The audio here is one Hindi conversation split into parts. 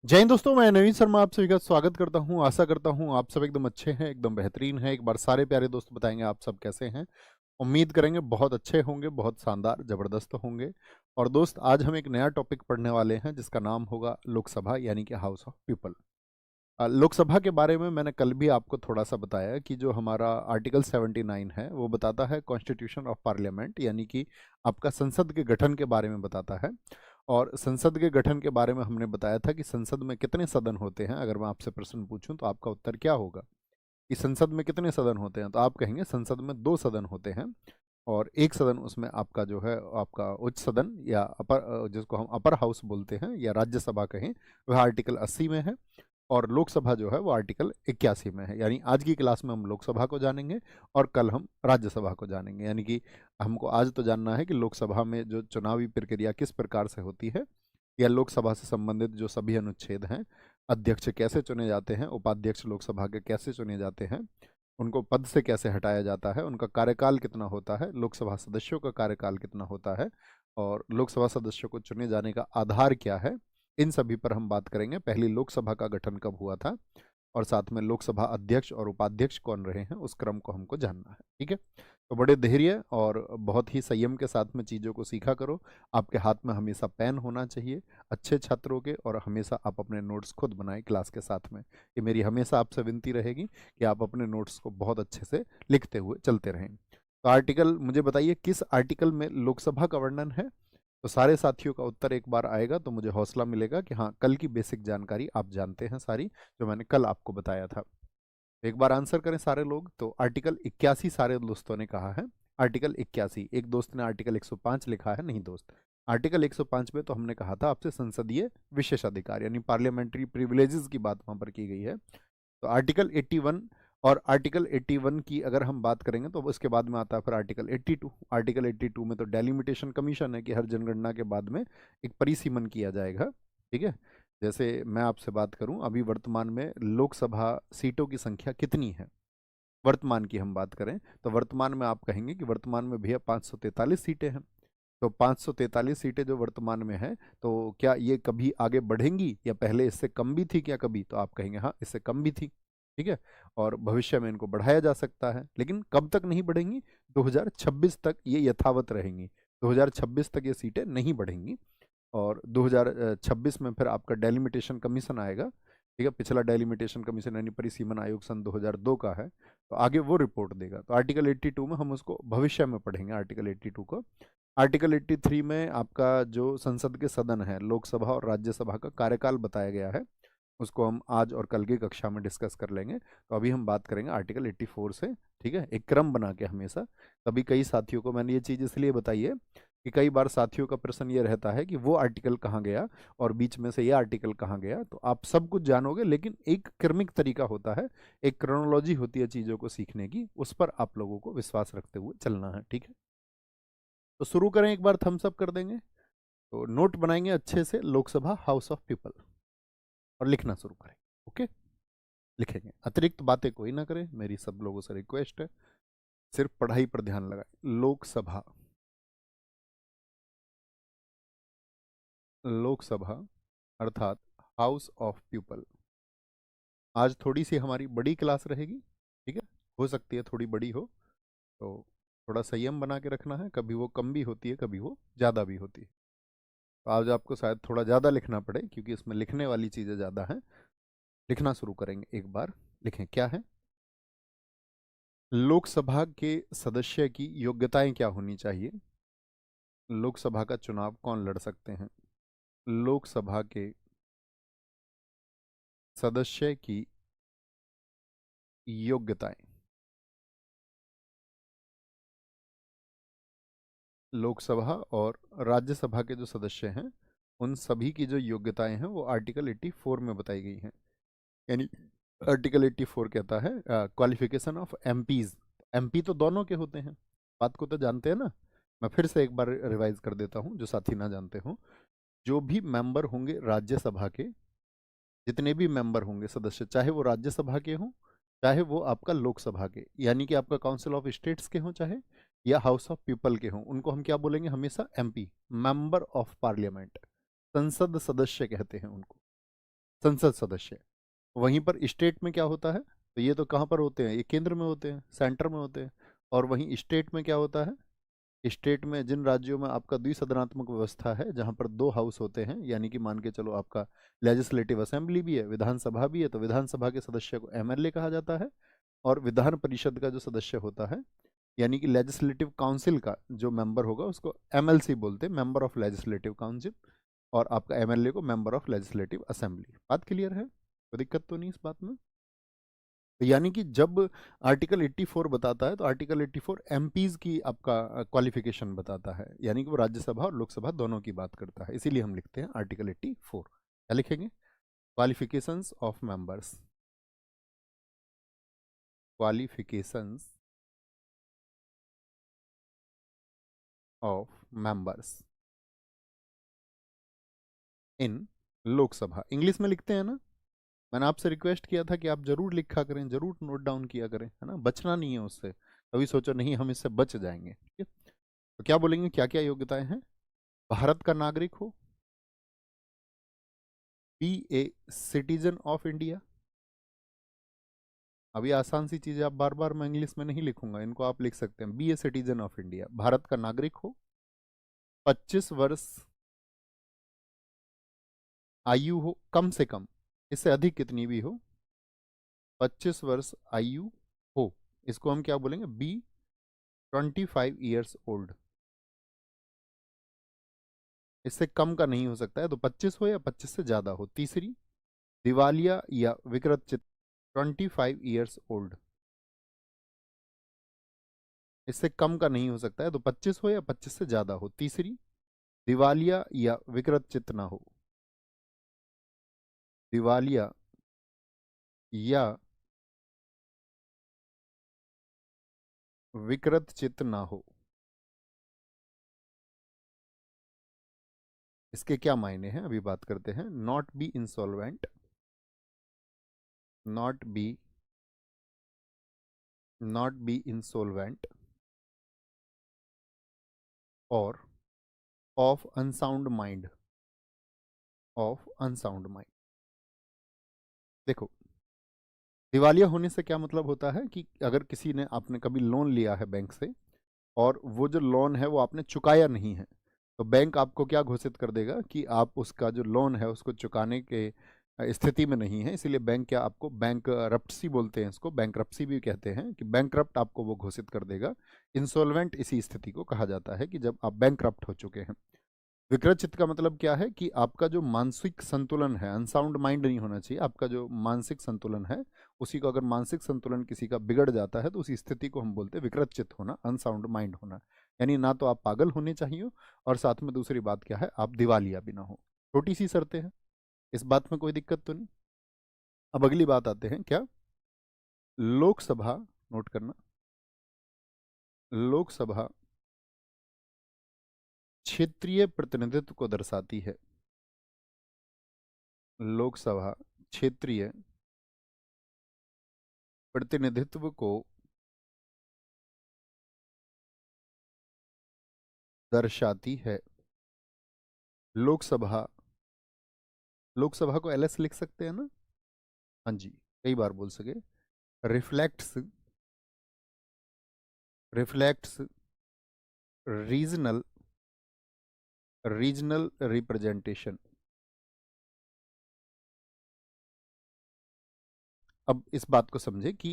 जय हिंद दोस्तों, मैं नवीन शर्मा आप सभी का स्वागत करता हूं। आशा करता हूं आप सब एकदम अच्छे हैं, एकदम बेहतरीन हैं। एक बार सारे प्यारे दोस्त बताएंगे आप सब कैसे हैं। उम्मीद करेंगे बहुत अच्छे होंगे, बहुत शानदार ज़बरदस्त होंगे। और दोस्त, आज हम एक नया टॉपिक पढ़ने वाले हैं जिसका नाम होगा लोकसभा यानी कि हाउस ऑफ पीपल। लोकसभा के बारे में मैंने कल भी आपको थोड़ा सा बताया कि जो हमारा आर्टिकल 79 है वो बताता है कॉन्स्टिट्यूशन ऑफ पार्लियामेंट, यानी कि आपका संसद के गठन के बारे में बताता है। और संसद के गठन के बारे में हमने बताया था कि संसद में कितने सदन होते हैं। अगर मैं आपसे प्रश्न पूछूं तो आपका उत्तर क्या होगा कि संसद में कितने सदन होते हैं, तो आप कहेंगे संसद में दो सदन होते हैं। और एक सदन उसमें आपका जो है आपका उच्च सदन या अपर, जिसको हम अपर हाउस बोलते हैं या राज्यसभा कहें, वह आर्टिकल 80 में है। और लोकसभा जो है वो आर्टिकल 81 में है। यानी आज की क्लास में हम लोकसभा को जानेंगे और कल हम राज्यसभा को जानेंगे। यानी कि हमको आज तो जानना है कि लोकसभा में जो चुनावी प्रक्रिया किस प्रकार से होती है, या लोकसभा से संबंधित जो सभी अनुच्छेद हैं, अध्यक्ष कैसे चुने जाते हैं, उपाध्यक्ष लोकसभा के कैसे चुने जाते हैं, उनको पद से कैसे हटाया जाता है, उनका कार्यकाल कितना होता है, लोकसभा सदस्यों का कार्यकाल कितना होता है, और लोकसभा सदस्यों को चुने जाने का आधार क्या है, इन सभी पर हम बात करेंगे। पहली लोकसभा का गठन कब हुआ था, और साथ में लोकसभा अध्यक्ष और उपाध्यक्ष कौन रहे हैं, उस क्रम को हमको जानना है। ठीक है, तो बड़े धैर्य और बहुत ही संयम के साथ में चीज़ों को सीखा करो। आपके हाथ में हमेशा पेन होना चाहिए अच्छे छात्रों के, और हमेशा आप अपने नोट्स खुद बनाएं क्लास के साथ में। ये मेरी हमेशा आपसे विनती रहेगी कि आप अपने नोट्स को बहुत अच्छे से लिखते हुए चलते रहें। तो आर्टिकल मुझे बताइए किस आर्टिकल में लोकसभा का वर्णन है। तो सारे साथियों का उत्तर एक बार आएगा तो मुझे हौसला मिलेगा कि हाँ, कल की बेसिक जानकारी आप जानते हैं सारी, जो मैंने कल आपको बताया था। एक बार आंसर करें सारे लोग। तो आर्टिकल 81 सारे दोस्तों ने कहा है। आर्टिकल 81, एक दोस्त ने आर्टिकल 105 लिखा है। नहीं दोस्त, आर्टिकल 105 में तो हमने कहा था आपसे संसदीय विशेषाधिकार यानी पार्लियामेंट्री प्रिविलेजेस की बात वहां पर की गई है। तो आर्टिकल 81 और आर्टिकल 81 की अगर हम बात करेंगे तो उसके बाद में आता है फिर आर्टिकल 82। आर्टिकल 82 में तो डेलिमिटेशन कमीशन है कि हर जनगणना के बाद में एक परिसीमन किया जाएगा। ठीक है, जैसे मैं आपसे बात करूं अभी वर्तमान में लोकसभा सीटों की संख्या कितनी है, वर्तमान की हम बात करें तो वर्तमान में आप कहेंगे कि वर्तमान में भैया 543 सीटें हैं। तो 543 सीटें जो वर्तमान में है, तो क्या ये कभी आगे बढ़ेंगी या पहले इससे कम भी थी क्या कभी, तो आप कहेंगे हाँ इससे कम भी थी। ठीक है, और भविष्य में इनको बढ़ाया जा सकता है, लेकिन कब तक नहीं बढ़ेंगी, 2026 तक ये यथावत रहेंगी। 2026 तक ये सीटें नहीं बढ़ेंगी। और 2026 में फिर आपका डेलिमिटेशन कमीशन आएगा। ठीक है, पिछला डेलिमिटेशन कमीशन यानी परिसीमन आयोग सन 2002 का है, तो आगे वो रिपोर्ट देगा। तो आर्टिकल 82 में हम उसको भविष्य में पढ़ेंगे, आर्टिकल 82 को। आर्टिकल 83 में आपका जो संसद के सदन है, लोकसभा और राज्यसभा का कार्यकाल बताया गया है, उसको हम आज और कल की कक्षा में डिस्कस कर लेंगे। तो अभी हम बात करेंगे आर्टिकल 84 से। ठीक है, एक क्रम बना के हमेशा। कभी कई साथियों को मैंने ये चीज़ इसलिए बताई है कि कई बार साथियों का प्रश्न ये रहता है कि वो आर्टिकल कहाँ गया और बीच में से ये आर्टिकल कहाँ गया। तो आप सब कुछ जानोगे, लेकिन एक क्रमिक तरीका होता है, एक क्रोनोलॉजी होती है चीज़ों को सीखने की, उस पर आप लोगों को विश्वास रखते हुए चलना है। ठीक है, तो शुरू करें, एक बार थम्स अप कर देंगे। तो नोट बनाएंगे अच्छे से, लोकसभा हाउस ऑफ पीपल, और लिखना शुरू करें। ओके, लिखेंगे, अतिरिक्त बातें कोई ना करें, मेरी सब लोगों से रिक्वेस्ट है, सिर्फ पढ़ाई पर ध्यान लगाएं। लोकसभा, लोकसभा अर्थात हाउस ऑफ पीपल। आज थोड़ी सी हमारी बड़ी क्लास रहेगी। ठीक है, हो सकती है थोड़ी बड़ी हो, तो थोड़ा संयम बना के रखना है, कभी वो कम भी होती है कभी वो ज़्यादा भी होती है। तो आज आपको शायद थोड़ा ज़्यादा लिखना पड़े क्योंकि इसमें लिखने वाली चीज़ें ज़्यादा हैं। लिखना शुरू करेंगे, एक बार लिखें क्या है। लोकसभा के सदस्य की योग्यताएं क्या होनी चाहिए, लोकसभा का चुनाव कौन लड़ सकते हैं, लोकसभा के सदस्य की योग्यताएं, लोकसभा और राज्यसभा के जो सदस्य हैं उन सभी की जो योग्यताएं हैं वो आर्टिकल 84 में बताई गई हैं। यानी आर्टिकल 84 कहता है क्वालिफिकेशन ऑफ एमपीज। एमपी तो दोनों के होते हैं, बात को तो जानते हैं ना। मैं फिर से एक बार रिवाइज कर देता हूं जो साथी ना जानते हो। जो भी मेंबर होंगे राज्यसभा के, जितने भी मेंबर होंगे सदस्य, चाहे वो राज्यसभा के हों चाहे वो आपका लोकसभा के यानी कि आपका काउंसिल ऑफ स्टेट्स के हों चाहे या हाउस ऑफ पीपल के हों, उनको हम क्या बोलेंगे हमेशा, एमपी, मेंबर ऑफ पार्लियामेंट, संसद सदस्य कहते हैं उनको। संसद सदस्य। वहीं पर स्टेट में क्या होता है, तो ये तो कहाँ पर होते हैं, ये केंद्र में होते हैं, सेंटर में होते हैं। और वहीं स्टेट में क्या होता है, स्टेट में जिन राज्यों में आपका द्विसदनात्मक व्यवस्था है, जहां पर दो हाउस होते हैं, यानी कि मान के चलो आपका लेजिस्लेटिव असेंबली भी है, विधानसभा भी है, तो विधानसभा के सदस्य को एमएलए कहा जाता है। और विधान परिषद का जो सदस्य होता है, यानी कि लेजिस्लेटिव काउंसिल का जो मेंबर होगा, उसको एमएलसी बोलते हैं, मेंबर ऑफ लेजिस्लेटिव काउंसिल। और आपका एमएलए को मेंबर ऑफ लेजिस्लेटिव असेंबली। बात क्लियर है, कोई दिक्कत तो नहीं इस बात में। तो यानी कि जब आर्टिकल 84 बताता है, तो आर्टिकल 84 एमपीज की आपका क्वालिफिकेशन बताता है, यानी कि वो राज्यसभा और लोकसभा दोनों की बात करता है, इसीलिए हम लिखते हैं आर्टिकल 84। क्या लिखेंगे, qualifications of members, qualifications of members in Lok Sabha. English में लिखते हैं ना, मैंने आपसे रिक्वेस्ट किया था कि आप जरूर लिखा करें, जरूर नोट डाउन किया करें, है ना, बचना नहीं है उससे। कभी सोचो नहीं हम इससे बच जाएंगे, ठीक है। तो क्या बोलेंगे, क्या क्या योग्यताएं हैं, भारत का नागरिक हो, be a citizen of India. अभी आसान सी चीजें आप बार बार मैं इंग्लिश में नहीं लिखूंगा, इनको आप लिख सकते हैं, be a citizen of India, Bharat का नागरिक हो, 25 वर्ष आयु हो कम से कम, इससे अधिक कितनी भी हो, 25 वर्ष आयु हो, इसको हम क्या बोलेंगे, बी 25 years old। इससे कम का नहीं हो सकता है, तो 25 हो या 25 से ज्यादा हो। तीसरी, दिवालिया या विकृत चित्त, 25 years old। इससे कम का नहीं हो सकता है, तो 25 हो या 25 से ज्यादा हो। तीसरी, दिवालिया या विकृत चित्त ना हो, दिवालिया या विकृत चित्त ना हो। इसके क्या मायने हैं अभी बात करते हैं। Not be insolvent, not be, not be insolvent और of unsound mind, of unsound mind. देखो, दिवालिया होने से क्या मतलब होता है कि अगर किसी ने, आपने कभी लोन लिया है बैंक से, और वो जो लोन है वो आपने चुकाया नहीं है, तो बैंक आपको क्या घोषित कर देगा कि आप उसका जो लोन है उसको चुकाने के स्थिति में नहीं है, इसीलिए बैंक क्या आपको, बैंक रप्टसी बोलते हैं इसको, बैंक रप्सी भी कहते हैं, कि बैंक रप्ट आपको वो घोषित कर देगा। इंसॉल्वेंट इसी स्थिति को कहा जाता है कि जब आप बैंक रप्ट हो चुके हैं। विकृत चित्त का मतलब क्या है कि आपका जो मानसिक संतुलन है, अनसाउंड माइंड नहीं होना चाहिए, आपका जो मानसिक संतुलन है, उसी को, अगर मानसिक संतुलन किसी का बिगड़ जाता है तो उसी स्थिति को हम बोलते हैं विकृत चित्त होना, अनसाउंड माइंड होना। यानी ना तो आप पागल होने चाहिए, और साथ में दूसरी बात क्या है, आप दिवालिया भी ना हो। छोटी सी शर्तें हैं, इस बात में कोई दिक्कत तो नहीं। अब अगली बात आते हैं, क्या, लोकसभा, नोट करना, लोकसभा क्षेत्रीय प्रतिनिधित्व को दर्शाती है, लोकसभा क्षेत्रीय प्रतिनिधित्व को दर्शाती है। लोकसभा, लोकसभा को एलएस लिख सकते हैं ना, हाँ जी, कई बार बोल सके। Reflects, reflects regional, regional representation. अब इस बात को समझे कि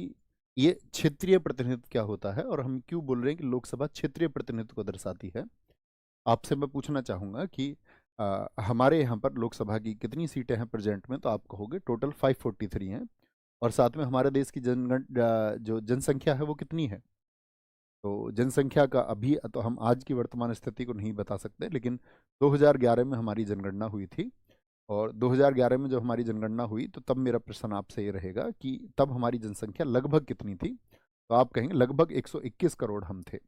ये क्षेत्रीय प्रतिनिधित्व क्या होता है, और हम क्यों बोल रहे हैं कि लोकसभा क्षेत्रीय प्रतिनिधित्व को दर्शाती है। आपसे मैं पूछना चाहूंगा कि हमारे यहाँ पर लोकसभा की कितनी सीटें हैं प्रेजेंट में, तो आप कहोगे टोटल 543 हैं। और साथ में हमारे देश की जो जनसंख्या है वो कितनी है, तो जनसंख्या का अभी तो हम आज की वर्तमान स्थिति को नहीं बता सकते, लेकिन 2011 में हमारी जनगणना हुई थी। और 2011 में जब हमारी जनगणना हुई, तो तब मेरा प्रश्न आपसे ये रहेगा कि तब हमारी जनसंख्या लगभग कितनी थी, तो आप कहेंगे लगभग 121 करोड़ हम थे।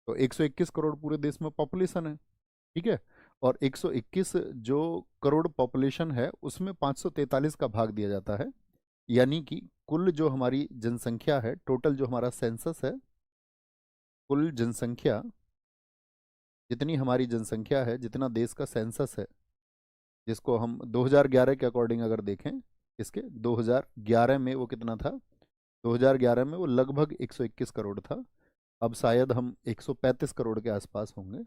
तो 121 करोड़ पूरे देश में पॉपुलेशन है, ठीक है। और 121 जो करोड़ पॉपुलेशन है, उसमें 543 का भाग दिया जाता है, यानी कि कुल जो हमारी जनसंख्या है, टोटल जो हमारा सेंसस है, कुल जनसंख्या, जितनी हमारी जनसंख्या है, जितना देश का सेंसस है, जिसको हम 2011 के अकॉर्डिंग अगर देखें, इसके 2011 में वो कितना था, 2011 में वो लगभग 121 करोड़ था। अब शायद हम 135 करोड़ के आसपास होंगे,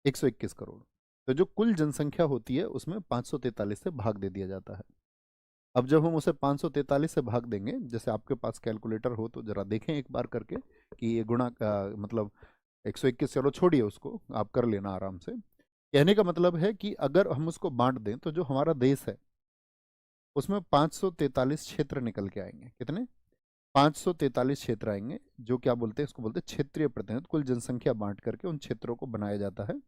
121 करोड़। तो जो कुल जनसंख्या होती है उसमें 543 से भाग दे दिया जाता है। अब जब हम उसे 543 से भाग देंगे, जैसे आपके पास कैलकुलेटर हो तो जरा देखें एक बार करके कि ये गुणा मतलब 121, चलो छोड़िए उसको, आप कर लेना आराम से। कहने का मतलब है कि अगर हम उसको बांट दें तो जो हमारा देश है उसमें 543 क्षेत्र निकल के आएंगे। कितने? 543 क्षेत्र आएंगे, जो क्या बोलते हैं, इसको बोलते हैं क्षेत्रीय प्रतिनिधित्व। कुल जनसंख्या बांट करके उन क्षेत्रों को बनाया जाता है,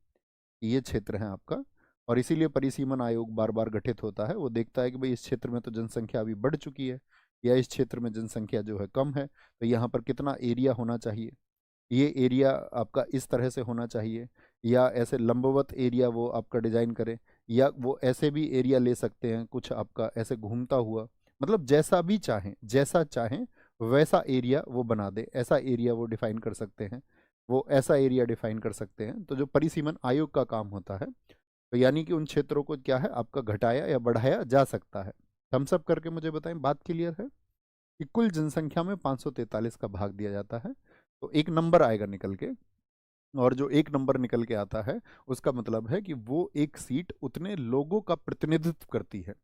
ये क्षेत्र है आपका। और इसीलिए परिसीमन आयोग बार बार गठित होता है। वो देखता है कि भाई इस क्षेत्र में तो जनसंख्या अभी बढ़ चुकी है, या इस क्षेत्र में जनसंख्या जो है कम है, तो यहाँ पर कितना एरिया होना चाहिए, ये एरिया आपका इस तरह से होना चाहिए, या ऐसे लंबवत एरिया वो आपका डिजाइन करे, या वो ऐसे भी एरिया ले सकते हैं कुछ आपका ऐसे घूमता हुआ, मतलब जैसा भी चाहें, जैसा चाहें वैसा एरिया वो बना दे, ऐसा एरिया वो डिफाइन कर सकते हैं, वो ऐसा एरिया डिफाइन कर सकते हैं। तो जो परिसीमन आयोग का काम होता है, तो यानी कि उन क्षेत्रों को क्या है आपका घटाया या बढ़ाया जा सकता है। थम्स अप करके मुझे बताएं, बात क्लियर है कि कुल जनसंख्या में 543 का भाग दिया जाता है, तो एक नंबर आएगा निकल के। और जो एक नंबर निकल के आता है उसका मतलब है कि वो एक सीट उतने लोगों का प्रतिनिधित्व करती है,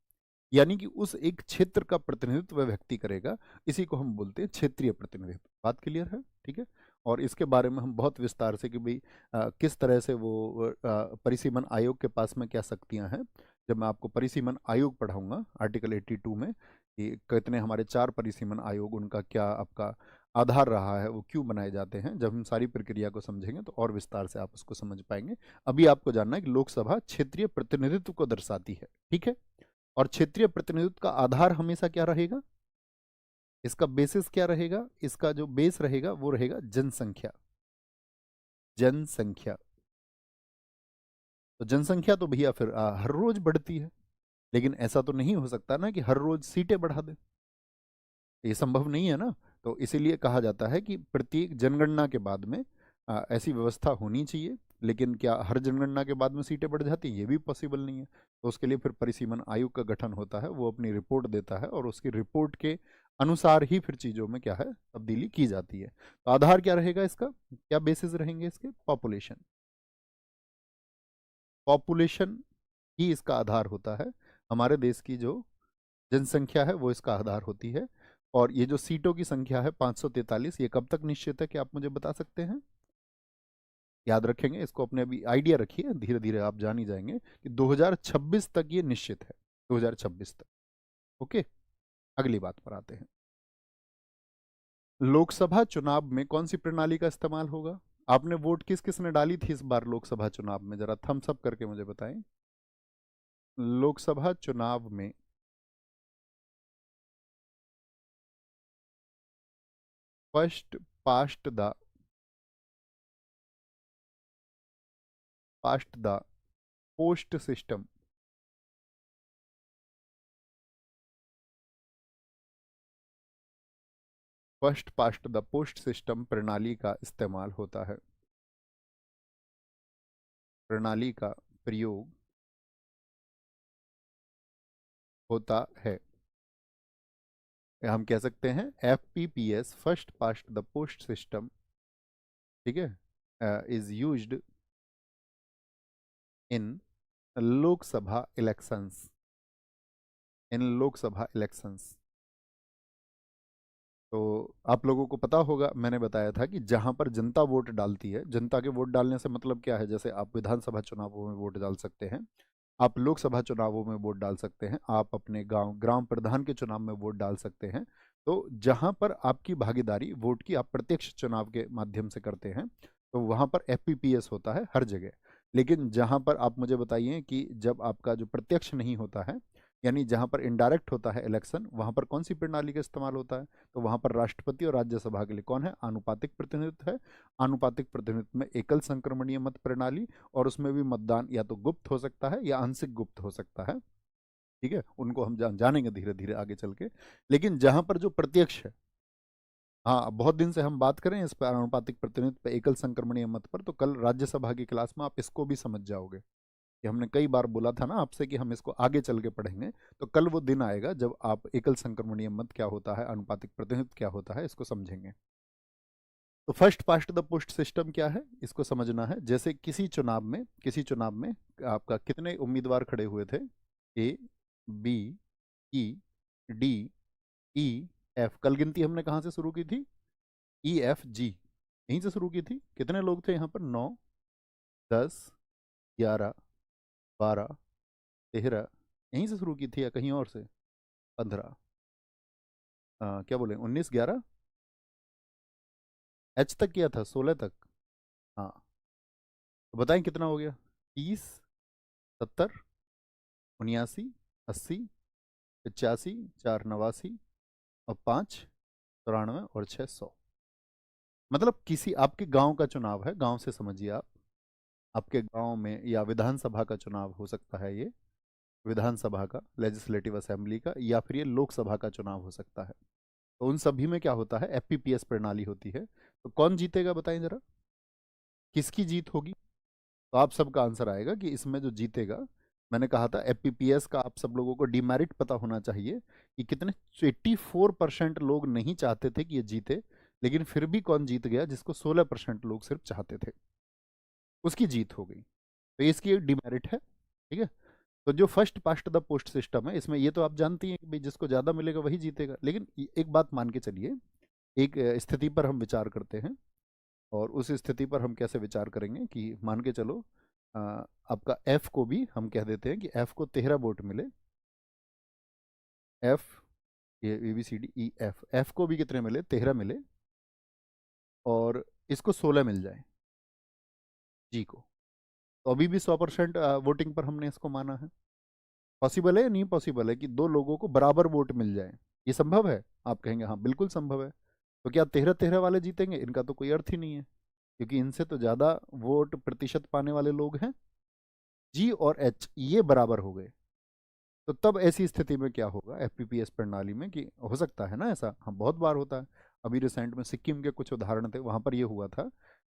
यानी कि उस एक क्षेत्र का प्रतिनिधित्व वह व्यक्ति करेगा। इसी को हम बोलते हैं क्षेत्रीय प्रतिनिधित्व। बात क्लियर है? ठीक है। और इसके बारे में हम बहुत विस्तार से कि भाई किस तरह से वो परिसीमन आयोग के पास में क्या शक्तियां हैं, जब मैं आपको परिसीमन आयोग पढ़ाऊंगा आर्टिकल 82 में, कि कितने हमारे 4 परिसीमन आयोग, उनका क्या आपका आधार रहा है, वो क्यों बनाए जाते हैं, जब हम सारी प्रक्रिया को समझेंगे तो और विस्तार से आप उसको समझ पाएंगे। अभी आपको जानना है कि लोकसभा क्षेत्रीय प्रतिनिधित्व को दर्शाती है। ठीक है। और क्षेत्रीय प्रतिनिधित्व का आधार हमेशा क्या रहेगा, इसका बेसिस क्या रहेगा, इसका जो बेस रहेगा वो रहेगा जनसंख्या। जनसंख्या, तो जनसंख्या तो भैया फिर हर रोज बढ़ती है, लेकिन ऐसा तो नहीं हो सकता ना कि हर रोज सीटें बढ़ा दे, ये संभव नहीं है ना। तो इसीलिए कहा जाता है कि प्रत्येक जनगणना के बाद में ऐसी व्यवस्था होनी चाहिए। लेकिन क्या हर जनगणना के बाद में सीटें बढ़ जाती हैं? ये भी पॉसिबल नहीं है। तो उसके लिए फिर परिसीमन आयोग का गठन होता है, वो अपनी रिपोर्ट देता है और उसकी रिपोर्ट के अनुसार ही फिर चीज़ों में क्या है तब्दीली की जाती है। तो आधार क्या रहेगा इसका, क्या बेसिस रहेंगे इसके? पॉपुलेशन। पॉपुलेशन ही इसका आधार होता है। हमारे देश की जो जनसंख्या है वो इसका आधार होती है। और ये जो सीटों की संख्या है 543, ये कब तक निश्चित है, कि आप मुझे बता सकते हैं? याद रखेंगे इसको, अपने अभी आइडिया रखिए, धीरे धीरे आप जान ही जाएंगे कि 2026 तक ये निश्चित है, 2026 तक। ओके। अगली बात पर आते हैं। लोकसभा चुनाव में कौन सी प्रणाली का इस्तेमाल होगा? आपने वोट किस किस ने डाली थी इस बार लोकसभा चुनाव में, जरा थम्स अप करके मुझे बताएं। लोकसभा चुनाव में first past the post system, first past the post system प्रणाली का इस्तेमाल होता है, प्रणाली का प्रयोग होता है। हम कह सकते हैं FPPS, first past the post system, ठीक है, is used in Lok Sabha elections, in Lok Sabha elections. तो आप लोगों को पता होगा, मैंने बताया था कि जहां पर जनता वोट डालती है, जनता के वोट डालने से मतलब क्या है, जैसे आप विधानसभा चुनावों में वोट डाल सकते हैं, आप लोकसभा चुनावों में वोट डाल सकते हैं, आप अपने गांव ग्राम प्रधान के चुनाव में वोट डाल सकते हैं। तो जहां पर आपकी भागीदारी वोट की आप प्रत्यक्ष चुनाव के माध्यम से करते हैं, तो वहां पर FPPS होता है हर जगह। लेकिन जहां पर आप मुझे बताइए कि जब आपका जो प्रत्यक्ष नहीं होता है, यानी जहां पर इनडायरेक्ट होता है इलेक्शन, वहां पर कौन सी प्रणाली का इस्तेमाल होता है? तो वहां पर राष्ट्रपति और राज्यसभा के लिए कौन है? आनुपातिक प्रतिनिधित्व है। आनुपातिक प्रतिनिधित्व में एकल संक्रमणीय मत प्रणाली, और उसमें भी मतदान या तो गुप्त हो सकता है या आंशिक गुप्त हो सकता है। ठीक है, उनको हम जानेंगे धीरे धीरे आगे चल के। लेकिन जहां पर जो प्रत्यक्ष है, हाँ, बहुत दिन से हम बात करें इस पर, अनुपातिक प्रतिनिधित्व पे, एकल संक्रमणीय मत पर, तो कल राज्यसभा की क्लास में आप इसको भी समझ जाओगे। कि हमने कई बार बोला था ना आपसे कि हम इसको आगे चल के पढ़ेंगे, तो कल वो दिन आएगा जब आप एकल संक्रमणीय मत क्या होता है, अनुपातिक प्रतिनिधित्व क्या होता है, इसको समझेंगे। तो first past the post system क्या है, इसको समझना है। जैसे किसी चुनाव में आपका कितने उम्मीदवार खड़े हुए थे, ए, बी, ई, डी, ई, एफ। कल गिनती हमने कहाँ से शुरू की थी, ई, एफ, जी, यहीं से शुरू की थी। कितने लोग थे यहाँ पर, 9, 10, 11, 12, 13, यहीं से शुरू की थी या कहीं और से, 15, क्या बोले, 19, 11, एच तक किया था, 16 तक। हाँ, तो बताएं कितना हो गया, 30, 70, 79, 80, 85, 4, 89 और 5, 94 और 6, 100। मतलब किसी आपके गांव का चुनाव है, गांव से समझिए आप, आपके गांव में या विधानसभा का चुनाव हो सकता है, ये विधानसभा का, लेजिस्लेटिव असेंबली का, या फिर ये लोकसभा का चुनाव हो सकता है। तो उन सभी में क्या होता है, एफपीपीएस प्रणाली होती है। तो कौन जीतेगा बताएं जरा, किसकी जीत होगी। तो आप सबका आंसर आएगा कि इसमें जो जीतेगा, मैंने कहा था एफपीपीएस का आप सब लोगों को डिमेरिट पता होना चाहिए कि कितने 84% लोग नहीं चाहते थे कि ये जीते, लेकिन फिर भी कौन जीत गया, जिसको 16% लोग सिर्फ चाहते थे, उसकी जीत हो गई। तो ये इसकी एक डिमेरिट है, ठीक है। तो जो first past the post system है, इसमें ये तो आप जानती हैं कि भाई जिसको ज्यादा मिलेगा वही जीतेगा, लेकिन एक बात मान के चलिए, एक स्थिति पर हम विचार करते हैं। और उस स्थिति पर हम कैसे विचार करेंगे कि मान के चलो, अ, आपका एफ को भी हम कह देते हैं कि एफ को 13 वोट मिले, F, A B C D E F, F को भी कितने मिले, 13 मिले, और इसको 16 मिल जाए जी को। तो अभी भी 100% वोटिंग पर हमने इसको माना है। पॉसिबल है या नहीं पॉसिबल है कि दो लोगों को बराबर वोट मिल जाए, ये संभव है। आप कहेंगे हाँ बिल्कुल संभव है। तो क्या 13-13 वाले जीतेंगे, इनका तो कोई अर्थ ही नहीं है, क्योंकि इनसे तो ज़्यादा वोट प्रतिशत पाने वाले लोग हैं, जी और एच ये बराबर हो गए। तो तब ऐसी स्थिति में क्या होगा एफपीपीएस प्रणाली में, कि हो सकता है ना ऐसा, हाँ बहुत बार होता है। अभी रिसेंट में सिक्किम के कुछ उदाहरण थे, वहाँ पर ये हुआ था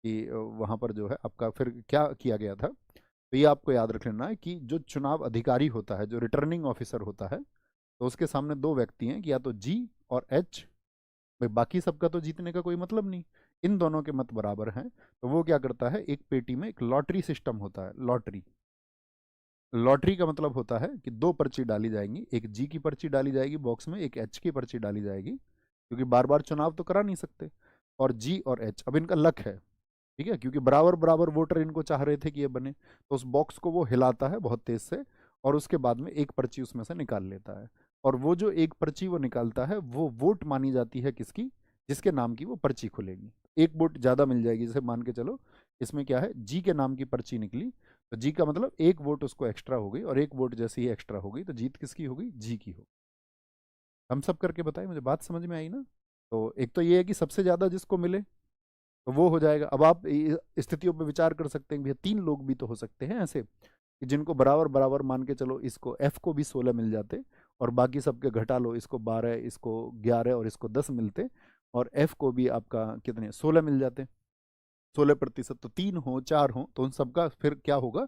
कि वहाँ पर जो है आपका फिर क्या किया गया था। तो ये आपको याद रख लेना है कि जो चुनाव अधिकारी होता है, जो रिटर्निंग ऑफिसर होता है, तो उसके सामने दो व्यक्ति हैं, कि या तो जी और एच। भाई बाकी सबका तो जीतने का कोई मतलब नहीं, इन दोनों के मत बराबर हैं। तो वो क्या करता है, एक पेटी में एक लॉटरी सिस्टम होता है, लॉटरी। लॉटरी का मतलब होता है कि दो पर्ची डाली जाएंगी, एक जी की पर्ची डाली जाएगी बॉक्स में, एक एच की पर्ची डाली जाएगी, क्योंकि बार बार चुनाव तो करा नहीं सकते। और जी और एच अब इनका लक है, ठीक है, क्योंकि बराबर बराबर वोटर इनको चाह रहे थे कि ये बने। तो उस बॉक्स को वो हिलाता है बहुत तेज से, और उसके बाद में एक पर्ची उसमें से निकाल लेता है। और वो जो एक पर्ची वो निकालता है, वो वोट मानी जाती है किसकी, जिसके नाम की वो पर्ची खुलेगी। एक वोट ज़्यादा मिल जाएगी, जैसे मान के चलो इसमें क्या है, जी के नाम की पर्ची निकली, तो जी का मतलब एक वोट उसको एक्स्ट्रा हो गई, और एक वोट जैसे ही एक्स्ट्रा हो गई तो जीत किसकी हो गई, जी की हो। हम सब करके बताए, मुझे बात समझ में आई ना। तो एक तो ये है कि सबसे ज़्यादा जिसको मिले तो वो हो जाएगा। अब आप स्थितियों पर विचार कर सकते हैं, भैया 3 लोग भी तो हो सकते हैं ऐसे कि जिनको बराबर बराबर मान के चलो, इसको एफ को भी 16 मिल जाते, और बाकी सबके घटा लो, इसको 12, इसको 11 और इसको 10 मिलते, और एफ को भी आपका कितने 16 मिल जाते, 16%। तो 3 हो 4 हो तो उन सबका फिर क्या होगा,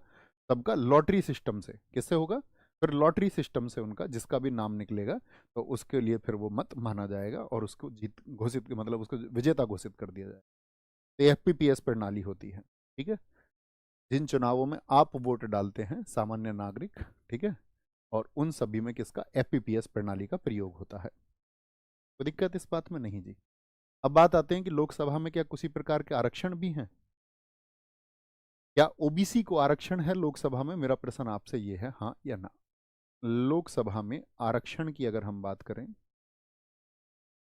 सबका लॉटरी सिस्टम से, किससे होगा, फिर लॉटरी सिस्टम से उनका जिसका भी नाम निकलेगा, तो उसके लिए फिर वो मत माना जाएगा, और उसको जीत घोषित, मतलब उसको विजेता घोषित कर दिया जाएगा। तो एफपीपीएस प्रणाली होती है, ठीक है, जिन चुनावों में आप वोट डालते हैं सामान्य नागरिक, ठीक है, और उन सभी में किसका, एफपीपीएस प्रणाली का प्रयोग होता है। कोई दिक्कत इस बात में नहीं जी। अब बात आते हैं कि लोकसभा में क्या किसी प्रकार के आरक्षण भी हैं, क्या ओबीसी को आरक्षण है लोकसभा में, मेरा प्रश्न आपसे ये है, हाँ या ना। लोकसभा में आरक्षण की अगर हम बात करें,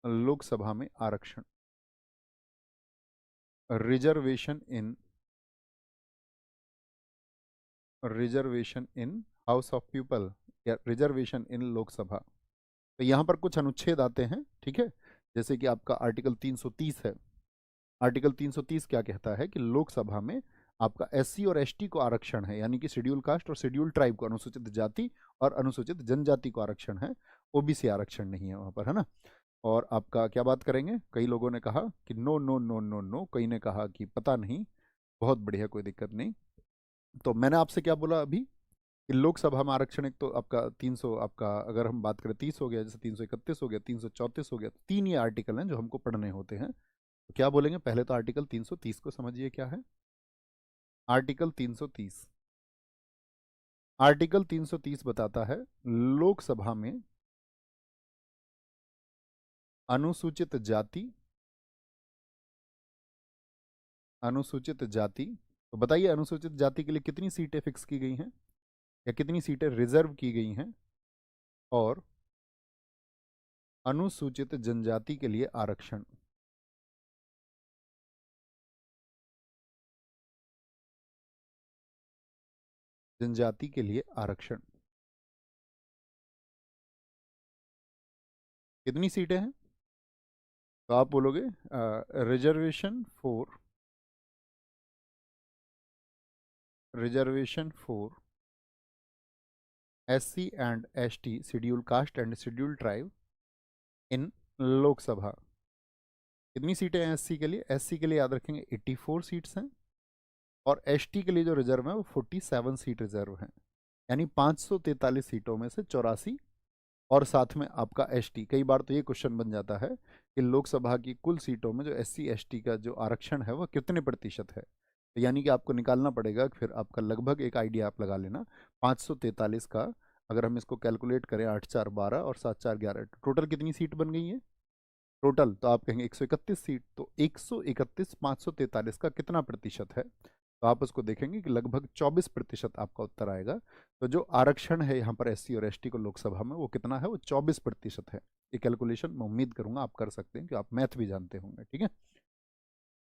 लोकसभा में आरक्षण, reservation in, reservation in house of people, या रिजर्वेशन इन लोकसभा। तो यहाँ पर कुछ अनुच्छेद आते हैं, ठीक है, जैसे कि आपका आर्टिकल 330 है। आर्टिकल 330 क्या कहता है कि लोकसभा में आपका एससी और एसटी को आरक्षण है, यानी कि शेड्यूल कास्ट और शेड्यूल ट्राइब को, अनुसूचित जाति और अनुसूचित जनजाति को आरक्षण है, ओबीसी आरक्षण नहीं है वहाँ पर, है ना। और आपका क्या बात करेंगे, कई लोगों ने कहा कि no no no no no, कई ने कहा कि पता नहीं, बहुत बढ़िया कोई दिक्कत नहीं। तो मैंने आपसे क्या बोला अभी, कि लोकसभा में आरक्षण एक तो आपका 300, आपका अगर हम बात करें 30 हो गया, जैसे 331 हो गया, 334 हो गया, तीन ये आर्टिकल हैं जो हमको पढ़ने होते हैं। तो क्या बोलेंगे, पहले तो आर्टिकल 330 को समझिए क्या है। आर्टिकल 330, आर्टिकल 330 बताता है लोकसभा में अनुसूचित जाति, अनुसूचित जाति, तो बताइए अनुसूचित जाति के लिए कितनी सीटें फिक्स की गई हैं या कितनी सीटें रिजर्व की गई हैं, और अनुसूचित जनजाति के लिए आरक्षण। जनजाति के लिए आरक्षण कितनी सीटें हैं, तो आप बोलोगे reservation for, reservation for SC and ST, schedule caste and schedule tribe in Lok Sabha. कितनी सीटें हैं SC के लिए, SC के लिए याद रखेंगे 84 सीट्स हैं, और ST के लिए जो रिजर्व है वो 47 सीट रिजर्व हैं, यानी 543 सीटों में से 84, और साथ में आपका ST। कई बार तो ये क्वेश्चन बन जाता है कि लोकसभा की कुल सीटों में जो SC ST का जो आरक्षण है वह कितने प्रतिशत है, तो यानी कि आपको निकालना पड़ेगा, फिर आपका लगभग एक आइडिया आप लगा लेना। 543 का अगर हम इसको कैलकुलेट करें, 8 4 12 और 7 4 11, टोटल कितनी सीट बन गई है टोटल, तो आप कहेंगे 131 सीट। तो 131 543 का कितना प्रतिशत है, तो आप उसको देखेंगे कि लगभग 24% आपका उत्तर आएगा। तो जो आरक्षण है यहाँ पर SC और ST को लोकसभा में, वो कितना है, वो 24% है। ये कैलकुलेशन मैं उम्मीद करूंगा आप कर सकते हैं कि आप मैथ भी जानते होंगे, ठीक है।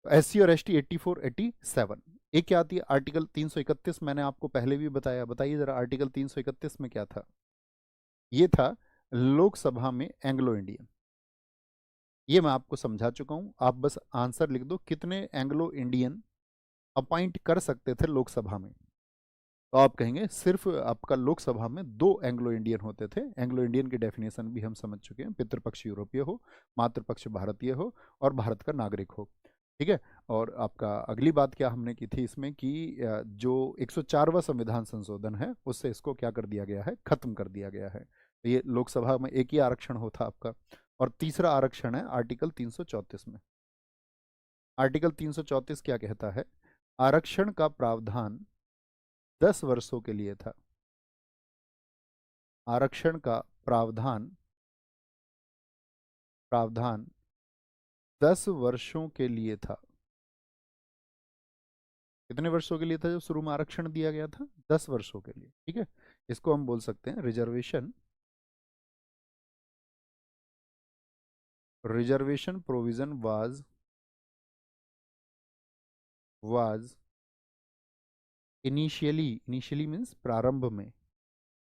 तो SC और ST 84 87। एक क्या आती है आर्टिकल 331, मैंने आपको पहले भी बताया, बताइए जरा आर्टिकल 331 में क्या था। ये था लोकसभा में एंग्लो इंडियन, ये मैं आपको समझा चुका हूं, आप बस आंसर लिख दो कितने एंग्लो इंडियन अपॉइंट कर सकते थे लोकसभा में। तो आप कहेंगे सिर्फ आपका लोकसभा में 2 एंग्लो इंडियन होते थे। एंग्लो इंडियन की डेफिनेशन भी हम समझ चुके हैं, पितृपक्ष यूरोपीय हो, मातृपक्ष भारतीय हो, और भारत का नागरिक हो, ठीक है। और आपका अगली बात क्या हमने की थी इसमें कि जो 104वां संविधान संशोधन है उससे इसको क्या कर दिया गया है, खत्म कर दिया गया है। तो ये लोकसभा में एक ही आरक्षण होता आपका। और तीसरा आरक्षण है आर्टिकल 334 में। आर्टिकल 334 क्या कहता है, आरक्षण का प्रावधान 10 वर्षों के लिए था। आरक्षण का प्रावधान, प्रावधान 10 वर्षों के लिए था। कितने वर्षों के लिए था जो शुरू में आरक्षण दिया गया था, 10 वर्षों के लिए, ठीक है। इसको हम बोल सकते हैं reservation, reservation provision was initially, initially means प्रारंभ में,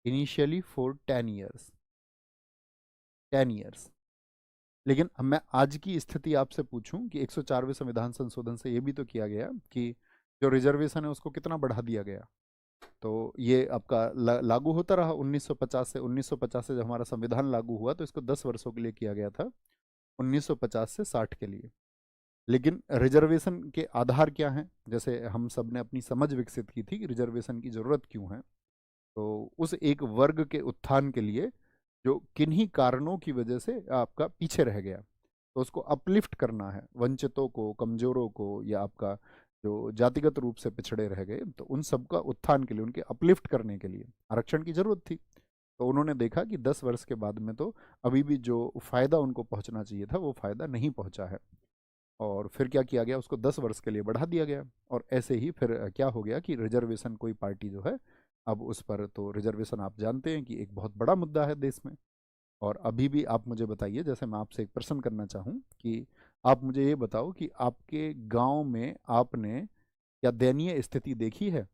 इनिशियली फॉर 10 ईयर्स, 10 ईयर्स। लेकिन अब मैं आज की स्थिति आपसे पूछूं कि 104वें संविधान संशोधन से ये भी तो किया गया कि जो रिजर्वेशन है उसको कितना बढ़ा दिया गया। तो ये आपका लागू होता रहा 1950 से। 1950 से जब हमारा संविधान लागू हुआ तो इसको 10 वर्षों के लिए किया गया था, 1950 से 60 के लिए। लेकिन रिजर्वेशन के आधार क्या हैं, जैसे हम सब ने अपनी समझ विकसित की थी कि रिजर्वेशन की जरूरत क्यों है, तो उस एक वर्ग के उत्थान के लिए जो किन्हीं कारणों की वजह से आपका पीछे रह गया, तो उसको अपलिफ्ट करना है, वंचितों को, कमजोरों को, या आपका जो जातिगत रूप से पिछड़े रह गए, तो उन सबका उत्थान के लिए, उनके अपलिफ्ट करने के लिए आरक्षण की जरूरत थी। तो उन्होंने देखा कि 10 वर्ष के बाद में तो अभी भी जो फायदा उनको पहुंचना चाहिए था वो फायदा नहीं पहुंचा है, और फिर क्या किया गया, उसको 10 वर्ष के लिए बढ़ा दिया गया। और ऐसे ही फिर क्या हो गया कि रिजर्वेशन कोई पार्टी जो है, अब उस पर तो रिजर्वेशन आप जानते हैं कि एक बहुत बड़ा मुद्दा है देश में। और अभी भी आप मुझे बताइए, जैसे मैं आपसे एक प्रश्न करना चाहूँ कि आप मुझे ये बताओ कि आपके गांव में आपने क्या दयनीय स्थिति देखी है,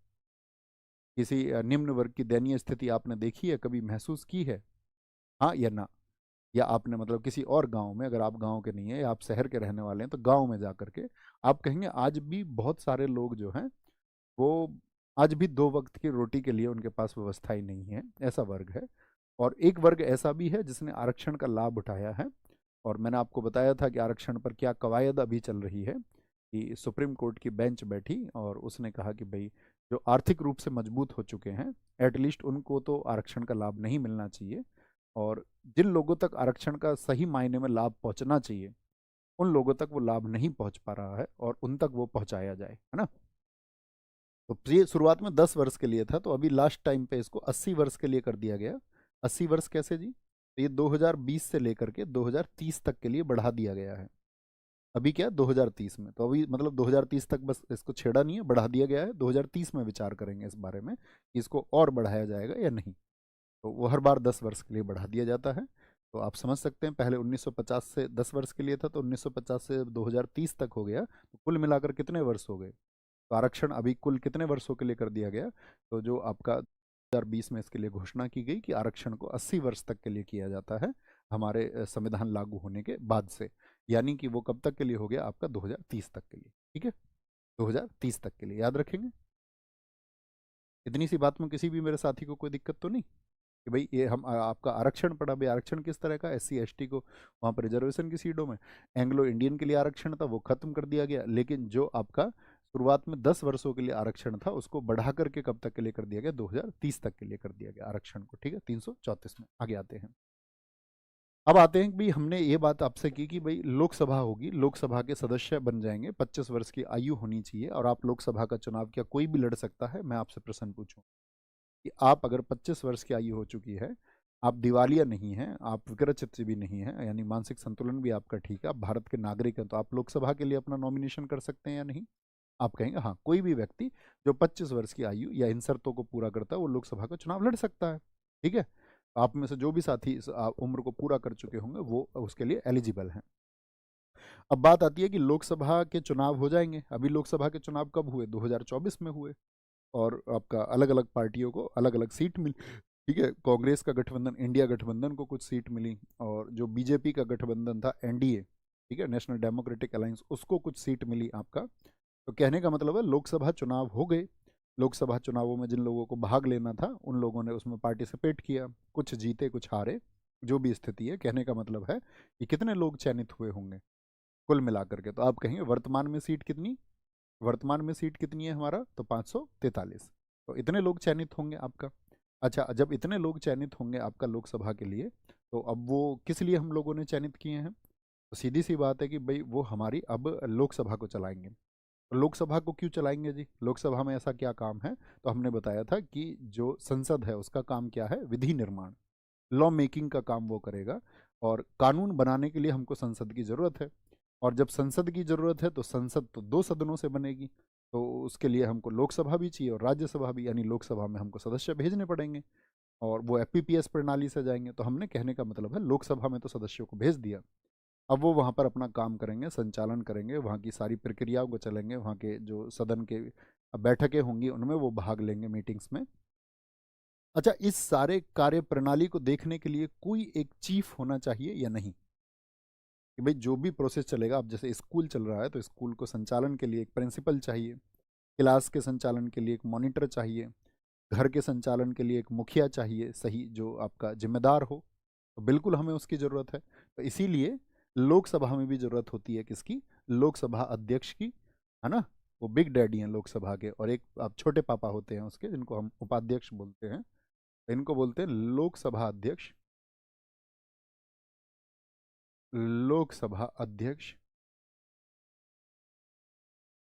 किसी निम्न वर्ग की दयनीय स्थिति आपने देखी है, कभी महसूस की है, हाँ या ना। या आपने मतलब किसी और गांव में, अगर आप गांव के नहीं है या आप शहर के रहने वाले हैं, तो गांव में जा करके आप कहेंगे आज भी बहुत सारे लोग जो हैं वो आज भी 2 वक्त की रोटी के लिए उनके पास व्यवस्था ही नहीं है, ऐसा वर्ग है। और एक वर्ग ऐसा भी है जिसने आरक्षण का लाभ उठाया है। और मैंने आपको बताया था कि आरक्षण पर क्या कवायद अभी चल रही है, कि सुप्रीम कोर्ट की बेंच बैठी और उसने कहा कि भाई जो आर्थिक रूप से मजबूत हो चुके हैं, एटलीस्ट उनको तो आरक्षण का लाभ नहीं मिलना चाहिए। और जिन लोगों तक आरक्षण का सही मायने में लाभ पहुंचना चाहिए, उन लोगों तक वो लाभ नहीं पहुंच पा रहा है, और उन तक वो पहुंचाया जाए, है ना। तो ये शुरुआत में 10 वर्ष के लिए था, तो अभी लास्ट टाइम पे इसको 80 वर्ष के लिए कर दिया गया। 80 वर्ष कैसे जी? तो ये 2020 से लेकर के 2030 तक के लिए बढ़ा दिया गया है। अभी क्या 2030 में, तो अभी मतलब 2030 तक बस इसको छेड़ा नहीं है, बढ़ा दिया गया है। 2030 में विचार करेंगे इस बारे में कि इसको और बढ़ाया जाएगा या नहीं। तो वो हर बार 10 वर्ष के लिए बढ़ा दिया जाता है। तो आप समझ सकते हैं, पहले 1950 से 10 वर्ष के लिए था, तो 1950 से 2030 तक हो गया, तो कुल मिलाकर कितने वर्ष हो गए? तो आरक्षण अभी कुल कितने वर्षों के लिए कर दिया गया? तो जो आपका 2020 में इसके लिए घोषणा की गई कि आरक्षण को 80 वर्ष तक के लिए किया जाता है, हमारे संविधान लागू होने के बाद से। यानी कि वो कब तक के लिए हो गया आपका? 2030 तक के लिए, ठीक है। 2030 तक के लिए याद रखेंगे। इतनी सी बात में किसी भी मेरे साथी को कोई दिक्कत तो नहीं कि भाई ये हम आपका आरक्षण पड़ा? भाई आरक्षण किस तरह का? SC ST को वहाँ पर रिजर्वेशन की सीटों में, एंग्लो इंडियन के लिए आरक्षण था, वो खत्म कर दिया गया। लेकिन जो आपका शुरुआत में 10 वर्षों के लिए आरक्षण था, उसको बढ़ा करके कब तक के लिए कर दिया गया? 2030 तक के लिए कर दिया गया आरक्षण को, ठीक है। 334 में आगे आते हैं। अब आते हैं कि भाई हमने ये बात आपसे की कि भाई लोकसभा होगी, लोकसभा के सदस्य बन जाएंगे, 25 वर्ष की आयु होनी चाहिए, और आप लोकसभा का चुनाव क्या कोई भी लड़ सकता है? मैं आपसे प्रश्न पूछूं कि आप अगर 25 वर्ष की आयु हो चुकी है, आप दिवालिया नहीं हैं, आप विकराचित भी नहीं हैं, यानी मानसिक संतुलन भी आपका ठीक है, आप भारत के नागरिक हैं, तो आप लोकसभा के लिए अपना नॉमिनेशन कर सकते हैं या नहीं? आप कहेंगे हाँ, कोई भी व्यक्ति जो 25 वर्ष की आयु या इन शर्तों को पूरा करता है, वो लोकसभा का चुनाव लड़ सकता है, ठीक है। आप में से जो भी साथी इस उम्र को पूरा कर चुके होंगे, वो उसके लिए एलिजिबल हैं। अब बात आती है कि लोकसभा के चुनाव हो जाएंगे। अभी लोकसभा के चुनाव कब हुए? 2024 में हुए। और आपका अलग अलग पार्टियों को अलग अलग सीट मिली, ठीक है। कांग्रेस का गठबंधन, इंडिया गठबंधन को कुछ सीट मिली, और जो बीजेपी का गठबंधन था, NDA, ठीक है, नेशनल डेमोक्रेटिक अलायंस, उसको कुछ सीट मिली आपका। तो कहने का मतलब है लोकसभा चुनाव हो गए। लोकसभा चुनावों में जिन लोगों को भाग लेना था, उन लोगों ने उसमें पार्टिसिपेट किया, कुछ जीते कुछ हारे, जो भी स्थिति है। कहने का मतलब है कि कितने लोग चयनित हुए होंगे कुल मिलाकर के? तो आप कहेंगे वर्तमान में सीट कितनी? वर्तमान में सीट कितनी है हमारा? तो 543। तो इतने लोग चयनित होंगे आपका। अच्छा, जब इतने लोग चयनित होंगे आपका लोकसभा के लिए, तो अब वो किस लिए हम लोगों ने चयनित किए हैं? तो सीधी सी बात है कि भाई वो हमारी अब लोकसभा को चलाएंगे। तो लोकसभा को क्यों चलाएंगे जी? लोकसभा में ऐसा क्या काम है? तो हमने बताया था कि जो संसद है उसका काम क्या है? विधि निर्माण, लॉ मेकिंग का काम वो करेगा। और कानून बनाने के लिए हमको संसद की ज़रूरत है। और जब संसद की ज़रूरत है, तो संसद तो 2 सदनों से बनेगी। तो उसके लिए हमको लोकसभा भी चाहिए और राज्यसभा भी, यानी लोकसभा में हमको सदस्य भेजने पड़ेंगे, और वो FPPS प्रणाली से जाएंगे। तो हमने कहने का मतलब है लोकसभा में तो सदस्यों को भेज दिया, अब वो वहाँ पर अपना काम करेंगे, संचालन करेंगे, वहाँ की सारी प्रक्रियाओं को चलेंगे, वहाँ के जो सदन के बैठकें होंगी उनमें वो भाग लेंगे, मीटिंग्स में। अच्छा, इस सारे कार्य प्रणाली को देखने के लिए कोई एक चीफ होना चाहिए या नहीं? कि भाई जो भी प्रोसेस चलेगा, अब जैसे स्कूल चल रहा है, तो स्कूल को संचालन के लिए एक प्रिंसिपल चाहिए, क्लास के संचालन के लिए एक मॉनिटर चाहिए, घर के संचालन के लिए एक मुखिया चाहिए, सही, जो आपका जिम्मेदार हो। तो बिल्कुल हमें उसकी ज़रूरत है। तो इसीलिए लोकसभा में भी ज़रूरत होती है किसकी? लोकसभा अध्यक्ष की, है ना। वो बिग डैडी हैं लोकसभा के, और एक आप छोटे पापा होते हैं उसके, जिनको हम उपाध्यक्ष बोलते हैं। इनको बोलते हैं लोकसभा अध्यक्ष। लोकसभा अध्यक्ष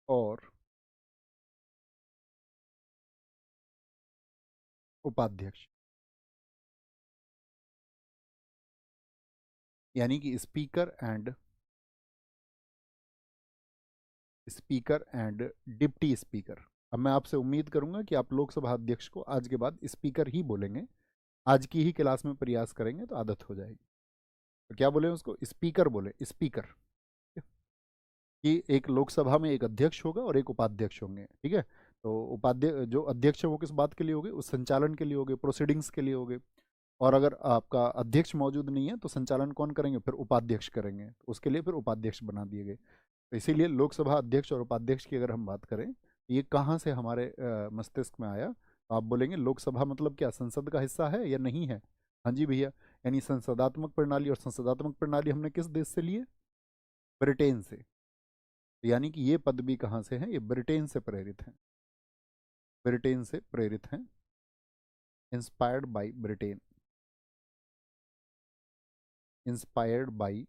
और उपाध्यक्ष, यानी कि स्पीकर एंड डिप्टी स्पीकर। अब मैं आपसे उम्मीद करूंगा कि आप लोकसभा अध्यक्ष को आज के बाद स्पीकर ही बोलेंगे। आज की ही क्लास में प्रयास करेंगे तो आदत हो जाएगी। तो क्या बोले उसको? स्पीकर बोले, स्पीकर। कि एक लोकसभा में एक अध्यक्ष होगा और एक उपाध्यक्ष होंगे, ठीक है। तो उपाध्यक्ष, जो अध्यक्ष है वो किस बात के लिए होंगे? उस संचालन के लिए होंगे, प्रोसीडिंग्स के लिए होंगे। और अगर आपका अध्यक्ष मौजूद नहीं है, तो संचालन कौन करेंगे? फिर उपाध्यक्ष करेंगे, तो उसके लिए फिर उपाध्यक्ष बना दिए गए। तो इसीलिए लोकसभा अध्यक्ष और उपाध्यक्ष की अगर हम बात करें, ये कहाँ से हमारे मस्तिष्क में आया? तो आप बोलेंगे लोकसभा मतलब क्या संसद का हिस्सा है या नहीं है? हाँ जी भैया, यानी संसदात्मक प्रणाली, और संसदात्मक प्रणाली हमने किस देश से लिए? ब्रिटेन से। तो यानी कि ये पद भी कहाँ से है? ये ब्रिटेन से प्रेरित है। ब्रिटेन से प्रेरित हैं, inspired by Britain, inspired by,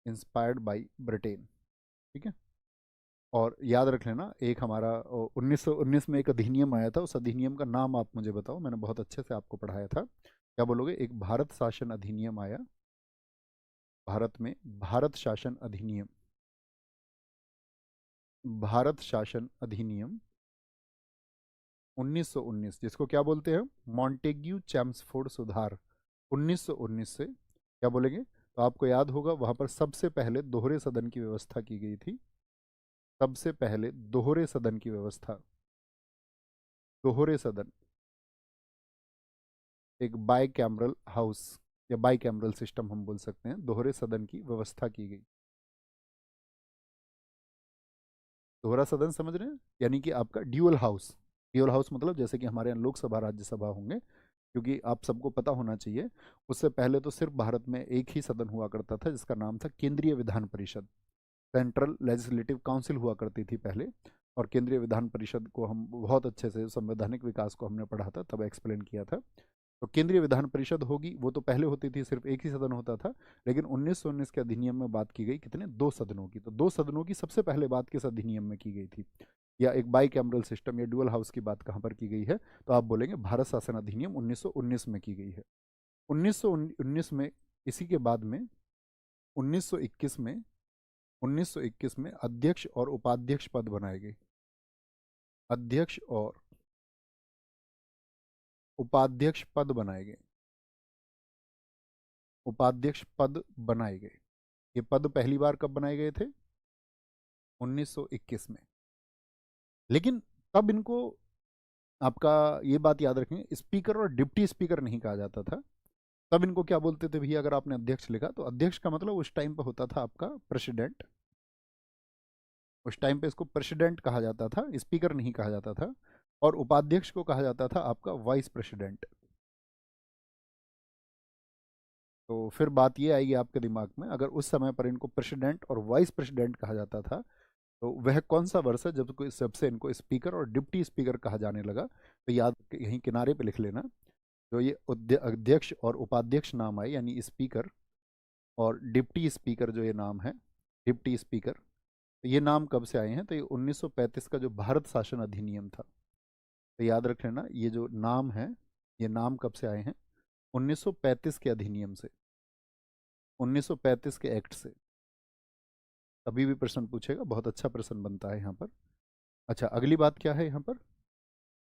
inspired by Britain. ठीक है। और याद रख लेना, एक हमारा 1919 में एक अधिनियम आया था, उस अधिनियम का नाम आप मुझे बताओ, मैंने बहुत अच्छे से आपको पढ़ाया था। क्या बोलोगे? एक भारत शासन अधिनियम आया भारत में, भारत शासन अधिनियम, भारत शासन अधिनियम 1919, जिसको क्या बोलते हैं? मॉन्टेग्यू चैम्सफोर्ड सुधार 1919 से क्या बोलेंगे? तो आपको याद होगा वहां पर सबसे पहले दोहरे सदन की व्यवस्था की गई थी। सबसे पहले दोहरे सदन की व्यवस्था, दोहरे सदन, एक बाई कैमरल हाउस या बाई कैमरल सिस्टम हम बोल सकते हैं, दोहरे सदन की व्यवस्था की गई। दोहरा सदन समझ रहे हैं? यानी कि आपका ड्यूअल हाउस। ड्यूअल हाउस मतलब जैसे कि हमारे यहाँ लोकसभा राज्यसभा होंगे, क्योंकि आप सबको पता होना चाहिए, उससे पहले तो सिर्फ भारत में एक ही सदन हुआ करता था जिसका नाम था केंद्रीय Vidhan Parishad. Central legislative council हुआ करती थी पहले, और केंद्रीय विधान परिषद को हम बहुत अच्छे से संवैधानिक विकास को हमने पढ़ा था, तब एक्सप्लेन किया था। तो केंद्रीय विधान परिषद होगी, वो तो पहले होती थी, सिर्फ एक ही सदन होता था। लेकिन 1919 के अधिनियम में बात की गई कितने? 2 सदनों की। तो 2 सदनों की सबसे पहले बात किस अधिनियम में की गई थी? या एक बाई कैमरल सिस्टम या डुअल हाउस की बात कहाँ पर की गई है? तो आप बोलेंगे भारत शासन अधिनियम 1919 में की गई है। 1919 में, इसी के बाद में 1921 में, 1921 में अध्यक्ष और उपाध्यक्ष पद बनाए गए। अध्यक्ष और उपाध्यक्ष पद बनाए गए। उपाध्यक्ष पद बनाए गए। ये पद पहली बार कब बनाए गए थे? 1921 में। लेकिन तब इनको, आपका ये बात याद रखें, स्पीकर और डिप्टी स्पीकर नहीं कहा जाता था। तब इनको क्या बोलते थे भैया? अगर आपने अध्यक्ष लिखा तो अध्यक्ष का मतलब उस टाइम पे होता था आपका प्रेसिडेंट। उस टाइम पे इसको प्रेसिडेंट कहा जाता था, स्पीकर नहीं कहा जाता था। और उपाध्यक्ष को कहा जाता था आपका वाइस प्रेसिडेंट। तो फिर बात ये आएगी आपके दिमाग में, अगर उस समय पर इनको प्रेसिडेंट और वाइस प्रेसिडेंट कहा जाता था, तो वह कौन सा वर्ष है जब कोई सबसे इनको स्पीकर और डिप्टी स्पीकर कहा जाने लगा? तो याद यहीं किनारे पे लिख लेना, जो ये अध्यक्ष और उपाध्यक्ष नाम आए, यानी स्पीकर और डिप्टी स्पीकर, जो ये नाम है डिप्टी स्पीकर, तो ये नाम कब से आए हैं? तो ये 1935 का जो भारत शासन अधिनियम था, तो याद रख लेना, ये जो नाम है, ये नाम कब से आए हैं? 1935 के अधिनियम से, 1935 के एक्ट से। अभी भी प्रश्न पूछेगा, बहुत अच्छा प्रश्न बनता है यहाँ पर। अच्छा, अगली बात क्या है यहाँ पर?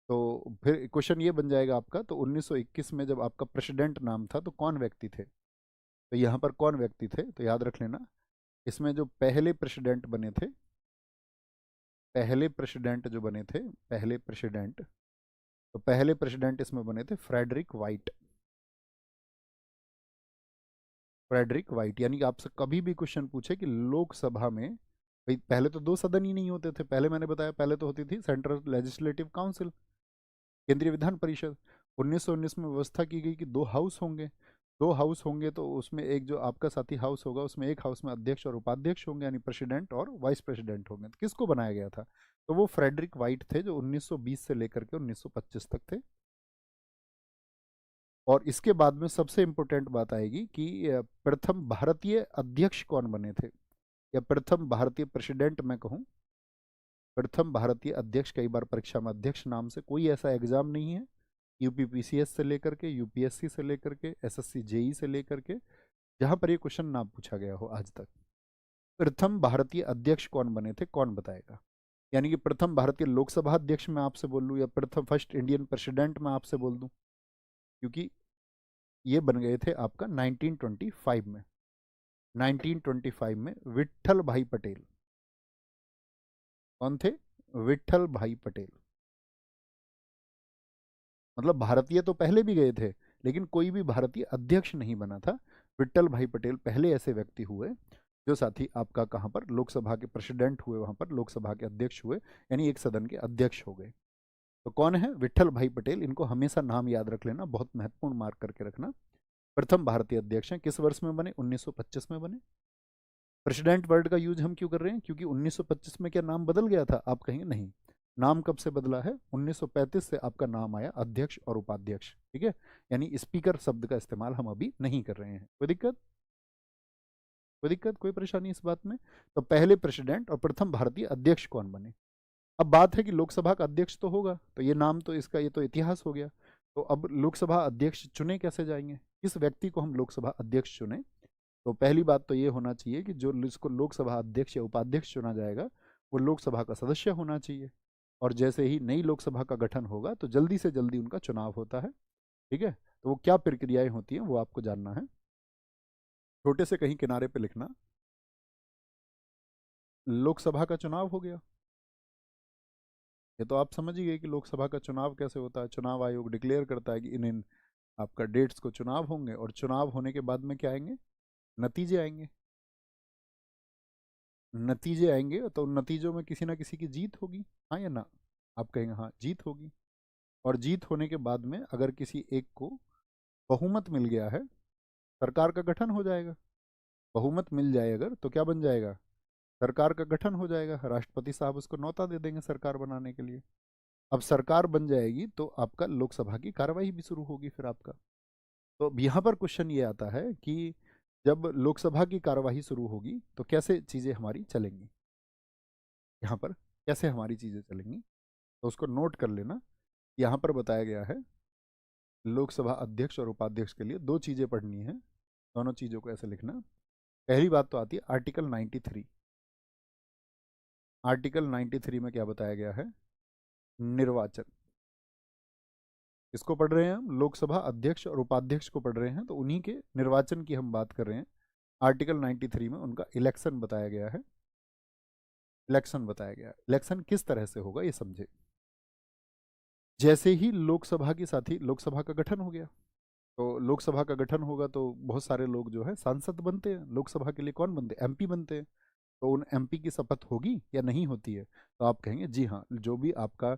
तो फिर क्वेश्चन ये बन जाएगा आपका, तो 1921 में जब आपका प्रेसिडेंट नाम था तो कौन व्यक्ति थे? तो यहाँ पर कौन व्यक्ति थे? तो याद रख लेना, इसमें जो पहले प्रेसिडेंट बने थे, पहले प्रेसिडेंट जो बने थे, पहले प्रेसिडेंट, तो पहले प्रेसिडेंट इसमें बने थे फ्रेडरिक वाइट। फ्रेडरिक वाइट, यानी कि आपसे कभी भी क्वेश्चन पूछे कि लोकसभा में, भाई पहले तो 2 सदन ही नहीं होते थे, पहले मैंने बताया, पहले तो होती थी सेंट्रल लेजिस्लेटिव काउंसिल, केंद्रीय विधान परिषद। 1919 में व्यवस्था की गई कि 2 हाउस होंगे। 2 हाउस होंगे तो उसमें एक जो आपका साथी हाउस होगा, उसमें एक हाउस में अध्यक्ष और उपाध्यक्ष होंगे, यानी प्रेसिडेंट और वाइस प्रेसिडेंट होंगे। तो किसको बनाया गया था? तो वो फ्रेडरिक वाइट थे, जो 1920 से लेकर के 1925 तक थे। और इसके बाद में सबसे इंपॉर्टेंट बात आएगी कि प्रथम भारतीय अध्यक्ष कौन बने थे, या प्रथम भारतीय प्रेसिडेंट मैं कहूँ, प्रथम भारतीय अध्यक्ष। कई बार परीक्षा में अध्यक्ष नाम से कोई ऐसा एग्जाम नहीं है, यूपीपीसीएस से लेकर के, यूपीएससी से लेकर के, एसएससी जेई से लेकर के, जहां पर ये क्वेश्चन ना पूछा गया हो आज तक। प्रथम भारतीय अध्यक्ष कौन बने थे, कौन बताएगा? यानी कि प्रथम भारतीय लोकसभा अध्यक्ष मैं आपसे बोल लूँ, या प्रथम फर्स्ट इंडियन प्रेसिडेंट मैं आपसे बोल दूं, क्योंकि ये बन गए थे आपका 1925 में। 1925 में विट्ठल भाई पटेल। कौन थे? विट्ठल भाई पटेल। मतलब भारतीय तो पहले भी गए थे, लेकिन कोई भी भारतीय अध्यक्ष नहीं बना था। विट्ठल भाई पटेल पहले ऐसे व्यक्ति हुए जो साथी आपका कहाँ पर लोकसभा के प्रेसिडेंट हुए, वहां पर लोकसभा के अध्यक्ष हुए, यानी एक सदन के अध्यक्ष हो गए। तो कौन है? विट्ठल भाई पटेल। इनको हमेशा नाम याद रख लेना, बहुत महत्वपूर्ण मार्क करके रखना। प्रथम भारतीय अध्यक्ष हैं, किस वर्ष में बने? 1925 में बने। प्रेसिडेंट वर्ड का यूज हम क्यों कर रहे हैं? क्योंकि 1925 में क्या नाम बदल गया था? आप कहेंगे नहीं, नाम कब से बदला है? 1935 से आपका नाम आया अध्यक्ष और उपाध्यक्ष, ठीक है। यानी स्पीकर शब्द का इस्तेमाल हम अभी नहीं कर रहे हैं। कोई दिक्कत, कोई दिक्कत, कोई परेशानी इस बात में? तो पहले प्रेसिडेंट और प्रथम भारतीय अध्यक्ष कौन बने? अब बात है कि लोकसभा का अध्यक्ष तो होगा, तो ये नाम तो इसका, ये तो इतिहास हो गया। तो अब लोकसभा अध्यक्ष चुने कैसे जाएंगे? किस व्यक्ति को हम लोकसभा अध्यक्ष चुने? तो पहली बात तो ये होना चाहिए कि जो इसको लोकसभा अध्यक्ष या उपाध्यक्ष चुना जाएगा वो लोकसभा का सदस्य होना चाहिए। और जैसे ही नई लोकसभा का गठन होगा तो जल्दी से जल्दी उनका चुनाव होता है, ठीक है। तो वो क्या प्रक्रियाएं होती हैं वो आपको जानना है। छोटे से कहीं किनारे पे लिखना, लोकसभा का चुनाव हो गया। ये तो आप समझ ही गए कि लोकसभा का चुनाव कैसे होता है। चुनाव आयोग डिक्लेयर करता है कि इन इन आपका डेट्स को चुनाव होंगे, और चुनाव होने के बाद में क्या आएंगे? नतीजे आएंगे। नतीजे आएंगे तो उन नतीजों में किसी ना किसी की जीत होगी, हाँ या ना? आप कहेंगे हाँ, जीत होगी। और जीत होने के बाद में अगर किसी एक को बहुमत मिल गया है, सरकार का गठन हो जाएगा। बहुमत मिल जाए अगर तो क्या बन जाएगा? सरकार का गठन हो जाएगा। राष्ट्रपति साहब उसको न्योता दे देंगे सरकार बनाने के लिए। अब सरकार बन जाएगी तो आपका लोकसभा की कार्यवाही भी शुरू होगी फिर आपका। तो अब यहाँ पर क्वेश्चन ये आता है कि जब लोकसभा की कार्यवाही शुरू होगी तो कैसे चीज़ें हमारी चलेंगी, यहाँ पर कैसे हमारी चीज़ें चलेंगी, तो उसको नोट कर लेना। यहाँ पर बताया गया है लोकसभा अध्यक्ष और उपाध्यक्ष के लिए दो चीज़ें पढ़नी है। दोनों चीज़ों को ऐसे लिखना। पहली बात तो आती है आर्टिकल 93। आर्टिकल 93 में क्या बताया गया है? निर्वाचन। इसको पढ़ रहे हैं हम, लोकसभा अध्यक्ष और उपाध्यक्ष को पढ़ रहे हैं, तो उन्हीं के निर्वाचन की हम बात कर रहे हैं। आर्टिकल 93 में उनका इलेक्शन बताया गया है। इलेक्शन बताया गया है। इलेक्शन किस तरह से होगा ये समझे। जैसे ही लोकसभा के साथ ही लोकसभा का गठन हो गया, तो लोकसभा का गठन होगा तो बहुत सारे लोग जो है सांसद बनते हैं। लोकसभा के लिए कौन बनते हैं? एमपी बनते हैं। तो उन एमपी की शपथ होगी या नहीं होती है? तो आप कहेंगे जी हाँ, जो भी आपका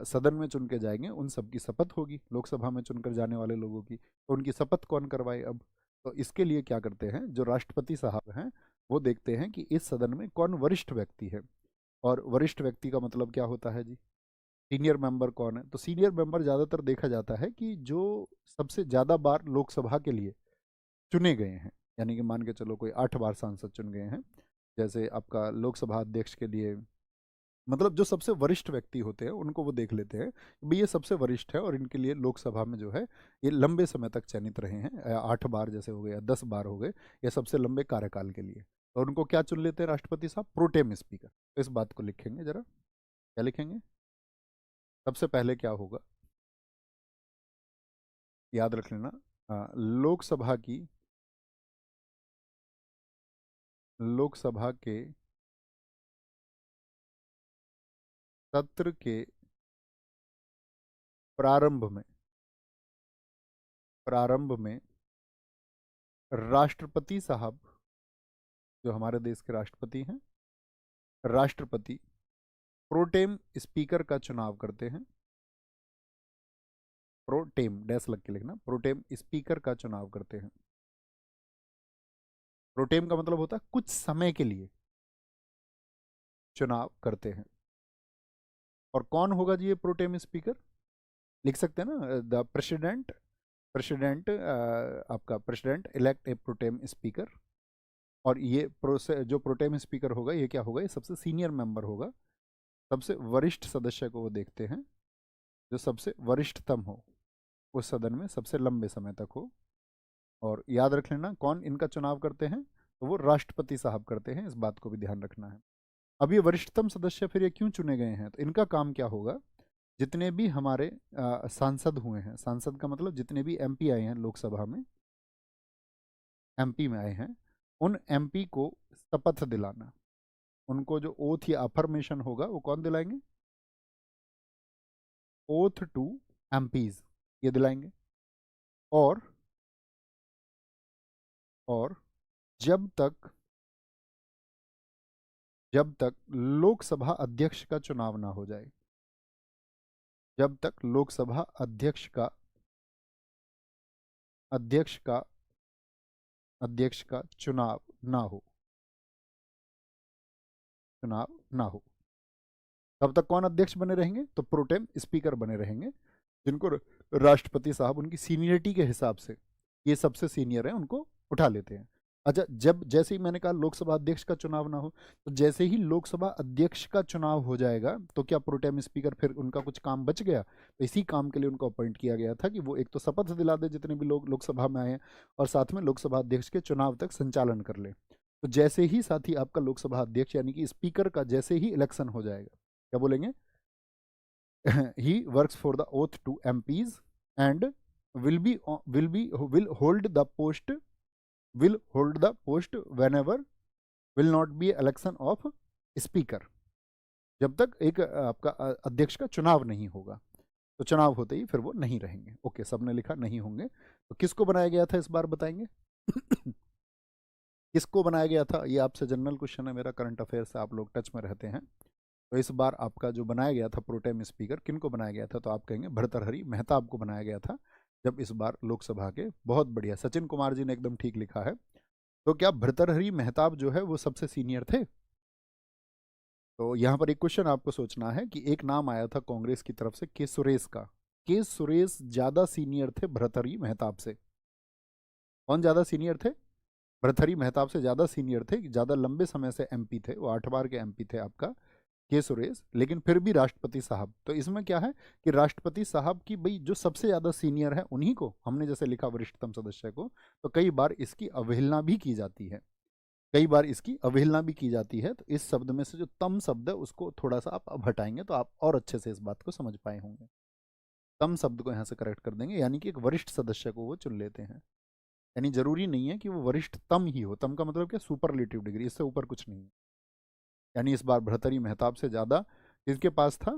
सदन में चुन के जाएंगे उन सब की शपथ होगी। लोकसभा में चुनकर जाने वाले लोगों की, तो उनकी शपथ कौन करवाए अब? तो इसके लिए क्या करते हैं, जो राष्ट्रपति साहब हैं वो देखते हैं कि इस सदन में कौन वरिष्ठ व्यक्ति है। और वरिष्ठ व्यक्ति का मतलब क्या होता है जी? सीनियर मेंबर कौन है? तो सीनियर मेंबर ज़्यादातर देखा जाता है कि जो सबसे ज़्यादा बार लोकसभा के लिए चुने गए हैं। यानी कि मान के चलो कोई 8 बार सांसद चुन गए हैं, जैसे आपका लोकसभा अध्यक्ष के लिए, मतलब जो सबसे वरिष्ठ व्यक्ति होते हैं उनको वो देख लेते हैं कि भाई ये सबसे वरिष्ठ है और इनके लिए लोकसभा में जो है ये लंबे समय तक चयनित रहे हैं। 8 बार जैसे हो गए या 10 बार हो गए, ये सबसे लंबे कार्यकाल के लिए। तो उनको क्या चुन लेते हैं राष्ट्रपति साहब? Pro tem speaker. तो इस बात को लिखेंगे जरा, क्या लिखेंगे? सबसे पहले क्या होगा, याद रख लेना। लोकसभा की, लोकसभा के सत्र के प्रारंभ में, प्रारंभ में राष्ट्रपति साहब, जो हमारे देश के राष्ट्रपति हैं, राष्ट्रपति प्रोटेम स्पीकर का चुनाव करते हैं। प्रोटेम डैश लग के लिखना, प्रोटेम स्पीकर का चुनाव करते हैं। प्रोटेम का मतलब होता है कुछ समय के लिए चुनाव करते हैं। और कौन होगा जी ये प्रोटेम स्पीकर? लिख सकते हैं ना, द प्रेसिडेंट, प्रेसिडेंट आपका प्रेसिडेंट इलेक्ट ए प्रोटेम स्पीकर। और ये जो प्रोटेम स्पीकर होगा ये क्या होगा? ये सबसे सीनियर मेंबर होगा। सबसे वरिष्ठ सदस्य को वो देखते हैं, जो सबसे वरिष्ठतम हो, उस सदन में सबसे लंबे समय तक हो। और याद रख लेना कौन इनका चुनाव करते हैं, तो वो राष्ट्रपति साहब करते हैं। इस बात को भी ध्यान रखना है। अब ये वरिष्ठतम सदस्य फिर ये क्यों चुने गए हैं? तो इनका काम क्या होगा, जितने भी हमारे सांसद हुए हैं, सांसद का मतलब जितने भी एमपी आए हैं लोकसभा में, एमपी में आए हैं, उन एमपी को शपथ दिलाना। उनको जो ओथ या अफर्मेशन होगा वो कौन दिलाएंगे? ओथ टू एमपीज, ये दिलाएंगे। और और जब तक, जब तक लोकसभा अध्यक्ष का चुनाव ना हो जाए, जब तक लोकसभा अध्यक्ष का चुनाव ना हो, चुनाव ना हो। तब तक कौन अध्यक्ष बने रहेंगे? तो प्रोटेम स्पीकर बने रहेंगे, जिनको राष्ट्रपति साहब उनकी सीनियरिटी के हिसाब से, ये सबसे सीनियर है, उनको उठा लेते हैं। अच्छा, जब जैसे ही मैंने कहा लोकसभा अध्यक्ष का चुनाव ना हो, तो जैसे ही लोकसभा अध्यक्ष का चुनाव हो जाएगा तो क्या प्रोटेम स्पीकर फिर उनका कुछ काम बच गया? तो इसी काम के लिए उनको अपॉइंट किया गया था कि वो एक तो शपथ दिला दे जितने भी लोग लोकसभा में आए हैं, और साथ में लोकसभा अध्यक्ष के चुनाव तक संचालन कर ले। तो जैसे ही साथी आपका लोकसभा अध्यक्ष यानी कि स्पीकर का जैसे ही इलेक्शन हो जाएगा, क्या बोलेंगे? he works for the oath to MPs and will hold the post, whenever will not be election of speaker, जब तक एक आपका अध्यक्ष का चुनाव नहीं होगा। तो चुनाव होते ही फिर वो नहीं रहेंगे। ओके, सबने लिखा नहीं होंगे। तो किसको बनाया गया था इस बार बताएंगे? किसको बनाया गया था? ये आपसे जनरल क्वेश्चन है मेरा, करंट अफेयर से आप लोग टच में रहते हैं। तो इस बार आपका जो बनाया गया था प्रोटेम स्पीकर, किनको बनाया गया था? तो आप कहेंगे भर्तृहरि मेहताब को बनाया गया था, जब इस बार लोकसभा के। बहुत बढ़िया, सचिन कुमार जी ने एकदम ठीक लिखा है। तो क्या भर्तृहरि मेहताब जो है वो सबसे सीनियर थे? तो यहाँ पर एक क्वेश्चन आपको सोचना है कि एक नाम आया था कांग्रेस की तरफ से, के सुरेश का। के सुरेश ज्यादा सीनियर थे भर्तृहरि मेहताब से। कौन ज्यादा सीनियर थे? भर्तृहरि मेहताब से ज्यादा सीनियर थे, ज्यादा लंबे समय से एमपी थे, वो 8 बार के एमपी थे आपका के सुरेश, लेकिन फिर भी राष्ट्रपति साहब। तो इसमें क्या है कि राष्ट्रपति साहब की भाई जो सबसे ज्यादा सीनियर है उन्हीं को हमने जैसे लिखा वरिष्ठतम सदस्य को, तो कई बार इसकी अवहेलना भी की जाती है, कई बार इसकी अवहेलना भी की जाती है। तो इस शब्द में से जो तम शब्द है उसको थोड़ा सा आप अब हटाएंगे तो आप और अच्छे से इस बात को समझ पाए होंगे। तम शब्द को यहाँ से करेक्ट कर देंगे, यानी कि एक वरिष्ठ सदस्य को वो चुन लेते हैं। यानी जरूरी नहीं है कि वो वरिष्ठतम ही हो, तम का मतलब क्या? सुपरलेटिव डिग्री, इससे ऊपर कुछ नहीं है। यानी इस बार भर्तृहरि मेहताब से ज्यादा किसके पास था?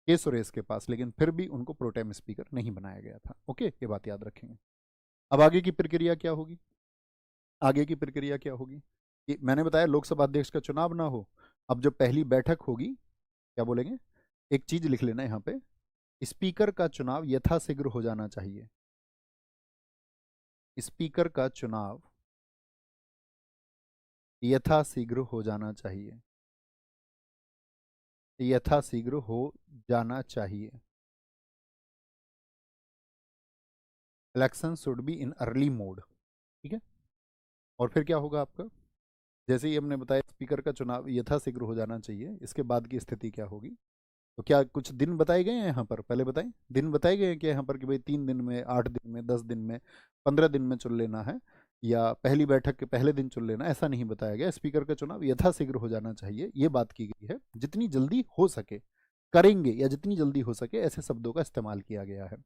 के सुरेश के पास, लेकिन फिर भी उनको प्रोटेम स्पीकर नहीं बनाया गया था। ओके, ये बात याद रखेंगे। अब आगे की प्रक्रिया क्या होगी? आगे की प्रक्रिया क्या होगी कि मैंने बताया लोकसभा अध्यक्ष का चुनाव ना हो, अब जो पहली बैठक होगी, क्या बोलेंगे? एक चीज लिख लेना यहाँ पे, स्पीकर का चुनाव यथाशीघ्र हो जाना चाहिए। स्पीकर का चुनाव यथाशीघ्र हो जाना चाहिए, यथाशीघ्र हो जाना चाहिए। Election should be in early mode, ठीक है। और फिर क्या होगा आपका? जैसे ही हमने बताया स्पीकर का चुनाव यथाशीघ्र हो जाना चाहिए, इसके बाद की स्थिति क्या होगी? तो क्या कुछ दिन बताए गए हैं यहाँ पर? पहले बताएं, दिन बताए गए हैं कि यहाँ पर कि भाई 3 दिन में, 8 दिन में, 10 दिन में, 15 दिन में चुन लेना है, या पहली बैठक के पहले दिन चुन लेना, ऐसा नहीं बताया गया। स्पीकर का चुनाव यथाशीघ्र हो जाना चाहिए, ये बात की गई है। जितनी जल्दी हो सके करेंगे, या जितनी जल्दी हो सके, ऐसे शब्दों का इस्तेमाल किया गया है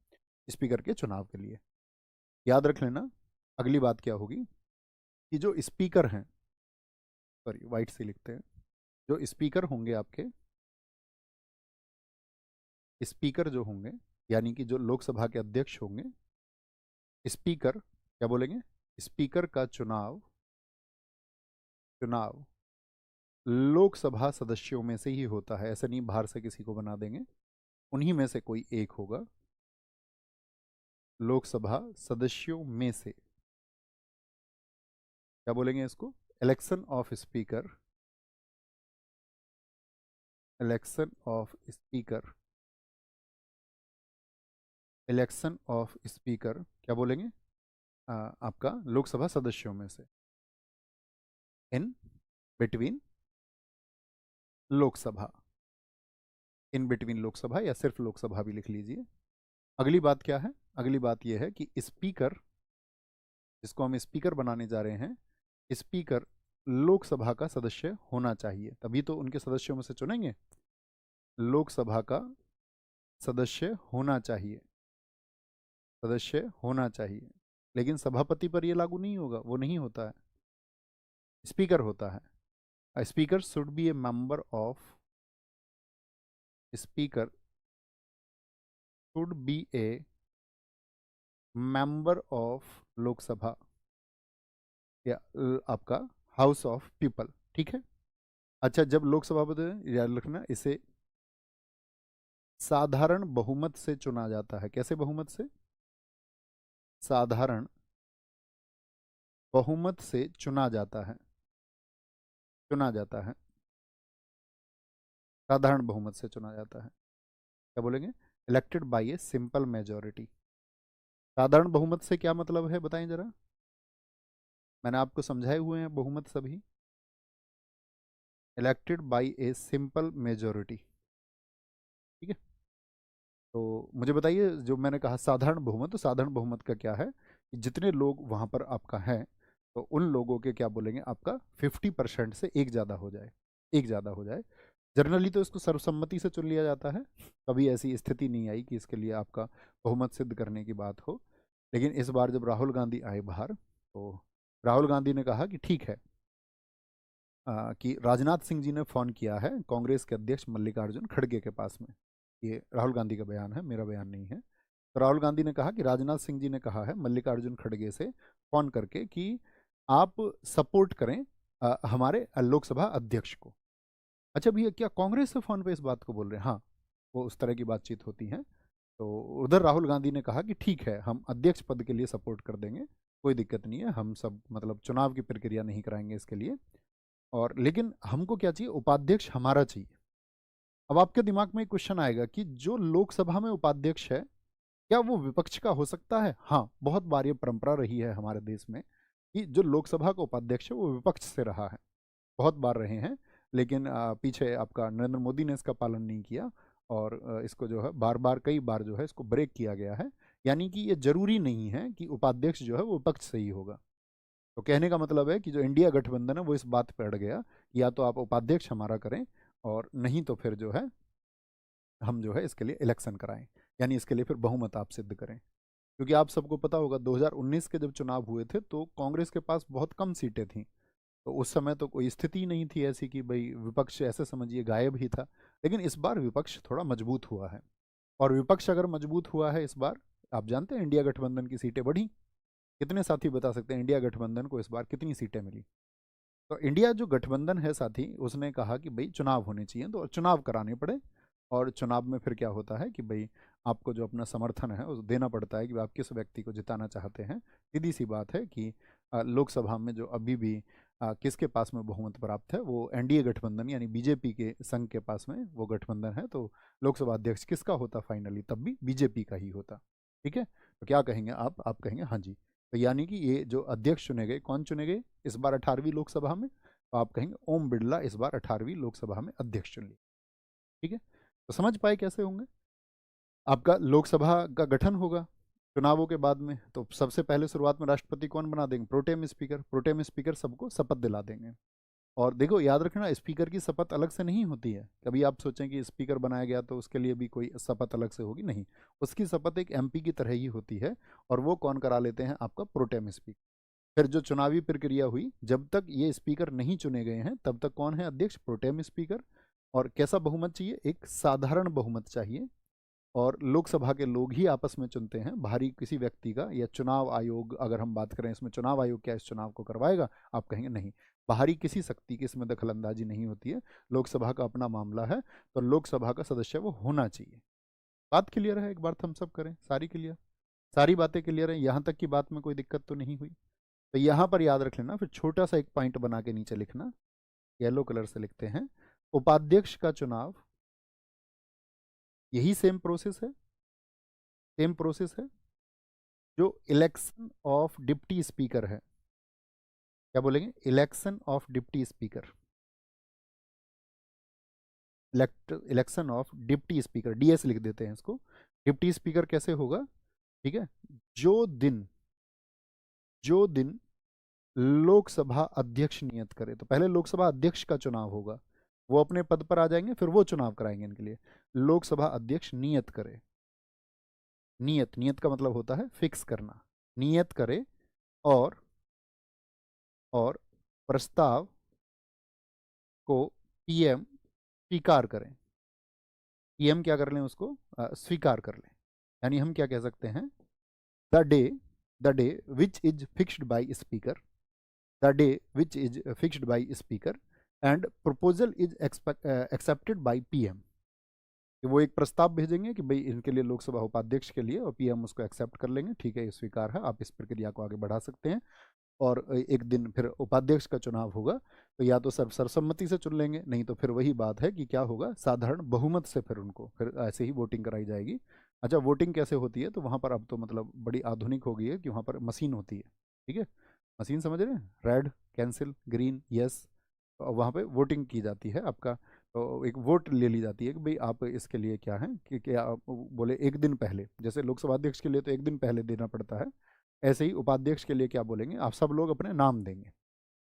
स्पीकर के चुनाव के लिए। याद रख लेना। अगली बात क्या होगी कि जो स्पीकर हैं, सॉरी वाइट से लिखते हैं, जो स्पीकर होंगे आपके, स्पीकर जो होंगे यानी कि जो लोकसभा के अध्यक्ष होंगे, स्पीकर क्या बोलेंगे? स्पीकर का चुनाव, चुनाव लोकसभा सदस्यों में से ही होता है, ऐसा नहीं बाहर से किसी को बना देंगे, उन्हीं में से कोई एक होगा। लोकसभा सदस्यों में से, क्या बोलेंगे इसको? Election of speaker, election of speaker, election of speaker क्या बोलेंगे? आपका लोकसभा सदस्यों में से, in between Lok Sabha, in between Lok Sabha, या सिर्फ लोकसभा भी लिख लीजिए। अगली बात क्या है? अगली बात यह है कि स्पीकर, जिसको हम स्पीकर बनाने जा रहे हैं, स्पीकर लोकसभा का सदस्य होना चाहिए, तभी तो उनके सदस्यों में से चुनेंगे। लोकसभा का सदस्य होना चाहिए, सदस्य होना चाहिए। लेकिन सभापति पर यह लागू नहीं होगा, वो नहीं होता है, स्पीकर होता है। Speaker should be A member of, speaker should be A member of Lok Sabha, या आपका हाउस ऑफ पीपल, ठीक है। अच्छा, जब लोकसभा पद याद रखना, इसे साधारण बहुमत से चुना जाता है। कैसे बहुमत से? साधारण बहुमत से चुना जाता है, चुना जाता है। साधारण बहुमत से चुना जाता है। क्या बोलेंगे? Elected by a simple majority. साधारण बहुमत से क्या मतलब है बताएं जरा। मैंने आपको समझाए हुए हैं बहुमत सभी। Elected by a simple majority. ठीक है। तो मुझे बताइए, जो मैंने कहा साधारण बहुमत, तो साधारण बहुमत का क्या है कि जितने लोग वहां पर आपका हैं, तो उन लोगों के क्या बोलेंगे, आपका 50% से एक ज़्यादा हो जाए, एक ज़्यादा हो जाए। जनरली तो इसको सर्वसम्मति से चुन लिया जाता है, कभी ऐसी स्थिति नहीं आई कि इसके लिए आपका बहुमत सिद्ध करने की बात हो। लेकिन इस बार जब राहुल गांधी आए बाहर, तो राहुल गांधी ने कहा कि ठीक है, कि राजनाथ सिंह जी ने फ़ोन किया है कांग्रेस के अध्यक्ष मल्लिकार्जुन खड़गे के पास में। ये राहुल गांधी का बयान है, मेरा बयान नहीं है। तो राहुल गांधी ने कहा कि राजनाथ सिंह जी ने कहा है मल्लिकार्जुन खड़गे से फ़ोन करके कि आप सपोर्ट करें हमारे लोकसभा अध्यक्ष को। अच्छा भैया, क्या कांग्रेस से फ़ोन पे इस बात को बोल रहे हैं? हाँ, वो उस तरह की बातचीत होती है। तो उधर राहुल गांधी ने कहा कि ठीक है, हम अध्यक्ष पद के लिए सपोर्ट कर देंगे, कोई दिक्कत नहीं है, हम सब मतलब चुनाव की प्रक्रिया नहीं कराएंगे इसके लिए। और लेकिन हमको क्या चाहिए, उपाध्यक्ष हमारा चाहिए। अब आपके दिमाग में एक क्वेश्चन आएगा कि जो लोकसभा में उपाध्यक्ष है, क्या वो विपक्ष का हो सकता है? हाँ, बहुत बार ये परंपरा रही है हमारे देश में कि जो लोकसभा का उपाध्यक्ष है वो विपक्ष से रहा है, बहुत बार रहे हैं। लेकिन पीछे आपका नरेंद्र मोदी ने इसका पालन नहीं किया, और इसको जो है बार बार कई बार जो है इसको ब्रेक किया गया है। यानी कि ये जरूरी नहीं है कि उपाध्यक्ष जो है वो विपक्ष से ही होगा। तो कहने का मतलब है कि जो इंडिया गठबंधन है वो इस बात पे अड़ गया कि या तो आप उपाध्यक्ष हमारा करें, और नहीं तो फिर जो है हम जो है इसके लिए इलेक्शन कराएं, यानी इसके लिए फिर बहुमत आप सिद्ध करें। क्योंकि आप सबको पता होगा 2019 के जब चुनाव हुए थे तो कांग्रेस के पास बहुत कम सीटें थीं। तो उस समय तो कोई स्थिति नहीं थी ऐसी कि भाई विपक्ष ऐसे समझिए गायब ही था। लेकिन इस बार विपक्ष थोड़ा मजबूत हुआ है, और विपक्ष अगर मजबूत हुआ है इस बार, आप जानते हैं इंडिया गठबंधन की सीटें बढ़ी। कितने साथी बता सकते हैं इंडिया गठबंधन को इस बार कितनी सीटें मिली? तो इंडिया जो गठबंधन है साथी, उसने कहा कि भाई चुनाव होने चाहिए, तो चुनाव कराने पड़े। और चुनाव में फिर क्या होता है कि भाई आपको जो अपना समर्थन है उस देना पड़ता है कि आप किस व्यक्ति को जिताना चाहते हैं। सीधी सी बात है कि लोकसभा में जो अभी भी किसके पास में बहुमत प्राप्त है, वो एनडीए गठबंधन यानी बीजेपी के संघ के पास में वो गठबंधन है। तो लोकसभा अध्यक्ष किसका होता फाइनली, तब भी बीजेपी का ही होता। ठीक है, तो क्या कहेंगे आप कहेंगे हाँ जी। तो यानी कि ये जो अध्यक्ष चुने गए, कौन चुने गए इस बार 18वीं लोकसभा में? तो आप कहेंगे ओम बिरला इस बार 18वीं लोकसभा में अध्यक्ष चुन लिए। ठीक है, तो समझ पाए कैसे होंगे? आपका लोकसभा का गठन होगा चुनावों के बाद में, तो सबसे पहले शुरुआत में राष्ट्रपति कौन बना देंगे? Pro tem speaker. प्रोटेम स्पीकर सबको शपथ दिला देंगे। और देखो याद रखना, स्पीकर की शपथ अलग से नहीं होती है। कभी आप सोचें कि स्पीकर बनाया गया तो उसके लिए भी कोई शपथ अलग से होगी, नहीं। उसकी शपथ एक एमपी की तरह ही होती है, और वो कौन करा लेते हैं? आपका प्रोटेम स्पीकर। फिर जो चुनावी प्रक्रिया हुई, जब तक ये स्पीकर नहीं चुने गए हैं तब तक कौन है अध्यक्ष? Pro tem speaker. और कैसा बहुमत चाहिए? एक साधारण बहुमत चाहिए। और लोकसभा के लोग ही आपस में चुनते हैं, बाहरी किसी व्यक्ति का, या चुनाव आयोग अगर हम बात करें इसमें, चुनाव आयोग क्या इस चुनाव को करवाएगा? आप कहेंगे नहीं, बाहरी किसी शक्ति की इसमें दखल अंदाजी नहीं होती है। लोकसभा का अपना मामला है, तो लोकसभा का सदस्य वो होना चाहिए। बात क्लियर है? एक बार थम्स अप करें, सारी क्लियर, सारी बातें क्लियर है, यहाँ तक की बात में कोई दिक्कत तो नहीं हुई? तो यहाँ पर याद रख लेना, फिर छोटा सा एक पॉइंट बना के नीचे लिखना, येलो कलर से लिखते हैं, उपाध्यक्ष का चुनाव यही सेम प्रोसेस है, सेम प्रोसेस है जो इलेक्शन ऑफ डिप्टी स्पीकर है। क्या बोलेंगे? Election of deputy speaker, election of deputy speaker, DS लिख देते हैं इसको। डिप्टी स्पीकर कैसे होगा? ठीक है, जो दिन जो दिन लोकसभा अध्यक्ष नियत करे, तो पहले लोकसभा अध्यक्ष का चुनाव होगा, वो अपने पद पर आ जाएंगे, फिर वो चुनाव कराएंगे इनके लिए। लोकसभा अध्यक्ष नियत करे, नियत, नियत का मतलब होता है फिक्स करना, नियत करे, और और प्रस्ताव को पीएम स्वीकार करें। पीएम क्या कर लें? उसको स्वीकार कर लें। यानी हम क्या कह सकते हैं? The day the day which is fixed by speaker, the day which is fixed by speaker and proposal is accepted by PM. कि वो एक प्रस्ताव भेजेंगे कि भाई इनके लिए लोकसभा उपाध्यक्ष के लिए, और पीएम उसको एक्सेप्ट कर लेंगे, ठीक है ये स्वीकार है, आप इस प्रक्रिया को आगे बढ़ा सकते हैं। और एक दिन फिर उपाध्यक्ष का चुनाव होगा, तो या तो सर्वसम्मति से चुन लेंगे, नहीं तो फिर वही बात है कि क्या होगा, साधारण बहुमत से फिर उनको फिर ऐसे ही वोटिंग कराई जाएगी। अच्छा, वोटिंग कैसे होती है, तो वहाँ पर अब तो मतलब बड़ी आधुनिक हो गई है कि वहाँ पर मशीन होती है। ठीक है, मशीन समझ रहे हैं, रेड कैंसिल, ग्रीन यस, वहाँ पे वोटिंग की जाती है आपका। तो एक वोट ले ली जाती है कि भाई आप इसके लिए क्या है, कि क्या आप बोले एक दिन पहले, जैसे लोकसभा अध्यक्ष के लिए तो एक दिन पहले देना पड़ता है, ऐसे ही उपाध्यक्ष के लिए क्या बोलेंगे, आप सब लोग अपने नाम देंगे,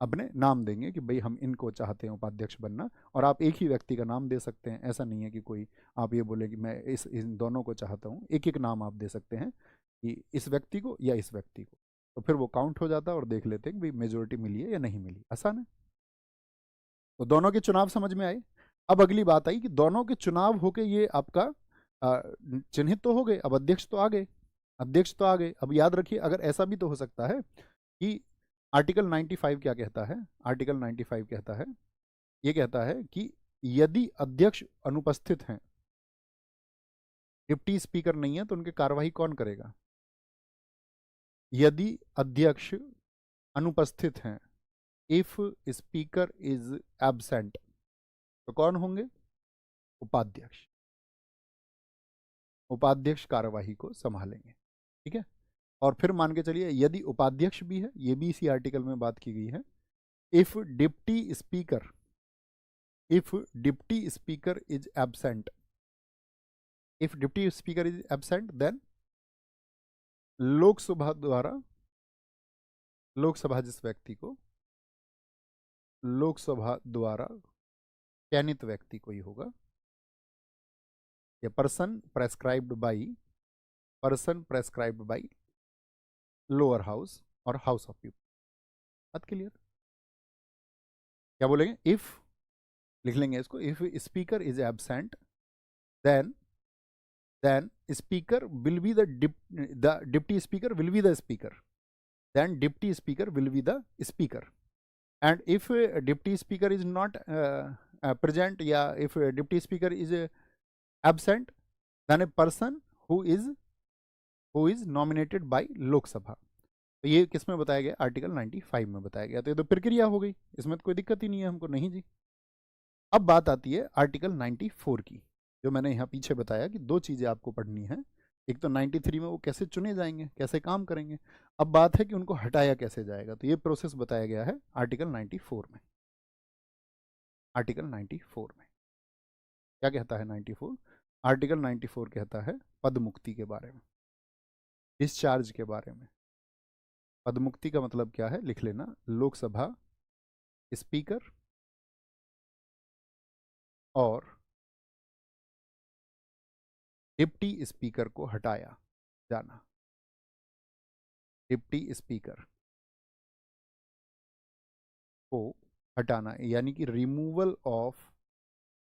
अपने नाम देंगे कि भाई हम इनको चाहते हैं उपाध्यक्ष बनना। और आप एक ही व्यक्ति का नाम दे सकते हैं, ऐसा नहीं है कि कोई आप ये बोले कि मैं इन दोनों को चाहता हूँ, एक एक नाम आप दे सकते हैं कि इस व्यक्ति को या इस व्यक्ति को। तो फिर वो काउंट हो जाता है और देख लेते हैं कि भाई मेजोरिटी मिली है या नहीं मिली। आसान है। तो दोनों के चुनाव समझ में आए। अब अगली बात आई कि दोनों के चुनाव होके ये आपका चिन्हित तो हो गए, अब अध्यक्ष तो आ गए, अध्यक्ष तो आ गए। अब याद रखिए, अगर ऐसा भी तो हो सकता है कि आर्टिकल 95 क्या कहता है, आर्टिकल 95 कहता है, ये कहता है कि यदि अध्यक्ष अनुपस्थित हैं, डिप्टी स्पीकर नहीं है, तो उनकी कार्यवाही कौन करेगा। यदि अध्यक्ष अनुपस्थित हैं, इफ स्पीकर इज एब्सेंट, तो कौन होंगे, उपाध्यक्ष। उपाध्यक्ष कार्यवाही को संभालेंगे। ठीक है, और फिर मान के चलिए यदि उपाध्यक्ष भी है, ये भी इसी आर्टिकल में बात की गई है, if deputy speaker, if deputy speaker is absent, if deputy speaker is absent, then Lok Sabha द्वारा, लोकसभा जिस व्यक्ति को, लोकसभा द्वारा चयनित व्यक्ति कोई होगा, या person prescribed by, person prescribed by lower house और हाउस ऑफ पीपल। बात क्लियर। क्या बोलेंगे, इफ लिख लेंगे इसको, if speaker is absent, then speaker will be the deputy speaker will be the speaker, then deputy speaker will be the speaker. And if deputy speaker is not present, yeah, if deputy speaker is absent, then a person who is nominated by Lok Sabha। तो ये किस में बताया गया, आर्टिकल 95 में बताया गया। तो ये तो प्रक्रिया हो गई, इसमें तो कोई दिक्कत ही नहीं है हमको, नहीं जी। अब बात आती है आर्टिकल 94 की, जो मैंने यहाँ पीछे बताया कि दो चीज़ें आपको पढ़नी है। एक तो 93 में वो कैसे चुने जाएंगे, कैसे काम करेंगे। अब बात है कि उनको हटाया कैसे जाएगा, तो ये प्रोसेस बताया गया है आर्टिकल 94 में। आर्टिकल 94 में क्या कहता है, 94, आर्टिकल 94 कहता है पद मुक्ति के बारे में, डिस्चार्ज के बारे में। पद मुक्ति का मतलब क्या है, लिख लेना, लोकसभा स्पीकर और डिप्टी स्पीकर को हटाया जाना, डिप्टी स्पीकर को हटाना, यानी कि removal of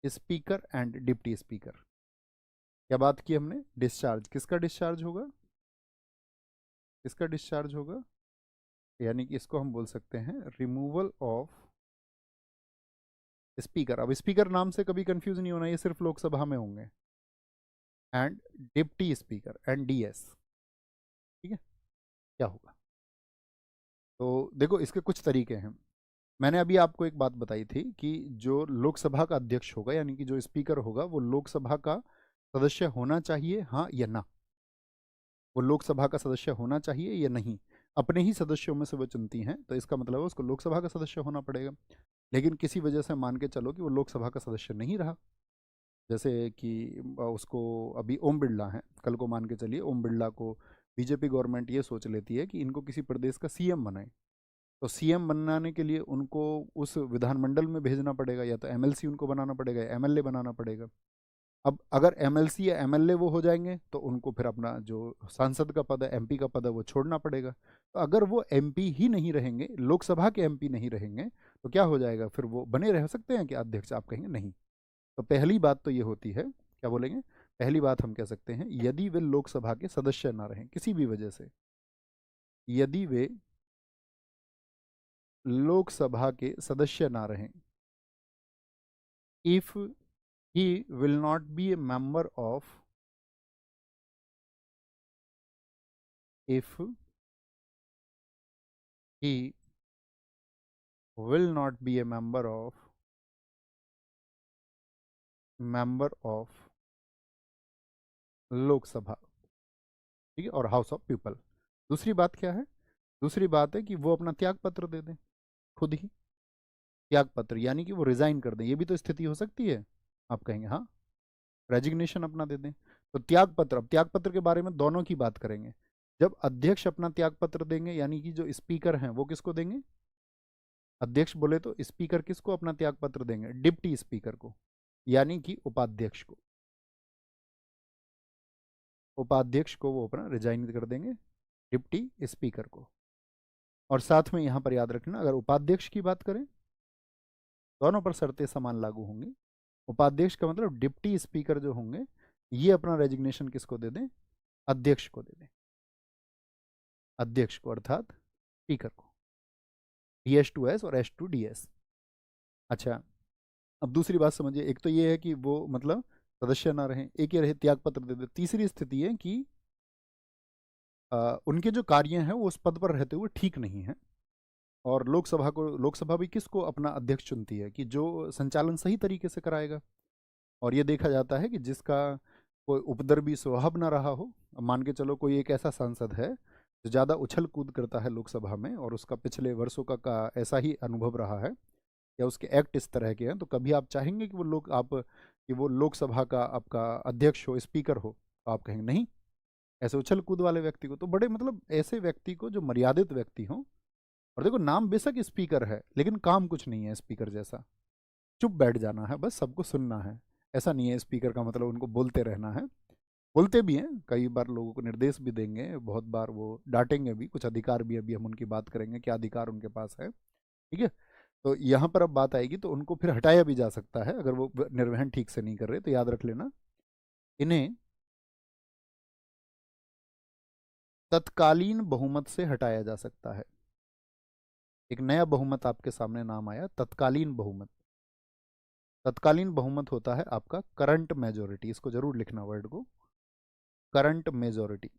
speaker and deputy speaker. क्या बात की हमने, डिस्चार्ज, किसका डिस्चार्ज होगा, किसका डिस्चार्ज होगा, यानी कि इसको हम बोल सकते हैं रिमूवल ऑफ स्पीकर। अब स्पीकर नाम से कभी कंफ्यूज नहीं होना, ये सिर्फ लोकसभा में होंगे, and deputy speaker and DS. ठीक है, क्या होगा, तो देखो इसके कुछ तरीके हैं। मैंने अभी आपको एक बात बताई थी कि जो लोकसभा का अध्यक्ष होगा, यानी कि जो स्पीकर होगा, वो लोकसभा का सदस्य होना चाहिए, हाँ या ना। वो लोकसभा का सदस्य होना चाहिए या नहीं, अपने ही सदस्यों में से वो चुनती हैं, तो इसका मतलब है उसको लोकसभा का सदस्य होना पड़ेगा। लेकिन किसी वजह से मान के चलो कि वो लोकसभा का सदस्य नहीं रहा, जैसे कि उसको अभी ओम बिरला हैं, कल को मान के चलिए ओम बिरला को बीजेपी गवर्नमेंट ये सोच लेती है कि इनको किसी प्रदेश का सीएम बनाए, तो सीएम बनाने के लिए उनको उस विधानमंडल में भेजना पड़ेगा, या तो एमएलसी उनको बनाना पड़ेगा, एमएलए बनाना पड़ेगा। अब अगर एमएलसी या एमएलए वो हो जाएंगे, तो उनको फिर अपना जो सांसद का पद है, एमपी का पद है, वो छोड़ना पड़ेगा। तो अगर वो एमपी ही नहीं रहेंगे, लोकसभा के एमपी नहीं रहेंगे, तो क्या हो जाएगा, फिर वो बने रह सकते हैं कि अध्यक्ष, आप कहेंगे नहीं। तो पहली बात तो ये होती है, क्या बोलेंगे, पहली बात हम कह सकते हैं, यदि वे लोकसभा के सदस्य ना रहें किसी भी वजह से, यदि वे लोकसभा के सदस्य ना रहें, if he will not be a member of, if he will not be A member of Lok Sabha, ठीक है, और हाउस ऑफ पीपल। दूसरी बात क्या है? दूसरी बात है कि वो अपना त्याग पत्र दे दें, खुद ही त्याग पत्र, यानी कि वो रिजाइन कर दें। ये भी तो स्थिति हो सकती है। आप कहेंगे हाँ, रेजिग्नेशन अपना दे दें। तो त्याग पत्र, अब त्याग पत्र के बारे में दोनों की बात करेंगे। जब अध्यक्ष अपना त्याग पत्र देंगे, यानी कि जो स्पीकर हैं वो किसको देंगे? अध्यक्ष बोले तो स्पीकर किसको अपना त्याग पत्र देंगे? डिप्टी स्पीकर को, यानी कि उपाध्यक्ष को। उपाध्यक्ष को वो अपना रिजाइन कर देंगे, डिप्टी स्पीकर को। और साथ में यहां पर याद रखना, अगर उपाध्यक्ष की बात करें, दोनों पर शर्तें समान लागू होंगी। उपाध्यक्ष का मतलब डिप्टी स्पीकर जो होंगे, ये अपना रेजिग्नेशन किसको दे दें? अध्यक्ष को दे दें, अध्यक्ष को अर्थात स्पीकर को। DS2S और S2DS। अच्छा, अब दूसरी बात समझिए। एक तो ये है कि वो मतलब सदस्य ना रहे, एक ये रहे त्याग पत्र दे दे। तीसरी स्थिति है कि उनके जो कार्य हैं वो उस पद पर रहते हुए ठीक नहीं है। और लोकसभा भी किसको अपना अध्यक्ष चुनती है? कि जो संचालन सही तरीके से कराएगा। और ये देखा जाता है कि जिसका कोई उपद्रवी स्वभाव ना रहा हो। अब मान के चलो कोई एक ऐसा सांसद है जो ज़्यादा उछल कूद करता है लोकसभा में, और उसका पिछले वर्षों का ऐसा ही अनुभव रहा है, या उसके एक्ट इस तरह के हैं, तो कभी आप चाहेंगे कि वो लोकसभा का आपका अध्यक्ष हो, स्पीकर हो? तो आप कहेंगे नहीं। ऐसे उछल कूद वाले व्यक्ति को तो बड़े मतलब ऐसे व्यक्ति को जो मर्यादित व्यक्ति हो। और देखो, नाम बेशक स्पीकर है लेकिन काम कुछ नहीं है स्पीकर जैसा। चुप बैठ जाना है, बस सबको सुनना है। ऐसा नहीं है स्पीकर का मतलब उनको बोलते रहना है। बोलते भी हैं, कई बार लोगों को निर्देश भी देंगे, बहुत बार वो डांटेंगे भी, कुछ अधिकार भी अभी हम उनकी बात करेंगे, क्या अधिकार उनके पास है। ठीक है। तो यहाँ पर अब बात आएगी तो उनको फिर हटाया भी जा सकता है अगर वो निर्वहन ठीक से नहीं कर रहे। तो याद रख लेना, इन्हें तत्कालीन बहुमत से हटाया जा सकता है। एक नया बहुमत आपके सामने नाम आया, तत्कालीन बहुमत। तत्कालीन बहुमत होता है आपका करंट मेजोरिटी। इसको जरूर लिखना वर्ड को, करंट मेजोरिटी।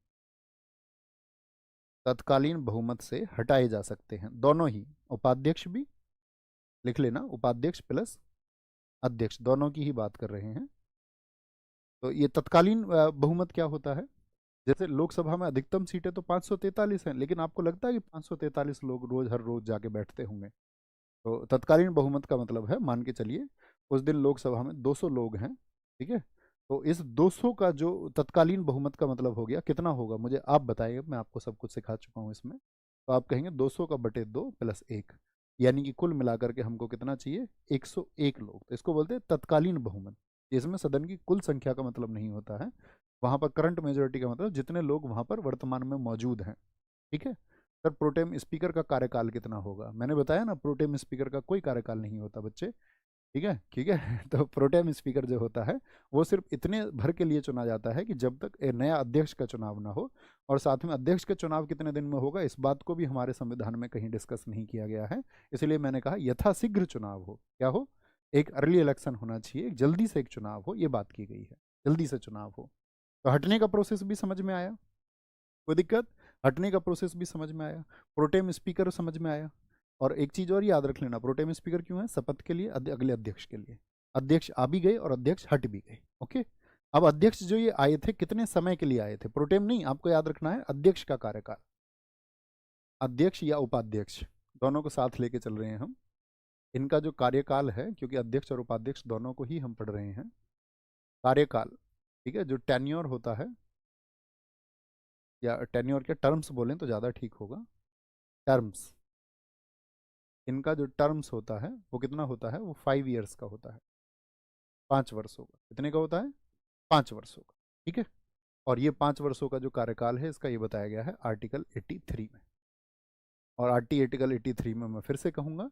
तत्कालीन बहुमत से हटाए जा सकते हैं दोनों ही, उपाध्यक्ष भी लिख लेना, उपाध्यक्ष प्लस अध्यक्ष, दोनों की ही बात कर रहे हैं। तो ये तत्कालीन बहुमत क्या होता है? जैसे लोकसभा में अधिकतम सीटें तो 543 हैं, लेकिन आपको लगता है कि 543 लोग रोज हर रोज जाके बैठते होंगे? तो तत्कालीन बहुमत का मतलब है, मान के चलिए उस दिन लोकसभा में 200 लोग हैं, ठीक है। तो इस 200 का जो तत्कालीन बहुमत का मतलब हो गया, कितना होगा मुझे आप बताइए, मैं आपको सब कुछ सिखा चुका हूँ इसमें। तो आप कहेंगे 200 का बटे 2 प्लस 1, यानी कि कुल मिलाकर के हमको कितना चाहिए? 101 लोग। तो इसको बोलते हैं तत्कालीन बहुमत। इसमें सदन की कुल संख्या का मतलब नहीं होता है, वहां पर करंट मेजोरिटी का मतलब जितने लोग वहां पर वर्तमान में मौजूद हैं। ठीक है। सर, प्रोटेम स्पीकर का कार्यकाल कितना होगा? मैंने बताया ना, प्रोटेम स्पीकर का कोई कार्यकाल नहीं होता बच्चे। ठीक है, ठीक है। तो प्रोटेम स्पीकर जो होता है वो सिर्फ इतने भर के लिए चुना जाता है कि जब तक एक नया अध्यक्ष का चुनाव ना हो। और साथ में अध्यक्ष का चुनाव कितने दिन में होगा, इस बात को भी हमारे संविधान में कहीं डिस्कस नहीं किया गया है। इसलिए मैंने कहा यथाशीघ्र चुनाव हो, क्या हो, एक अर्ली इलेक्शन होना चाहिए, एक जल्दी से एक चुनाव हो, ये बात की गई है, जल्दी से चुनाव हो। तो हटने का प्रोसेस भी समझ में आया, कोई दिक्कत? हटने का प्रोसेस भी समझ में आया, प्रोटेम स्पीकर समझ में आया। और एक चीज और याद रख लेना, प्रोटेम स्पीकर क्यों है? शपथ के लिए, अगले अध्यक्ष के लिए। अध्यक्ष आ भी गए और अध्यक्ष हट भी गए। ओके। अब अध्यक्ष जो ये आए थे, कितने समय के लिए आए थे? प्रोटेम नहीं, आपको याद रखना है अध्यक्ष का कार्यकाल। अध्यक्ष या उपाध्यक्ष दोनों को साथ लेके चल रहे हैं हम। इनका जो कार्यकाल है, क्योंकि अध्यक्ष और उपाध्यक्ष दोनों को ही हम पढ़ रहे हैं, कार्यकाल, ठीक है, जो टेन्योर होता है, या टेन्योर के टर्म्स बोलें तो ज़्यादा ठीक होगा, टर्म्स। इनका जो टर्म्स होता है वो कितना होता है? वो 5 ईयर्स का होता है, 5 वर्षों का। कितने का होता है? 5 वर्षों का। ठीक है। और ये 5 वर्षों का जो कार्यकाल है इसका, ये बताया गया है आर्टिकल 83 में। और आर्टिकल 83 में मैं फिर से कहूँगा,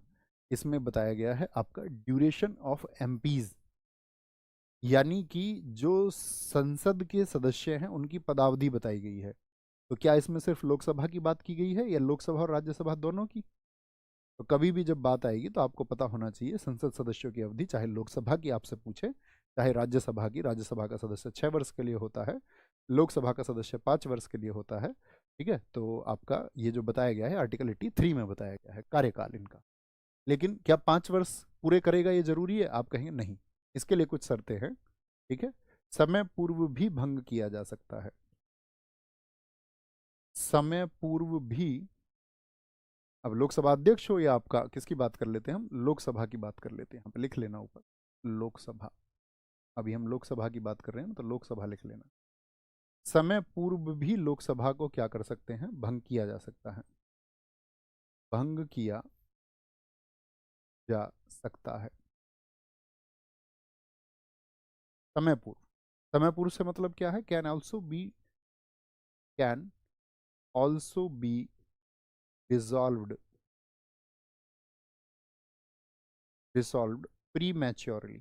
इसमें बताया गया है आपका ड्यूरेशन ऑफ एमपीज, यानी कि जो संसद के सदस्य हैं उनकी पदावधि बताई गई है। तो क्या इसमें सिर्फ लोकसभा की बात की गई है या लोकसभा और राज्यसभा दोनों की? तो कभी भी जब बात आएगी तो आपको पता होना चाहिए संसद सदस्यों की अवधि, चाहे लोकसभा की आपसे पूछे, चाहे राज्यसभा की, राज्यसभा का सदस्य 6 वर्ष के लिए होता है, लोकसभा का सदस्य 5 वर्ष के लिए होता है। ठीक है। तो आपका ये जो बताया गया है आर्टिकल 83 में बताया गया है कार्यकाल इनका। लेकिन क्या 5 वर्ष पूरे करेगा ये जरूरी है? आप कहेंगे नहीं, इसके लिए कुछ शर्तें हैं। ठीक है, समय पूर्व भी भंग किया जा सकता है, समय पूर्व भी। अब लोकसभा अध्यक्ष हो या आपका, किसकी बात कर लेते हैं हम, लोकसभा की बात कर लेते हैं, यहाँ पे लिख लेना ऊपर लोकसभा। अभी हम लोकसभा की बात कर रहे हैं ना, तो लोकसभा लिख लेना। समय पूर्व भी लोकसभा को क्या कर सकते हैं, भंग किया जा सकता है, भंग किया जा सकता है समय पूर्व। समय पूर्व से मतलब क्या है, can also be dissolved, dissolved प्रीमैच्योरली।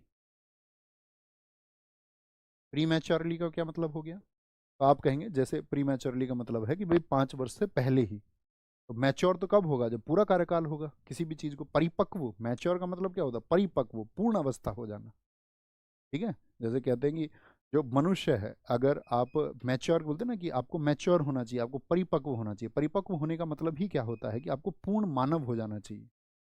प्रीमैच्योरली का क्या मतलब हो गया? तो आप कहेंगे जैसे प्रीमैच्योरली का मतलब है कि भाई 5 वर्ष से पहले ही। तो मैच्योर तो कब होगा, जब पूरा कार्यकाल होगा किसी भी चीज को, परिपक्व। मैच्योर का मतलब क्या होता है, परिपक्व, पूर्ण अवस्था हो जाना। ठीक है, जैसे कहते हैं कि जो मनुष्य है, अगर आप मैच्योर बोलते हैं ना, कि आपको मैच्योर होना चाहिए, आपको परिपक्व होना चाहिए। परिपक्व होने का मतलब ही क्या होता है कि आपको पूर्ण मानव हो जाना चाहिए,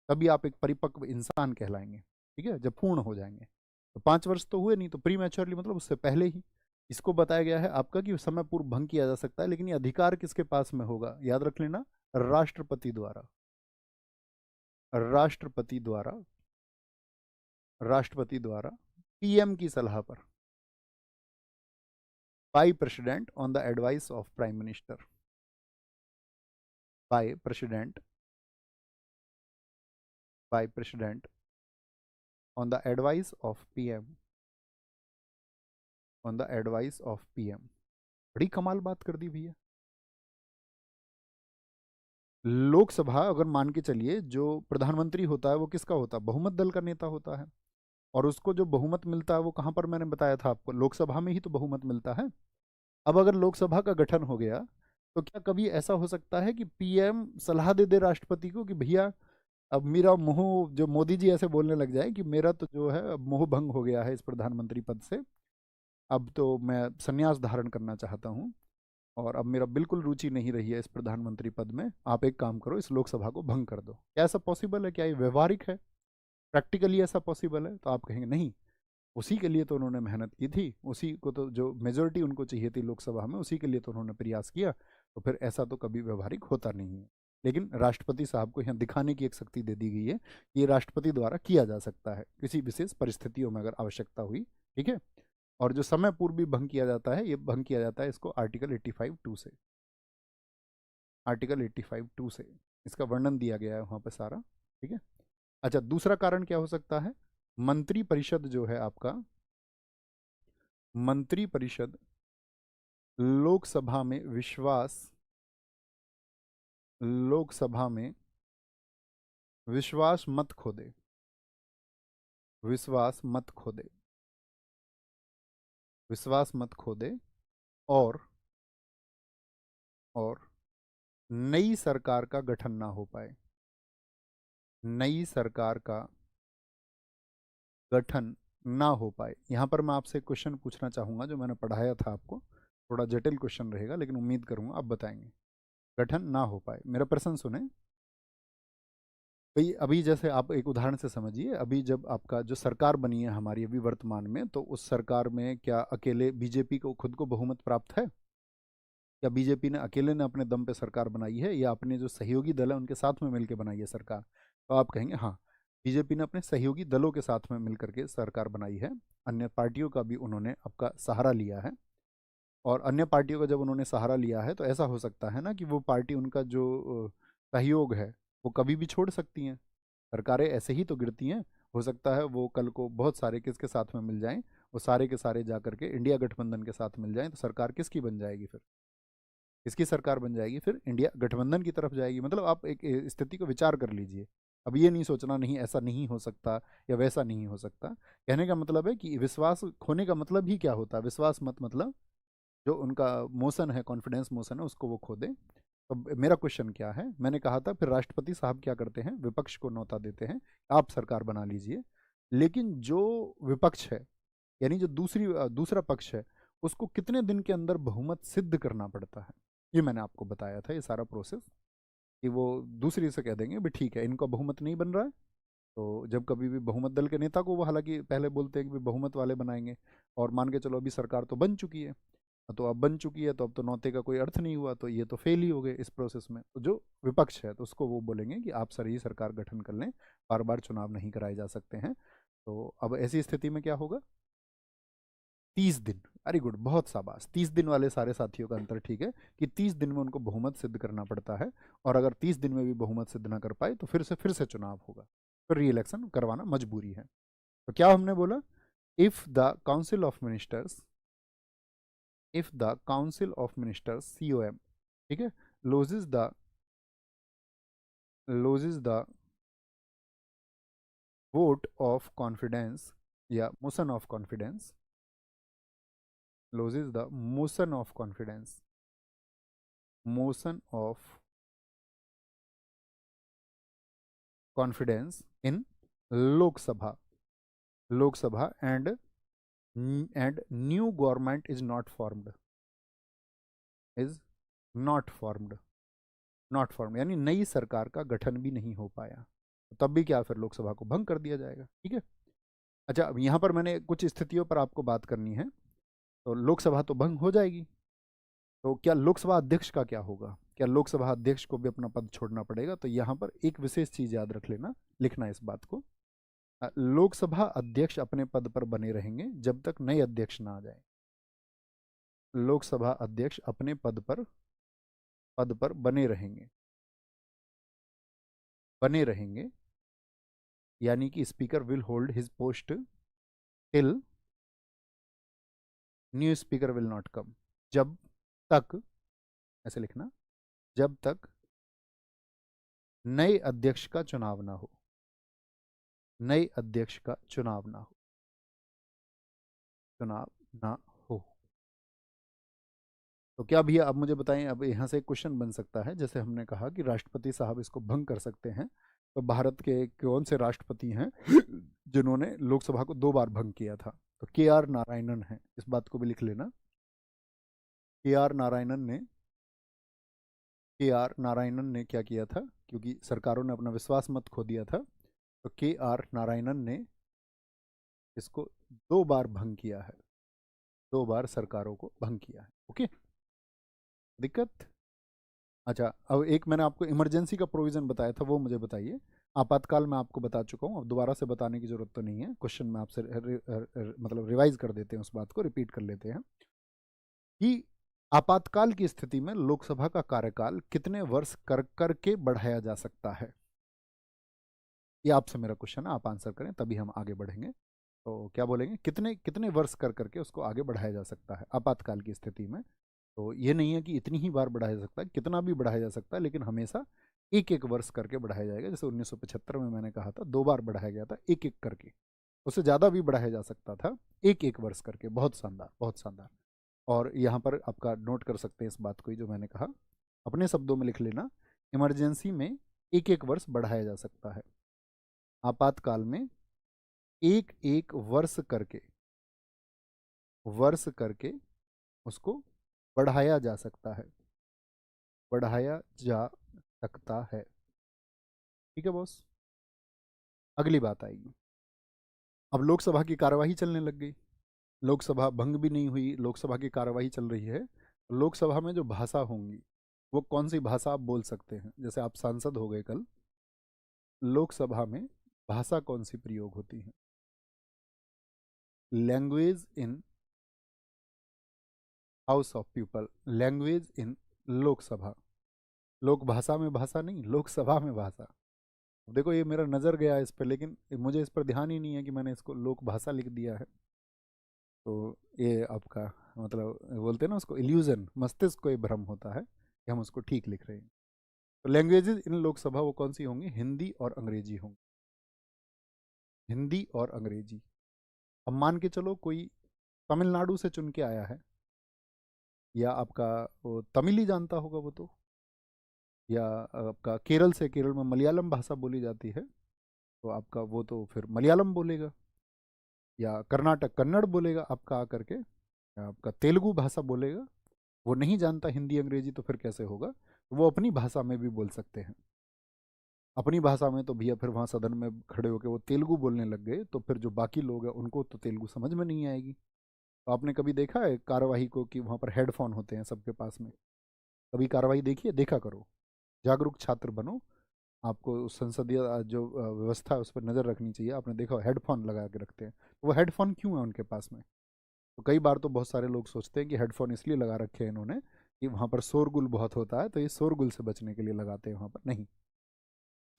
तभी आप एक परिपक्व इंसान कहलाएंगे। ठीक है, जब पूर्ण हो जाएंगे। तो 5 वर्ष तो हुए नहीं, तो प्री मैच्योरली मतलब उससे पहले ही। इसको बताया गया है आपका कि समय पूर्व भंग किया जा सकता है, लेकिन ये अधिकार किसके पास में होगा, याद रख लेना, राष्ट्रपति द्वारा। राष्ट्रपति द्वारा, राष्ट्रपति द्वारा पीएम की सलाह पर, by president on the advice of prime minister, by president, by president on the advice of PM, on the advice of PM. बड़ी कमाल बात कर दी भैया। लोकसभा अगर मान के चलिए, जो प्रधानमंत्री होता है वो किसका होता है, बहुमत दल का नेता होता है। और उसको जो बहुमत मिलता है वो कहां पर, मैंने बताया था आपको, लोकसभा में ही तो बहुमत मिलता है। अब अगर लोकसभा का गठन हो गया, तो क्या कभी ऐसा हो सकता है कि पीएम सलाह दे दे राष्ट्रपति को कि भैया अब मेरा मोह, जो मोदी जी ऐसे बोलने लग जाए कि मेरा तो जो है अब मोह भंग हो गया है इस प्रधानमंत्री पद से, अब तो मैं संन्यास धारण करना चाहता हूँ, और अब मेरा बिल्कुल रुचि नहीं रही है इस प्रधानमंत्री पद में, आप एक काम करो, इस लोकसभा को भंग कर दो। क्या ऐसा पॉसिबल है, क्या ये व्यवहारिक है, प्रैक्टिकली ऐसा पॉसिबल है? तो आप कहेंगे नहीं, उसी के लिए तो उन्होंने मेहनत की थी, उसी को तो जो मेजोरिटी उनको चाहिए थी लोकसभा में, उसी के लिए तो उन्होंने प्रयास किया। तो फिर ऐसा तो कभी व्यवहारिक होता नहीं है। लेकिन राष्ट्रपति साहब को यहाँ दिखाने की एक शक्ति दे दी गई है कि ये राष्ट्रपति द्वारा किया जा सकता है किसी विशेष परिस्थितियों में, अगर आवश्यकता हुई। ठीक है, और जो समय पूर्व भी भंग किया जाता है, ये भंग किया जाता है इसको आर्टिकल 85(2) से, आर्टिकल 85(2) से इसका वर्णन दिया गया है वहाँ पर सारा। ठीक है, अच्छा, दूसरा कारण क्या हो सकता है, मंत्री परिषद जो है आपका, मंत्री परिषद लोकसभा में विश्वास, लोकसभा में विश्वास मत खो दे, विश्वास मत खो दे, विश्वास मत खो दे, और और नई सरकार का गठन ना हो पाए, नई सरकार का गठन ना हो पाए। यहां पर मैं आपसे क्वेश्चन पूछना चाहूंगा जो मैंने पढ़ाया था आपको, थोड़ा जटिल क्वेश्चन रहेगा, लेकिन उम्मीद करूंगा आप बताएंगे। गठन ना हो पाए, मेरा प्रश्न सुने भाई। अभी जैसे आप एक उदाहरण से समझिए, अभी जब आपका जो सरकार बनी है हमारी अभी वर्तमान में, तो उस सरकार में क्या अकेले बीजेपी को खुद को बहुमत प्राप्त है? क्या बीजेपी ने अकेले ने अपने दम पे सरकार बनाई है, या अपने जो सहयोगी दल है उनके साथ में मिलकर बनाई है सरकार? तो आप कहेंगे हाँ, बीजेपी ने अपने सहयोगी दलों के साथ में मिलकर के सरकार बनाई है, अन्य पार्टियों का भी उन्होंने आपका सहारा लिया है। और अन्य पार्टियों का जब उन्होंने सहारा लिया है, तो ऐसा हो सकता है ना कि वो पार्टी उनका जो सहयोग है वो कभी भी छोड़ सकती हैं। सरकारें ऐसे ही तो गिरती हैं। हो सकता है वो कल को बहुत सारे किसके साथ में मिल जाएं, वो सारे के सारे जा करके इंडिया गठबंधन के साथ मिल जाएं, तो सरकार किसकी बन जाएगी फिर, किसकी सरकार बन जाएगी फिर, इंडिया गठबंधन की तरफ जाएगी। मतलब आप एक स्थिति को विचार कर लीजिए। अब ये नहीं सोचना नहीं ऐसा नहीं हो सकता या वैसा नहीं हो सकता। कहने का मतलब है कि विश्वास खोने का मतलब ही क्या होता है, विश्वास मत मतलब जो उनका मोशन है, कॉन्फिडेंस मोशन है, उसको वो खो दे। तो मेरा क्वेश्चन क्या है, मैंने कहा था फिर राष्ट्रपति साहब क्या करते हैं, विपक्ष को न्योता देते हैं, आप सरकार बना लीजिए। लेकिन जो विपक्ष है, यानी जो दूसरा पक्ष है, उसको कितने दिन के अंदर बहुमत सिद्ध करना पड़ता है, ये मैंने आपको बताया था, ये सारा प्रोसेस। कि वो दूसरी से कह देंगे भी ठीक है, इनका बहुमत नहीं बन रहा है, तो जब कभी भी बहुमत दल के नेता को वो हालांकि पहले बोलते हैं कि भी बहुमत वाले बनाएंगे, और मान के चलो अभी सरकार तो बन चुकी है, तो अब बन चुकी है तो अब तो नौते का कोई अर्थ नहीं हुआ, तो ये तो फेल ही हो गए इस प्रोसेस में। तो जो विपक्ष है तो उसको वो बोलेंगे कि आप सर ही सरकार गठन कर लें, बार बार चुनाव नहीं कराए जा सकते हैं। तो अब ऐसी स्थिति में क्या होगा, 30 दिन। वेरी गुड, बहुत शाबाश। 30 दिन वाले सारे साथियों का अंतर ठीक है कि 30 दिन में उनको बहुमत सिद्ध करना पड़ता है, और अगर 30 दिन में भी बहुमत सिद्ध ना कर पाए तो फिर से चुनाव होगा, फिर री इलेक्शन करवाना मजबूरी है। तो क्या हमने बोला, if the council of ministers, if the council of ministers COM, ठीक है, loses the vote of confidence या motion of confidence, loses the motion of confidence, motion of confidence in Lok Sabha and new government is not formed, is not formed यानी नई सरकार का गठन भी नहीं हो पाया, तब भी क्या, फिर लोकसभा को भंग कर दिया जाएगा। ठीक है। अच्छा, अब यहाँ पर मैंने कुछ स्थितियों पर आपको बात करनी है। तो लोकसभा तो भंग हो जाएगी, तो क्या लोकसभा अध्यक्ष का क्या होगा, क्या लोकसभा अध्यक्ष को भी अपना पद छोड़ना पड़ेगा? तो यहाँ पर एक विशेष चीज याद रख लेना, लिखना इस बात को, लोकसभा अध्यक्ष अपने पद पर बने रहेंगे जब तक नए अध्यक्ष ना आ जाए। लोकसभा अध्यक्ष अपने पद पर बने रहेंगे, यानी कि speaker will hold his post till new speaker will not come, जब तक, ऐसे लिखना, जब तक नए अध्यक्ष का चुनाव ना हो, नए अध्यक्ष का चुनाव ना हो। तो क्या भैया अब मुझे बताएं, अब यहाँ से एक क्वेश्चन बन सकता है, जैसे हमने कहा कि राष्ट्रपति साहब इसको भंग कर सकते हैं, तो भारत के कौन से राष्ट्रपति हैं जिन्होंने लोकसभा को 2 बार भंग किया था? तो KR नारायणन है, इस बात को भी लिख लेना। KR नारायणन ने क्या किया था, क्योंकि सरकारों ने अपना विश्वास मत खो दिया था, तो KR नारायणन ने इसको 2 बार भंग किया है, 2 बार सरकारों को भंग किया है। ओके, दिक्कत? अच्छा, अब एक मैंने आपको इमरजेंसी का प्रोविजन बताया था, वो मुझे बताइए। आपातकाल में आपको बता चुका हूँ, अब दोबारा से बताने की जरूरत तो नहीं है, क्वेश्चन में आपसे मतलब रिवाइज कर देते हैं, उस बात को रिपीट कर लेते हैं कि आपातकाल की स्थिति में लोकसभा का कार्यकाल कितने वर्ष कर के बढ़ाया जा सकता है? ये आपसे मेरा क्वेश्चन है, आप आंसर करें तभी हम आगे बढ़ेंगे। तो क्या बोलेंगे, कितने कितने वर्ष कर करके उसको आगे बढ़ाया जा सकता है आपातकाल की स्थिति में? तो ये नहीं है कि इतनी ही बार बढ़ाया जा सकता है, कितना भी बढ़ाया जा सकता है, लेकिन हमेशा एक एक वर्ष करके बढ़ाया जाएगा। जैसे 1975 में मैंने कहा था 2 बार बढ़ाया गया था, एक एक करके, उससे ज़्यादा भी बढ़ाया जा सकता था, एक एक वर्ष करके। बहुत शानदार, बहुत शानदार। और यहाँ पर आपका नोट कर सकते हैं इस बात को, जो मैंने कहा अपने शब्दों में लिख लेना, इमरजेंसी में एक एक वर्ष बढ़ाया जा सकता है, आपातकाल में एक एक वर्ष करके उसको बढ़ाया जा सकता है, बढ़ाया जा सकता है। ठीक है बॉस, अगली बात आएगी। अब लोकसभा की कार्यवाही चलने लग गई, लोकसभा भंग भी नहीं हुई, लोकसभा की कार्यवाही चल रही है। लोकसभा में जो भाषा होंगी वो कौन सी भाषा आप बोल सकते हैं? जैसे आप सांसद हो गए कल, लोकसभा में भाषा कौन सी प्रयोग होती है? Language in house of people, language in Lok Sabha, लोक भाषा में भाषा नहीं, लोकसभा में भाषा। अब देखो ये मेरा नज़र गया इस पर, लेकिन मुझे इस पर ध्यान ही नहीं है कि मैंने इसको लोक भाषा लिख दिया है। तो ये आपका मतलब बोलते हैं ना उसको इल्यूजन, मस्तिष्क को ये भ्रम होता है कि हम उसको ठीक लिख रहे हैं। तो लैंग्वेजेस इन लोकसभा वो कौन सी होंगी? हिंदी और अंग्रेजी होंगी, हिंदी और अंग्रेजी। अब मान के चलो कोई तमिलनाडु से चुन के आया है, या आपका वो तमिल ही जानता होगा वो तो, या आपका केरल से, केरल में मलयालम भाषा बोली जाती है, तो आपका वो तो फिर मलयालम बोलेगा, या कर्नाटक कन्नड़ बोलेगा आपका आकर के, या आपका तेलुगु भाषा बोलेगा। वो नहीं जानता हिंदी अंग्रेजी तो फिर कैसे होगा? वो अपनी भाषा में भी बोल सकते हैं। अपनी भाषा में, तो भैया फिर वहाँ सदन में खड़े होकर वो तेलुगु बोलने लग गए, तो फिर जो बाकी लोग हैं उनको तो तेलुगु समझ में नहीं आएगी। तो आपने कभी देखा है कार्यवाही को कि वहाँ पर हेडफोन होते हैं सबके पास में? कभी कार्यवाही देखिए, देखा करो, जागरूक छात्र बनो। आपको उस संसदीय जो व्यवस्था है उस पर नज़र रखनी चाहिए। आपने देखा हेडफोन लगा के रखते हैं, तो वो हेडफोन क्यों है उनके पास में? तो कई बार तो बहुत सारे लोग सोचते हैं कि हेडफोन इसलिए लगा रखे हैं इन्होंने कि वहाँ पर शोरगुल बहुत होता है, तो ये शोरगुल से बचने के लिए लगाते हैं वहाँ पर। नहीं,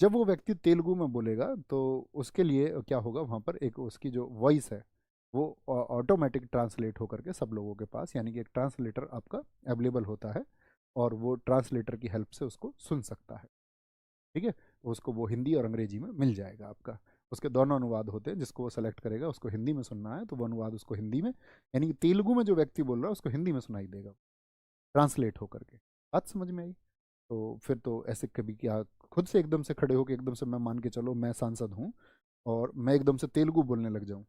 जब वो व्यक्ति तेलुगु में बोलेगा तो उसके लिए क्या होगा, वहाँ पर एक उसकी जो वॉइस है वो ऑटोमेटिक ट्रांसलेट होकर के सब लोगों के पास, यानी कि एक ट्रांसलेटर आपका अवेलेबल होता है, और वो ट्रांसलेटर की हेल्प से उसको सुन सकता है। ठीक है, तो उसको वो हिंदी और अंग्रेजी में मिल जाएगा आपका। उसके दोनों अनुवाद होते हैं, जिसको वो सेलेक्ट करेगा, उसको हिंदी में सुनना है तो वो अनुवाद उसको हिंदी में, यानी कि तेलुगु में जो व्यक्ति बोल रहा है उसको हिंदी में सुनाई देगा, ट्रांसलेट होकर के। बात समझ में आई? तो फिर तो ऐसे कभी क्या खुद से एकदम से खड़े होकर एकदम से मैं मान के चलो मैं सांसद हूँ और मैं एकदम से तेलुगु बोलने लग जाऊँ,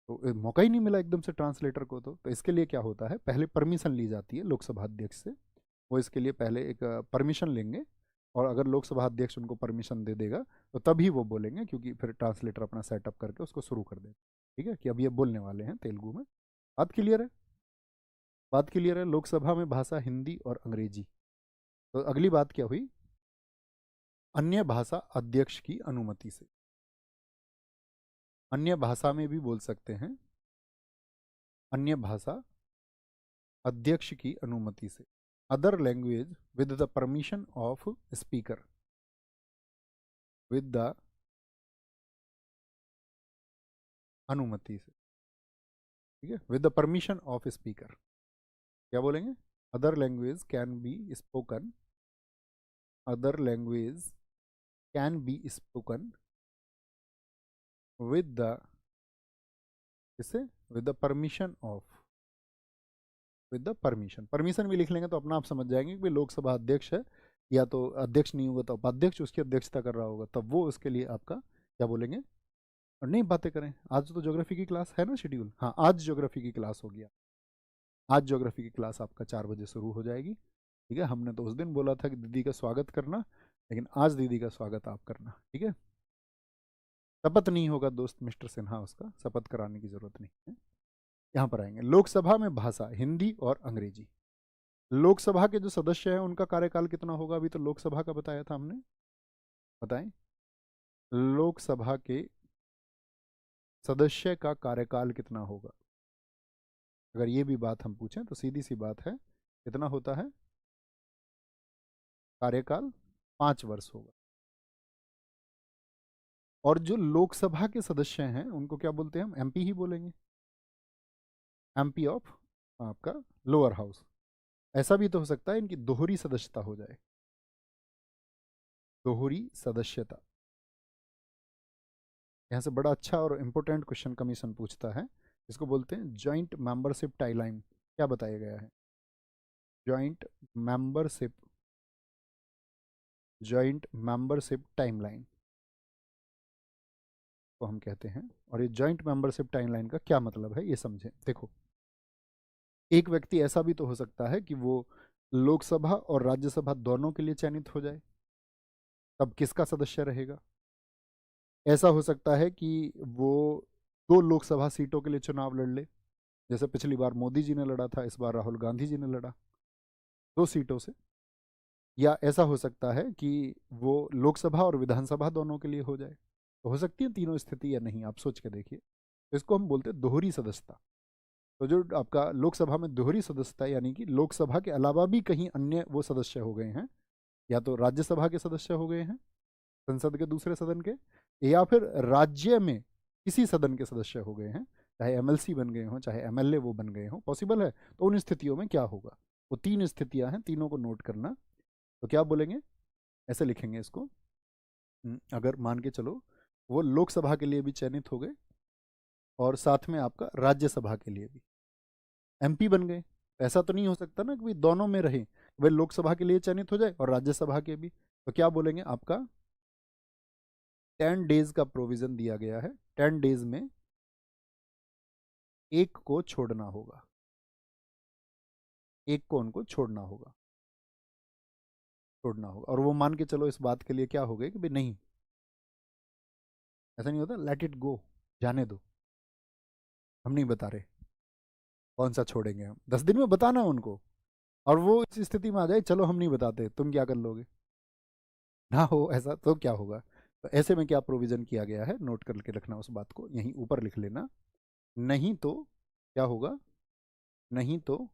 तो मौका ही नहीं मिला एकदम से ट्रांसलेटर को। तो इसके लिए क्या होता है, पहले परमिशन ली जाती है लोकसभा अध्यक्ष से। वो इसके लिए पहले एक परमिशन लेंगे, और अगर लोकसभा अध्यक्ष उनको परमिशन दे देगा तो तभी वो बोलेंगे, क्योंकि फिर ट्रांसलेटर अपना सेटअप करके उसको शुरू कर देगा। ठीक है, कि अब ये बोलने वाले हैं तेलुगु में। बात क्लियर है? बात क्लियर है। लोकसभा में भाषा हिंदी और अंग्रेजी। तो अगली बात क्या हुई, अन्य भाषा अध्यक्ष की अनुमति से। अन्य भाषा में भी बोल सकते हैं, अन्य भाषा अध्यक्ष की अनुमति से। Other language with the permission of speaker, with the अनुमति से। ठीक है, with the permission of speaker. क्या बोलेंगे, other language can be spoken, other language can be spoken with the, किससे, with the permission of, with the permission. Permission भी लिख लेंगे तो अपना आप समझ जाएंगे कि लोकसभा अध्यक्ष है, या तो अध्यक्ष नहीं होगा तो उपाध्यक्ष उसकी अध्यक्षता कर रहा होगा, तब वो उसके लिए आपका क्या बोलेंगे। और नहीं बातें करें, आज तो ज्योग्राफी की क्लास है ना शेड्यूल, हाँ आज ज्योग्राफी की क्लास हो गया। आज ज्योग्राफी की क्लास आपका 4 बजे शुरू हो जाएगी। ठीक है, हमने तो उस दिन बोला था कि दीदी का स्वागत करना, लेकिन आज दीदी का स्वागत आप करना। ठीक है, शपथ नहीं होगा दोस्त मिस्टर सिन्हा, उसका शपथ कराने की जरूरत नहीं है। यहाँ पर आएंगे, लोकसभा में भाषा हिंदी और अंग्रेजी। लोकसभा के जो सदस्य हैं उनका कार्यकाल कितना होगा, अभी तो लोकसभा का बताया था हमने, बताएं। लोकसभा के सदस्य का कार्यकाल कितना होगा, अगर ये भी बात हम पूछें तो सीधी सी बात है, कितना होता है कार्यकाल, 5 वर्ष होगा। और जो लोकसभा के सदस्य हैं उनको क्या बोलते हैं, हम एमपी ही बोलेंगे, एमपी ऑफ आपका लोअर हाउस। ऐसा भी तो हो सकता है इनकी दोहरी सदस्यता हो जाए, दोहरी सदस्यता। यहाँ से बड़ा अच्छा और इम्पोर्टेंट क्वेश्चन कमीशन पूछता है, इसको बोलते हैं जॉइंट मेंबरशिप टाइमलाइन। क्या बताया गया है, joint membership, joint membership timeline को हम कहते हैं। और ये जॉइंट मेंबरशिप टाइमलाइन का क्या मतलब है ये समझें। देखो, एक व्यक्ति ऐसा भी तो हो सकता है कि वो लोकसभा और राज्यसभा दोनों के लिए चयनित हो जाए, तब किसका सदस्य रहेगा। ऐसा हो सकता है कि वो 2 लोकसभा सीटों के लिए चुनाव लड़ ले, जैसे पिछली बार मोदी जी ने लड़ा था, इस बार राहुल गांधी जी ने लड़ा 2 सीटों से। या ऐसा हो सकता है कि वो लोकसभा और विधानसभा दोनों के लिए हो जाए। तो हो सकती है तीनों स्थिति या नहीं, आप सोच के देखिए। तो इसको हम बोलते हैं दोहरी सदस्यता। तो जो आपका लोकसभा में दोहरी सदस्यता, यानी कि लोकसभा के अलावा भी कहीं अन्य वो सदस्य हो गए हैं, या तो राज्यसभा के सदस्य हो गए हैं संसद के दूसरे सदन के, या फिर राज्य में किसी सदन के सदस्य हो गए हैं, चाहे एमएलसी बन गए हों चाहे एमएलए वो बन गए हों, पॉसिबल है। तो उन स्थितियों में क्या होगा, वो 3 स्थितियां हैं, तीनों को नोट करना। तो क्या बोलेंगे, ऐसे लिखेंगे इसको। अगर मान के चलो वो लोकसभा के लिए भी चयनित हो गए और साथ में आपका राज्यसभा के लिए भी एमपी बन गए, ऐसा तो नहीं हो सकता ना कि भाई दोनों में रहे, भाई लोकसभा के लिए चयनित हो जाए और राज्यसभा के भी। तो क्या बोलेंगे, आपका 10 डेज का प्रोविजन दिया गया है, 10 डेज में एक को छोड़ना होगा, एक को उनको छोड़ना होगा। छोड़ना होगा। और वो मान के चलो इस बात के लिए क्या हो गए कि भाई नहीं, ऐसा नहीं होता, लेट इट गो, जाने दो, हम नहीं बता रहे कौन सा छोड़ेंगे, हम 10 दिन में बताना उनको। और वो इस स्थिति में आ जाए, चलो हम नहीं बताते, तुम क्या कर लोगे, ना हो ऐसा तो क्या होगा। तो ऐसे में क्या प्रोविजन किया गया है, नोट करके रखना उस बात को, यहीं ऊपर लिख लेना। नहीं तो क्या होगा, नहीं तो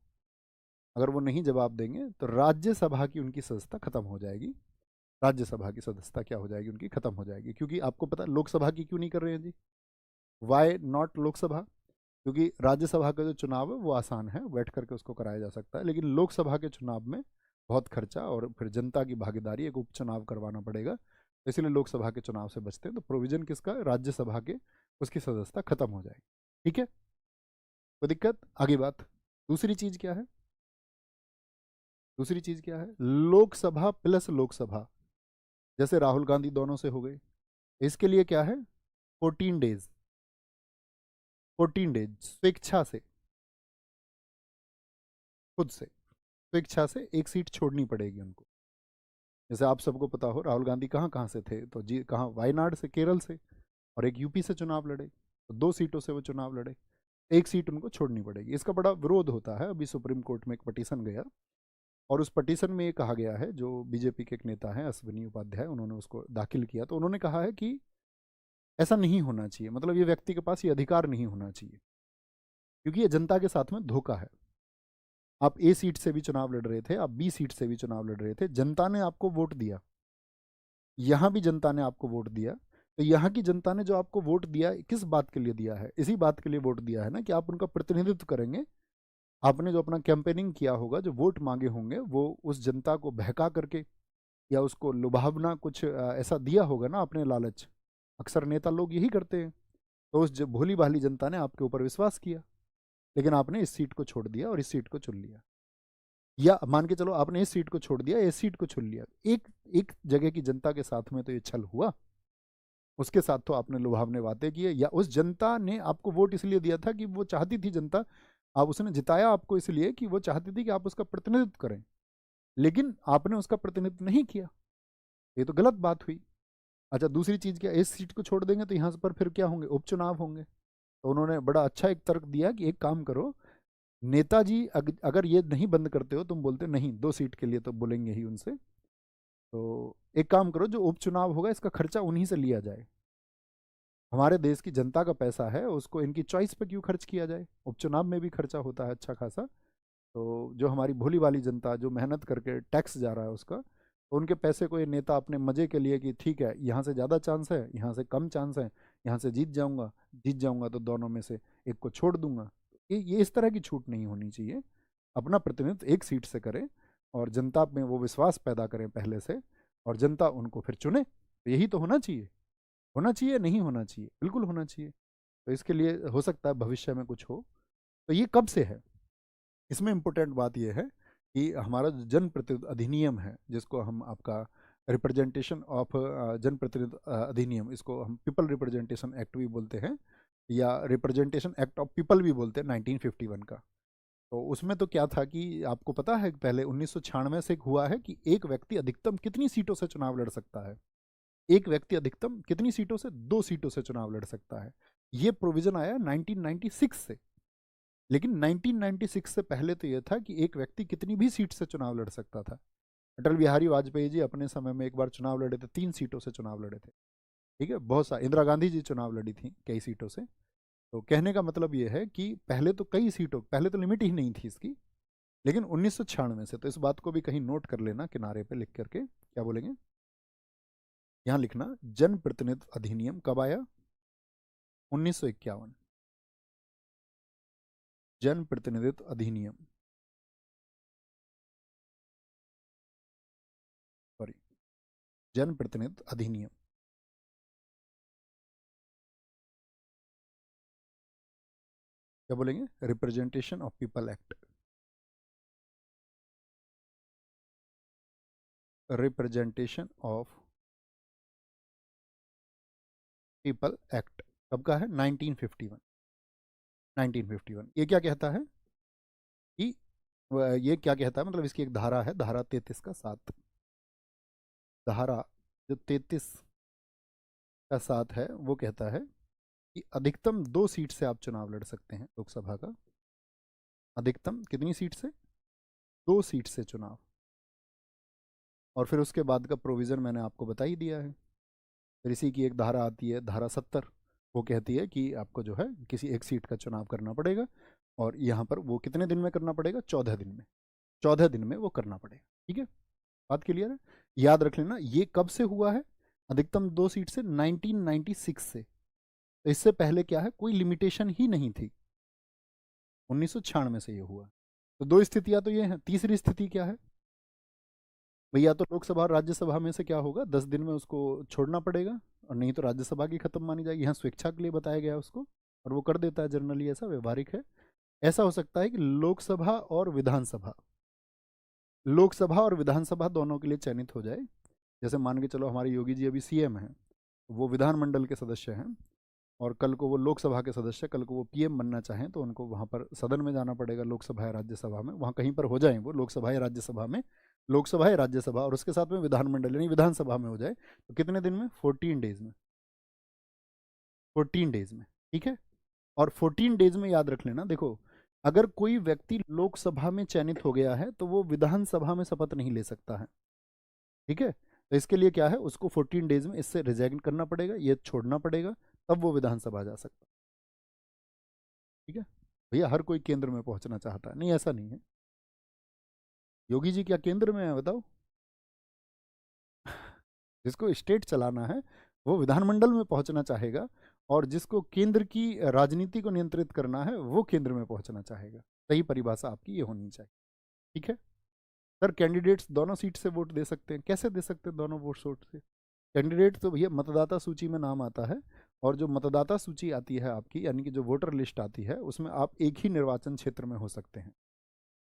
अगर वो नहीं जवाब देंगे तो राज्यसभा की उनकी सदस्यता खत्म हो जाएगी। राज्यसभा की सदस्यता क्या हो जाएगी, उनकी खत्म हो जाएगी। क्योंकि आपको पता लोकसभा की क्यों नहीं कर रहे हैं जी, वाई नॉट लोकसभा, क्योंकि राज्यसभा का जो चुनाव है वो आसान है, बैठ करके उसको कराया जा सकता है, लेकिन लोकसभा के चुनाव में बहुत खर्चा और फिर जनता की भागीदारी, एक उपचुनाव करवाना पड़ेगा, तो इसलिए लोकसभा के चुनाव से बचते हैं। तो प्रोविजन किसका, राज्यसभा के, उसकी सदस्यता खत्म हो जाएगी। ठीक है, कोई दिक्कत, आगे बात। दूसरी चीज क्या है, दूसरी चीज क्या है, लोकसभा प्लस लोकसभा, जैसे राहुल गांधी दोनों से हो गए, इसके लिए क्या है, 14 डेज, 14 डेज स्वेच्छा से, खुद से स्वेच्छा से एक सीट छोड़नी पड़ेगी उनको। जैसे आप सबको पता हो राहुल गांधी कहाँ कहाँ से थे, तो जी कहाँ, वायनाड से, केरल से, और एक यूपी से चुनाव लड़े, तो 2 सीटों से वो चुनाव लड़े, एक सीट उनको छोड़नी पड़ेगी। इसका बड़ा विरोध होता है, अभी सुप्रीम कोर्ट में एक पटिशन गया, और उस पटिशन में ये कहा गया है, जो बीजेपी के एक नेता हैं अश्विनी उपाध्याय, उन्होंने उसको दाखिल किया, तो उन्होंने कहा है कि ऐसा नहीं होना चाहिए, मतलब ये व्यक्ति के पास ये अधिकार नहीं होना चाहिए, क्योंकि ये जनता के साथ में धोखा है। आप ए सीट से भी चुनाव लड़ रहे थे, आप बी सीट से भी चुनाव लड़ रहे थे, जनता ने आपको वोट दिया, यहाँ भी जनता ने आपको वोट दिया, तो यहाँ की जनता ने जो आपको वोट दिया, किस बात के लिए दिया है, इसी बात के लिए वोट दिया है ना, कि आप उनका प्रतिनिधित्व करेंगे। आपने जो अपना कैंपेनिंग किया होगा, जो वोट मांगे होंगे, वो उस जनता को बहका करके या उसको लुभावना कुछ ऐसा दिया होगा ना आपने, लालच, अक्सर नेता लोग यही करते हैं। तो उस भोली भाली जनता ने आपके ऊपर विश्वास किया, लेकिन आपने इस सीट को छोड़ दिया और इस सीट को चुन लिया, या मान के चलो आपने इस सीट को छोड़ दिया, इस सीट को चुन लिया, एक एक जगह की जनता के साथ में तो ये छल हुआ, उसके साथ तो आपने लुभावने बातें किए, या उस जनता ने आपको वोट इसलिए दिया था कि वो चाहती थी जनता, आप उसने जिताया आपको इसलिए कि वो चाहती थी कि आप उसका प्रतिनिधित्व करें, लेकिन आपने उसका प्रतिनिधित्व नहीं किया, ये तो गलत बात हुई। अच्छा, दूसरी चीज क्या, इस सीट को छोड़ देंगे तो यहाँ पर फिर क्या होंगे, उपचुनाव होंगे। तो उन्होंने बड़ा अच्छा एक तर्क दिया कि एक काम करो, नेताजी अगर ये नहीं बंद करते हो, तुम बोलते नहीं 2 सीट के लिए तो बोलेंगे ही उनसे, तो एक काम करो, जो उपचुनाव होगा इसका खर्चा उन्हीं से लिया जाए, हमारे देश की जनता का पैसा है, उसको इनकी चॉइस पे क्यों खर्च किया जाए, उपचुनाव में भी खर्चा होता है अच्छा खासा। तो जो हमारी भोली वाली जनता जो मेहनत करके टैक्स जा रहा है उसका, तो उनके पैसे को ये नेता अपने मजे के लिए, कि ठीक है यहाँ से ज़्यादा चांस है, यहाँ से कम चांस है, यहाँ से जीत जाऊंगा तो दोनों में से एक को छोड़ दूंगा, ये इस तरह की छूट नहीं होनी चाहिए। अपना प्रतिनिधित्व एक सीट से करें, और जनता में वो विश्वास पैदा करें पहले से, और जनता उनको फिर चुने, तो यही तो होना चाहिए, होना चाहिए नहीं होना चाहिए, बिल्कुल होना चाहिए। तो इसके लिए हो सकता है भविष्य में कुछ हो। तो ये कब से है, इसमें इम्पोर्टेंट बात यह है कि हमारा जो जन प्रतिनिधि अधिनियम है, जिसको हम आपका रिप्रेजेंटेशन ऑफ जन प्रतिनिधि अधिनियम, इसको हम पीपल रिप्रेजेंटेशन एक्ट भी बोलते हैं, या रिप्रेजेंटेशन एक्ट ऑफ पीपल भी बोलते हैं, 1951 का। तो उसमें तो क्या था कि आपको पता है कि पहले 1996 से हुआ है कि एक व्यक्ति अधिकतम कितनी सीटों से चुनाव लड़ सकता है, एक व्यक्ति अधिकतम कितनी सीटों से, 2 सीटों से चुनाव लड़ सकता है। ये प्रोविजन आया 1996 से, लेकिन 1996 से पहले तो यह था कि एक व्यक्ति कितनी भी सीट से चुनाव लड़ सकता था। अटल बिहारी वाजपेयी जी अपने समय में एक बार चुनाव लड़े थे, 3 सीटों से चुनाव लड़े थे, ठीक है, बहुत सा, इंदिरा गांधी जी चुनाव लड़ी थी कई सीटों से। तो कहने का मतलब ये है कि पहले तो कई सीटों, पहले तो लिमिट ही नहीं थी इसकी, लेकिन 1996 से, तो इस बात को भी कहीं नोट कर लेना किनारे पे लिख करके, क्या बोलेंगे, यहाँ लिखना, जन प्रतिनिधित्व अधिनियम कब आया, 1951, जन प्रतिनिधित्व अधिनियम, सॉरी, जन प्रतिनिधित्व अधिनियम, क्या बोलेंगे, representation of people act, representation of people act कब का है, 1951, 1951। ये क्या कहता है कि ये क्या कहता है, मतलब इसकी एक धारा है, धारा 33 का 7, धारा जो 33 का 7 है वो कहता है कि अधिकतम 2 सीट से आप चुनाव लड़ सकते हैं लोकसभा का। अधिकतम कितनी सीट से? 2 सीट से चुनाव। और फिर उसके बाद का प्रोविज़न मैंने आपको बता ही दिया है। फिर इसी की एक धारा आती है, धारा 70। वो कहती है कि आपको जो है किसी एक सीट का चुनाव करना पड़ेगा, और यहाँ पर वो कितने दिन में करना पड़ेगा? 14 दिन में। 14 दिन में वो करना पड़ेगा। ठीक है, बात क्लियर है? याद रख लेना, ये कब से हुआ है? अधिकतम 2 सीट से 1996 से। तो इससे पहले क्या है, कोई लिमिटेशन ही नहीं थी। 1996 से ये हुआ। तो 2 स्थितियां तो ये हैं। तीसरी स्थिति क्या है भैया? तो लोकसभा और राज्यसभा में से क्या होगा, 10 दिन में उसको छोड़ना पड़ेगा, और नहीं तो राज्यसभा की खत्म मानी जाएगी। यहाँ स्वेच्छा के लिए बताया गया है उसको, और वो कर देता है जनरली, ऐसा व्यवहारिक है। ऐसा हो सकता है कि लोकसभा और विधानसभा, लोकसभा और विधानसभा दोनों के लिए चयनित हो जाए। जैसे मान के चलो हमारे योगी जी अभी सीएम हैं, वो विधानमंडल के सदस्य हैं, और कल को वो लोकसभा के सदस्य, कल को वो पीएम बनना चाहें तो उनको वहाँ पर सदन में जाना पड़ेगा, लोकसभा या राज्यसभा में, वहाँ कहीं पर हो जाए वो, लोकसभा या राज्यसभा में, लोकसभा या राज्यसभा, और उसके साथ में विधानमंडल यानी विधानसभा में हो जाए, तो कितने दिन में? 14 डेज में। 14 डेज में, ठीक है। और 14 डेज में याद रख लेना, देखो, अगर कोई व्यक्ति लोकसभा में चयनित हो गया है तो वो विधानसभा में शपथ नहीं ले सकता है। ठीक है, तो इसके लिए क्या है, उसको 14 डेज में इससे रिजाइन करना पड़ेगा, ये छोड़ना पड़ेगा, तब वो विधानसभा जा सकता है। ठीक है भैया, हर कोई केंद्र में पहुंचना चाहता है? नहीं, ऐसा नहीं है। योगी जी क्या केंद्र में है बताओ? जिसको स्टेट चलाना है वो विधानमंडल में पहुंचना चाहेगा, और जिसको केंद्र की राजनीति को नियंत्रित करना है वो केंद्र में पहुंचना चाहेगा। सही परिभाषा आपकी ये होनी चाहिए। ठीक है सर, कैंडिडेट्स दोनों सीट से वोट दे सकते हैं? कैसे दे सकते हैं दोनों वोट सोट से? कैंडिडेट तो भैया मतदाता सूची में नाम आता है, और जो मतदाता सूची आती है आपकी, यानी कि जो वोटर लिस्ट आती है, उसमें आप एक ही निर्वाचन क्षेत्र में हो सकते हैं।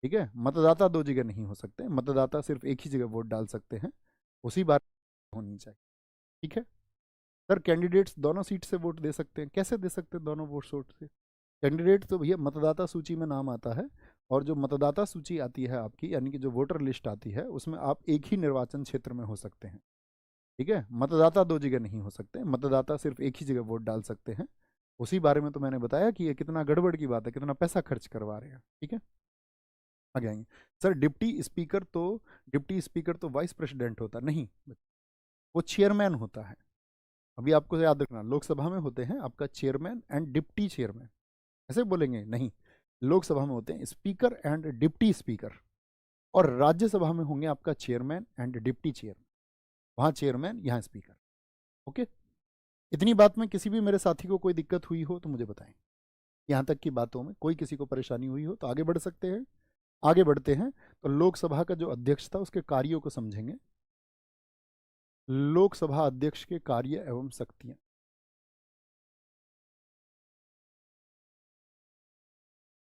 ठीक है, मतदाता 2 जगह नहीं हो सकते, मतदाता सिर्फ एक ही जगह वोट डाल सकते हैं, उसी बार होनी चाहिए। ठीक है सर, कैंडिडेट्स दोनों सीट से वोट दे सकते हैं? कैसे दे सकते हैं दोनों वोट सोट से? कैंडिडेट तो भैया मतदाता सूची में नाम आता है, और जो मतदाता सूची आती है आपकी, यानी कि जो वोटर लिस्ट आती है, उसमें आप एक ही निर्वाचन क्षेत्र में हो सकते हैं। ठीक है, मतदाता 2 जगह नहीं हो सकते, मतदाता सिर्फ एक ही जगह वोट डाल सकते हैं। उसी बारे में तो मैंने बताया कि ये कितना गड़बड़ की बात है, कितना पैसा खर्च करवा रहे हैं। ठीक है, आगे आएंगे। सर, डिप्टी स्पीकर तो वाइस प्रेसिडेंट होता नहीं, वो चेयरमैन होता है। अभी आपको याद रखना, लोकसभा में होते हैं आपका चेयरमैन एंड डिप्टी चेयरमैन, ऐसे बोलेंगे नहीं। लोकसभा में होते हैं स्पीकर एंड डिप्टी स्पीकर, और राज्यसभा में होंगे आपका चेयरमैन एंड डिप्टी चेयरमैन। वहाँ चेयरमैन, यहाँ स्पीकर। ओके, इतनी बात में किसी भी मेरे साथी को कोई दिक्कत हुई हो तो मुझे बताएं। यहाँ तक की बातों में कोई किसी को परेशानी हुई हो तो आगे बढ़ सकते हैं। आगे बढ़ते हैं तो लोकसभा का जो अध्यक्ष था उसके कार्यों को समझेंगे। लोकसभा अध्यक्ष के कार्य एवं शक्तियां।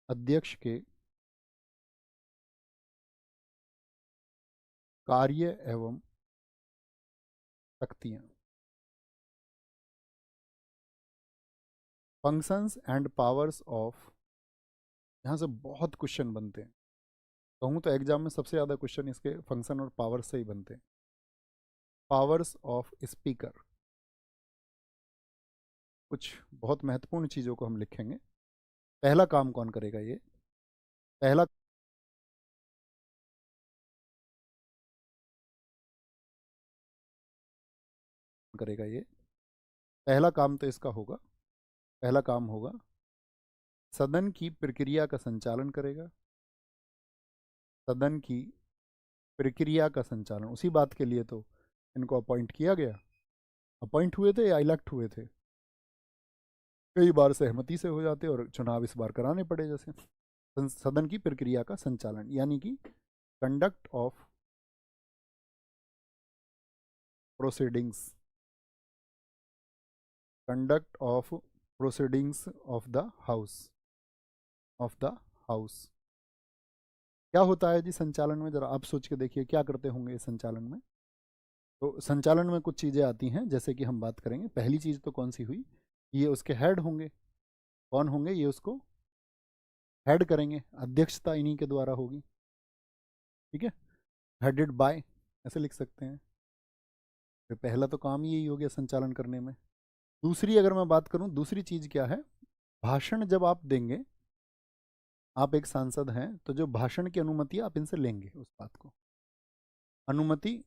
अध्यक्ष के कार्य एवं शक्तियां। Functions and powers of. यहाँ से बहुत क्वेश्चन बनते हैं, कहूँ तो एग्जाम में सबसे ज़्यादा क्वेश्चन इसके फंक्शन और पावर से ही बनते हैं। पावर्स ऑफ स्पीकर, कुछ बहुत महत्वपूर्ण चीज़ों को हम लिखेंगे। पहला काम कौन करेगा? ये पहला करेगा ये पहला काम तो इसका होगा, पहला काम होगा सदन की प्रक्रिया का संचालन करेगा। सदन की प्रक्रिया का संचालन, उसी बात के लिए तो इनको अपॉइंट किया गया। अपॉइंट हुए थे या इलेक्ट हुए थे? कई बार सहमति से हो जाते और चुनाव इस बार कराने पड़े। जैसे सदन की प्रक्रिया का संचालन, यानी कि conduct of proceedings, conduct of proceedings of the house, of the house. क्या होता है जी संचालन में? जरा आप सोच के देखिए क्या करते होंगे संचालन में। तो संचालन में कुछ चीज़ें आती हैं, जैसे कि हम बात करेंगे। पहली चीज़ तो कौन सी हुई, ये उसके हेड होंगे। कौन होंगे? ये उसको हेड करेंगे, अध्यक्षता इन्हीं के द्वारा होगी। ठीक है, हेडेड बाय, ऐसे लिख सकते हैं। फिर पहला तो काम यही हो गया संचालन करने में। दूसरी अगर मैं बात करूं, दूसरी चीज क्या है, भाषण जब आप देंगे, आप एक सांसद हैं तो जो भाषण की अनुमति है आप इनसे लेंगे उस बात को, अनुमति,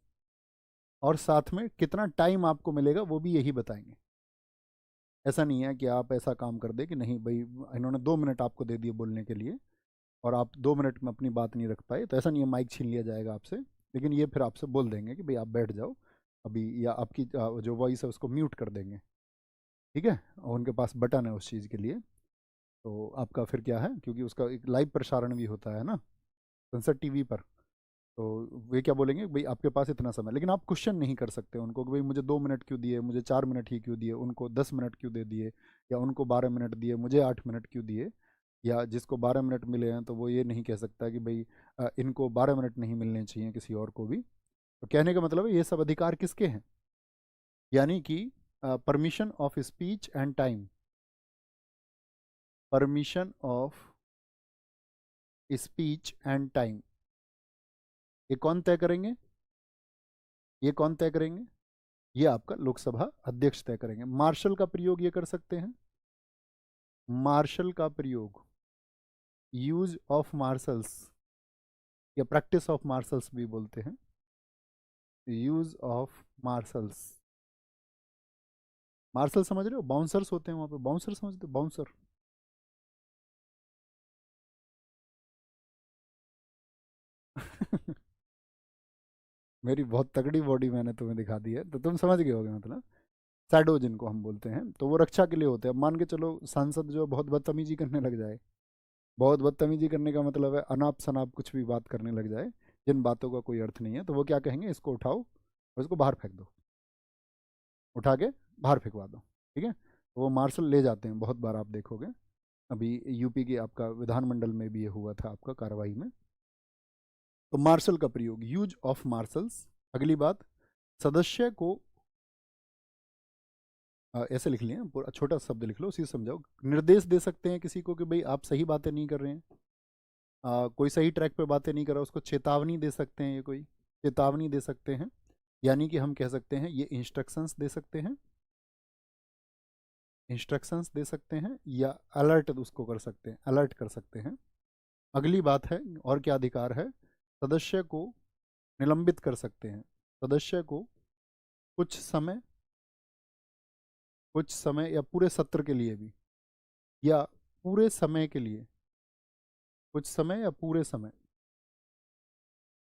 और साथ में कितना टाइम आपको मिलेगा वो भी यही बताएंगे। ऐसा नहीं है कि आप ऐसा काम कर दे कि नहीं भाई इन्होंने 2 मिनट आपको दे दिए बोलने के लिए और आप 2 मिनट में अपनी बात नहीं रख पाए, तो ऐसा नहीं है माइक छीन लिया जाएगा आपसे, लेकिन ये फिर आपसे बोल देंगे कि भाई आप बैठ जाओ अभी, या आपकी जो वॉइस है उसको म्यूट कर देंगे, ठीक है, और उनके पास बटन है उस चीज़ के लिए। तो आपका फिर क्या है, क्योंकि उसका एक लाइव प्रसारण भी होता है ना संसद टीवी पर, तो वे क्या बोलेंगे भाई आपके पास इतना समय, लेकिन आप क्वेश्चन नहीं कर सकते उनको कि भाई मुझे 2 मिनट क्यों दिए, मुझे 4 मिनट ही क्यों दिए, उनको 10 मिनट क्यों दे दिए, या उनको 12 मिनट दिए मुझे 8 मिनट क्यों दिए, या जिसको 12 मिनट मिले हैं तो वो ये नहीं कह सकता कि भाई इनको 12 मिनट नहीं मिलने चाहिए किसी और को भी। तो कहने का मतलब है ये सब अधिकार किसके हैं, यानी कि permission of speech and time, permission of speech and time, ये कौन तय करेंगे, ये कौन तय करेंगे, ये आपका लोकसभा अध्यक्ष तय करेंगे। मार्शल का प्रयोग ये कर सकते हैं, मार्शल का प्रयोग, यूज ऑफ मार्शल्स या प्रैक्टिस ऑफ मार्शल्स भी बोलते हैं, यूज ऑफ मार्शल्स। मार्शल समझ रहे हो, बाउंसर्स होते हैं वहां पे, बाउंसर समझते हो, बाउंसर। मेरी बहुत तगड़ी बॉडी मैंने तुम्हें दिखा दी है तो तुम समझ गए होगे, मतलब शैडो जिनको हम बोलते हैं, तो वो रक्षा के लिए होते हैं। मान के चलो सांसद जो बहुत बदतमीजी करने लग जाए, बहुत बदतमीजी करने का मतलब है अनाप शनाप कुछ भी बात करने लग जाए जिन बातों का कोई अर्थ नहीं है, तो वो क्या कहेंगे, इसको उठाओ और इसको बाहर फेंक दो, उठा के बाहर फेंकवा दो, ठीक है, तो वो मार्शल ले जाते हैं, बहुत बार आप देखोगे। अभी यूपी के आपका विधानमंडल में भी ये हुआ था आपका कार्रवाई में। तो मार्शल का प्रयोग, यूज ऑफ मार्शल्स। अगली बात, सदस्य को ऐसे लिख लिया, पूरा छोटा शब्द लिख लो, उसी से समझाओ, निर्देश दे सकते हैं किसी को कि भाई आप सही बातें नहीं कर रहे हैं, कोई सही ट्रैक पे बातें नहीं कर रहा, उसको चेतावनी दे सकते हैं, ये कोई चेतावनी दे सकते हैं, यानी कि हम कह सकते हैं ये इंस्ट्रक्शंस दे सकते हैं, इंस्ट्रक्शंस दे सकते हैं, या अलर्ट उसको कर सकते हैं, अलर्ट कर सकते हैं। अगली बात है, और क्या अधिकार है, सदस्य को निलंबित कर सकते हैं, सदस्य को कुछ समय, कुछ समय या पूरे सत्र के लिए भी, या पूरे समय के लिए, कुछ समय या पूरे समय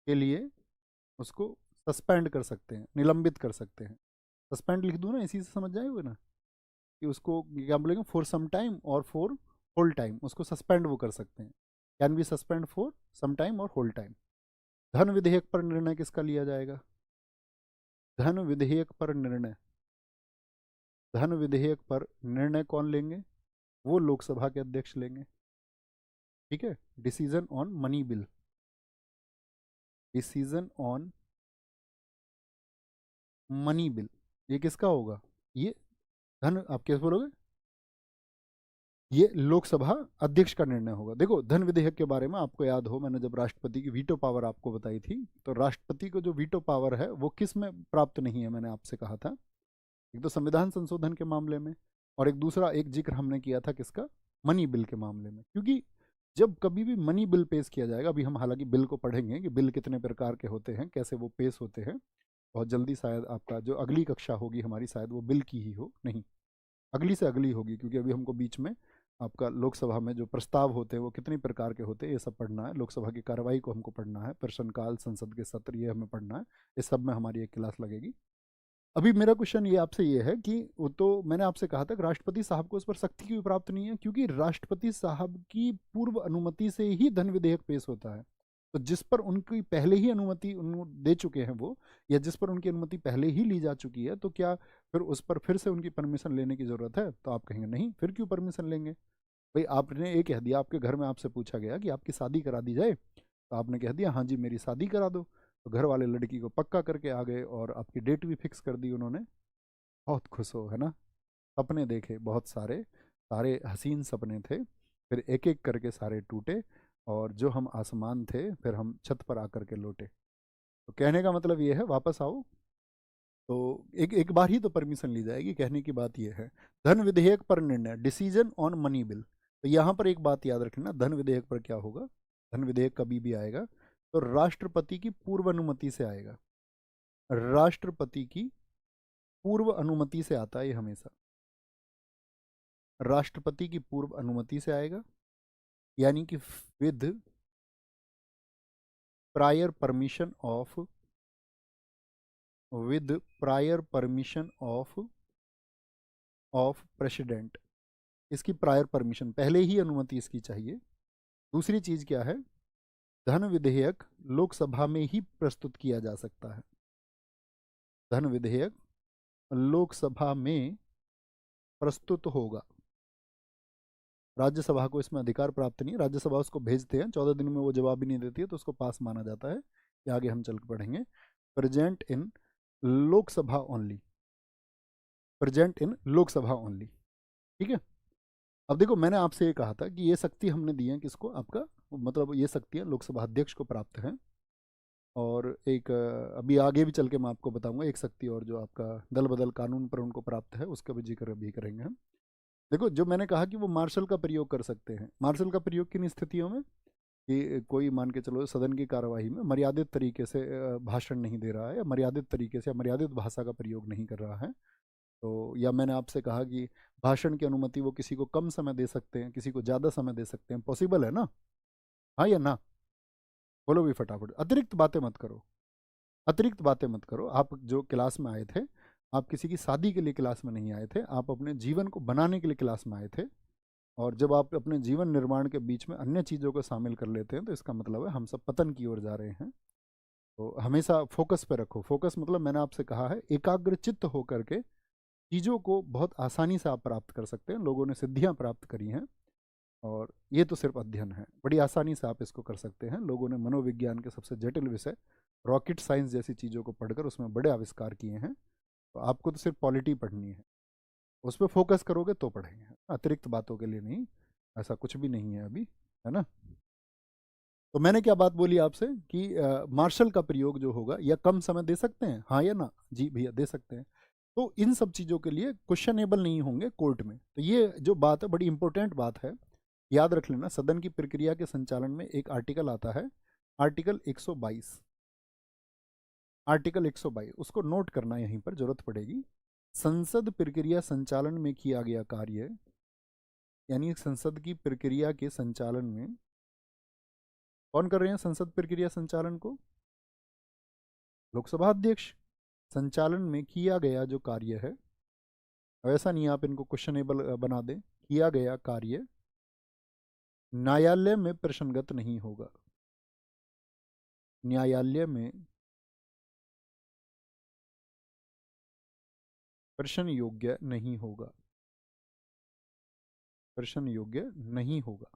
के लिए उसको सस्पेंड कर सकते हैं, निलंबित कर सकते हैं। सस्पेंड लिख दूँ ना, इसी से समझ जाएगा ना कि उसको क्या बोलेंगे, फॉर सम टाइम और फॉर होल टाइम, उसको सस्पेंड वो कर सकते हैं, can be suspend for some time और होल टाइम। धन विधेयक पर निर्णय किसका लिया जाएगा, धन विधेयक पर निर्णय, धन विधेयक पर निर्णय कौन लेंगे, वो लोकसभा के अध्यक्ष लेंगे, ठीक है। Decision on money bill, decision on money bill, ये किसका होगा, ये धन, आप कैसे बोलोगे, ये लोकसभा अध्यक्ष का निर्णय होगा। देखो धन विधेयक के बारे में आपको याद हो, मैंने जब राष्ट्रपति की वीटो पावर आपको बताई थी, तो राष्ट्रपति को जो वीटो पावर है वो किस में प्राप्त नहीं है, मैंने आपसे कहा था, एक तो संविधान संशोधन के मामले में, और एक दूसरा एक जिक्र हमने किया था किसका, मनी बिल के मामले में। क्योंकि जब कभी भी मनी बिल पेश किया जाएगा, अभी हम हालांकि बिल को पढ़ेंगे कि बिल कितने प्रकार के होते हैं, कैसे वो पेश होते हैं, बहुत जल्दी शायद आपका जो अगली कक्षा होगी हमारी शायद वो बिल की ही हो, नहीं अगली से अगली होगी, क्योंकि अभी हमको बीच में आपका लोकसभा में जो प्रस्ताव होते हैं वो कितनी प्रकार के होते हैं ये सब पढ़ना है, लोकसभा की कार्रवाई को हमको पढ़ना है, प्रश्नकाल, संसद के सत्र, ये हमें पढ़ना है, इस सब में हमारी एक क्लास लगेगी। अभी मेरा क्वेश्चन ये आपसे ये है कि वो तो मैंने आपसे कहा था कि राष्ट्रपति साहब को उस पर सख्ती क्यों प्राप्त नहीं है, क्योंकि राष्ट्रपति साहब की पूर्व अनुमति से ही धन विधेयक पेश होता है। तो जिस पर उनकी पहले ही अनुमति दे चुके हैं वो, या जिस पर उनकी अनुमति पहले ही ली जा चुकी है, तो क्या फिर उस पर फिर से उनकी परमिशन लेने की जरूरत है, तो आप कहेंगे नहीं, फिर क्यों परमिशन लेंगे। भाई आपने ये कह दिया, आपके घर में आपसे पूछा गया कि आपकी शादी करा दी जाए, तो आपने कह दिया हाँ जी मेरी शादी करा दो, तो घर वाले लड़की को पक्का करके आ गए और आपकी डेट भी फिक्स कर दी उन्होंने, बहुत खुश हो, है ना। सपने देखे बहुत सारे, सारे हसीन सपने थे, फिर एक एक करके सारे टूटे, और जो हम आसमान थे फिर हम छत पर आकर के लौटे। तो कहने का मतलब ये है वापस आओ, तो एक एक बार ही तो परमिशन ली जाएगी, कहने की बात यह है। धन विधेयक पर निर्णय, डिसीजन ऑन मनी बिल। तो यहाँ पर एक बात याद रखना, धन विधेयक पर क्या होगा, धन विधेयक कभी भी आएगा तो राष्ट्रपति की पूर्व अनुमति से आएगा। राष्ट्रपति की पूर्व अनुमति से आता है ये हमेशा, राष्ट्रपति की पूर्व अनुमति से आएगा, यानी कि with prior permission of, with prior permission of president. इसकी प्रायर परमिशन, पहले ही अनुमति इसकी चाहिए। दूसरी चीज क्या है, धन विधेयक लोकसभा में ही प्रस्तुत किया जा सकता है। धन विधेयक लोकसभा में प्रस्तुत होगा, राज्यसभा को इसमें अधिकार प्राप्त नहीं है। राज्यसभा उसको भेजते हैं, 14 दिन में वो जवाब भी नहीं देती है तो उसको पास माना जाता है। ये आगे हम चल के पढ़ेंगे। Present in Lok Sabha only, present in Lok Sabha only, ठीक है। अब देखो, मैंने आपसे ये कहा था कि ये शक्ति हमने दी है किसको, आपका मतलब ये शक्तियाँ लोकसभा अध्यक्ष को प्राप्त हैं। और एक अभी आगे भी चल के मैं आपको बताऊंगा एक शक्ति और जो आपका दल बदल कानून पर उनको प्राप्त है, उसका भी जिक्र भी करेंगे हम। देखो, जो मैंने कहा कि वो मार्शल का प्रयोग कर सकते हैं। मार्शल का प्रयोग किन स्थितियों में, कि कोई मान के चलो सदन की कार्यवाही में मर्यादित तरीके से भाषण नहीं दे रहा है, या मर्यादित तरीके से मर्यादित भाषा का प्रयोग नहीं कर रहा है, तो या मैंने आपसे कहा कि भाषण की अनुमति वो किसी को कम समय दे सकते हैं, किसी को ज़्यादा समय दे सकते हैं, पॉसिबल है ना, हाँ या ना, बोलो भी फटाफट। अतिरिक्त बातें मत करो, अतिरिक्त बातें मत करो। आप जो क्लास में आए थे, आप किसी की शादी के लिए क्लास में नहीं आए थे, आप अपने जीवन को बनाने के लिए क्लास में आए थे। और जब आप अपने जीवन निर्माण के बीच में अन्य चीज़ों को शामिल कर लेते हैं तो इसका मतलब है हम सब पतन की ओर जा रहे हैं। तो हमेशा फोकस पे रखो। फोकस मतलब मैंने आपसे कहा है एकाग्रचित्त होकर के चीज़ों को बहुत आसानी से आप प्राप्त कर सकते हैं। लोगों ने सिद्धियां प्राप्त करी हैं, और ये तो सिर्फ अध्ययन है, बड़ी आसानी से आप इसको कर सकते हैं। लोगों ने मनोविज्ञान के सबसे जटिल विषय रॉकेट साइंस जैसी चीज़ों को पढ़कर उसमें बड़े आविष्कार किए हैं। तो आपको तो सिर्फ पॉलिटी पढ़नी है, उस पर फोकस करोगे तो पढ़ेंगे, अतिरिक्त बातों के लिए नहीं। ऐसा कुछ भी नहीं है अभी, है ना। तो मैंने क्या बात बोली आपसे कि मार्शल का प्रयोग जो होगा, या कम समय दे सकते हैं, हाँ या ना, जी भैया दे सकते हैं। तो इन सब चीज़ों के लिए क्वेश्चनेबल नहीं होंगे कोर्ट में। तो ये जो बात है बड़ी इंपॉर्टेंट बात है, याद रख लेना। सदन की प्रक्रिया के संचालन में एक आर्टिकल आता है, आर्टिकल 122, आर्टिकल 122 उसको नोट करना, यहीं पर जरूरत पड़ेगी। संसद प्रक्रिया संचालन में किया गया कार्य, यानी संसद की प्रक्रिया के संचालन में कौन कर रहे हैं, संसद प्रक्रिया संचालन को लोकसभा अध्यक्ष। संचालन में किया गया जो कार्य है, ऐसा नहीं आप इनको क्वेश्चनेबल बना दें, किया गया कार्य न्यायालय में प्रश्नगत नहीं होगा, न्यायालय में प्रश्न योग्य नहीं होगा, प्रश्न योग्य नहीं होगा।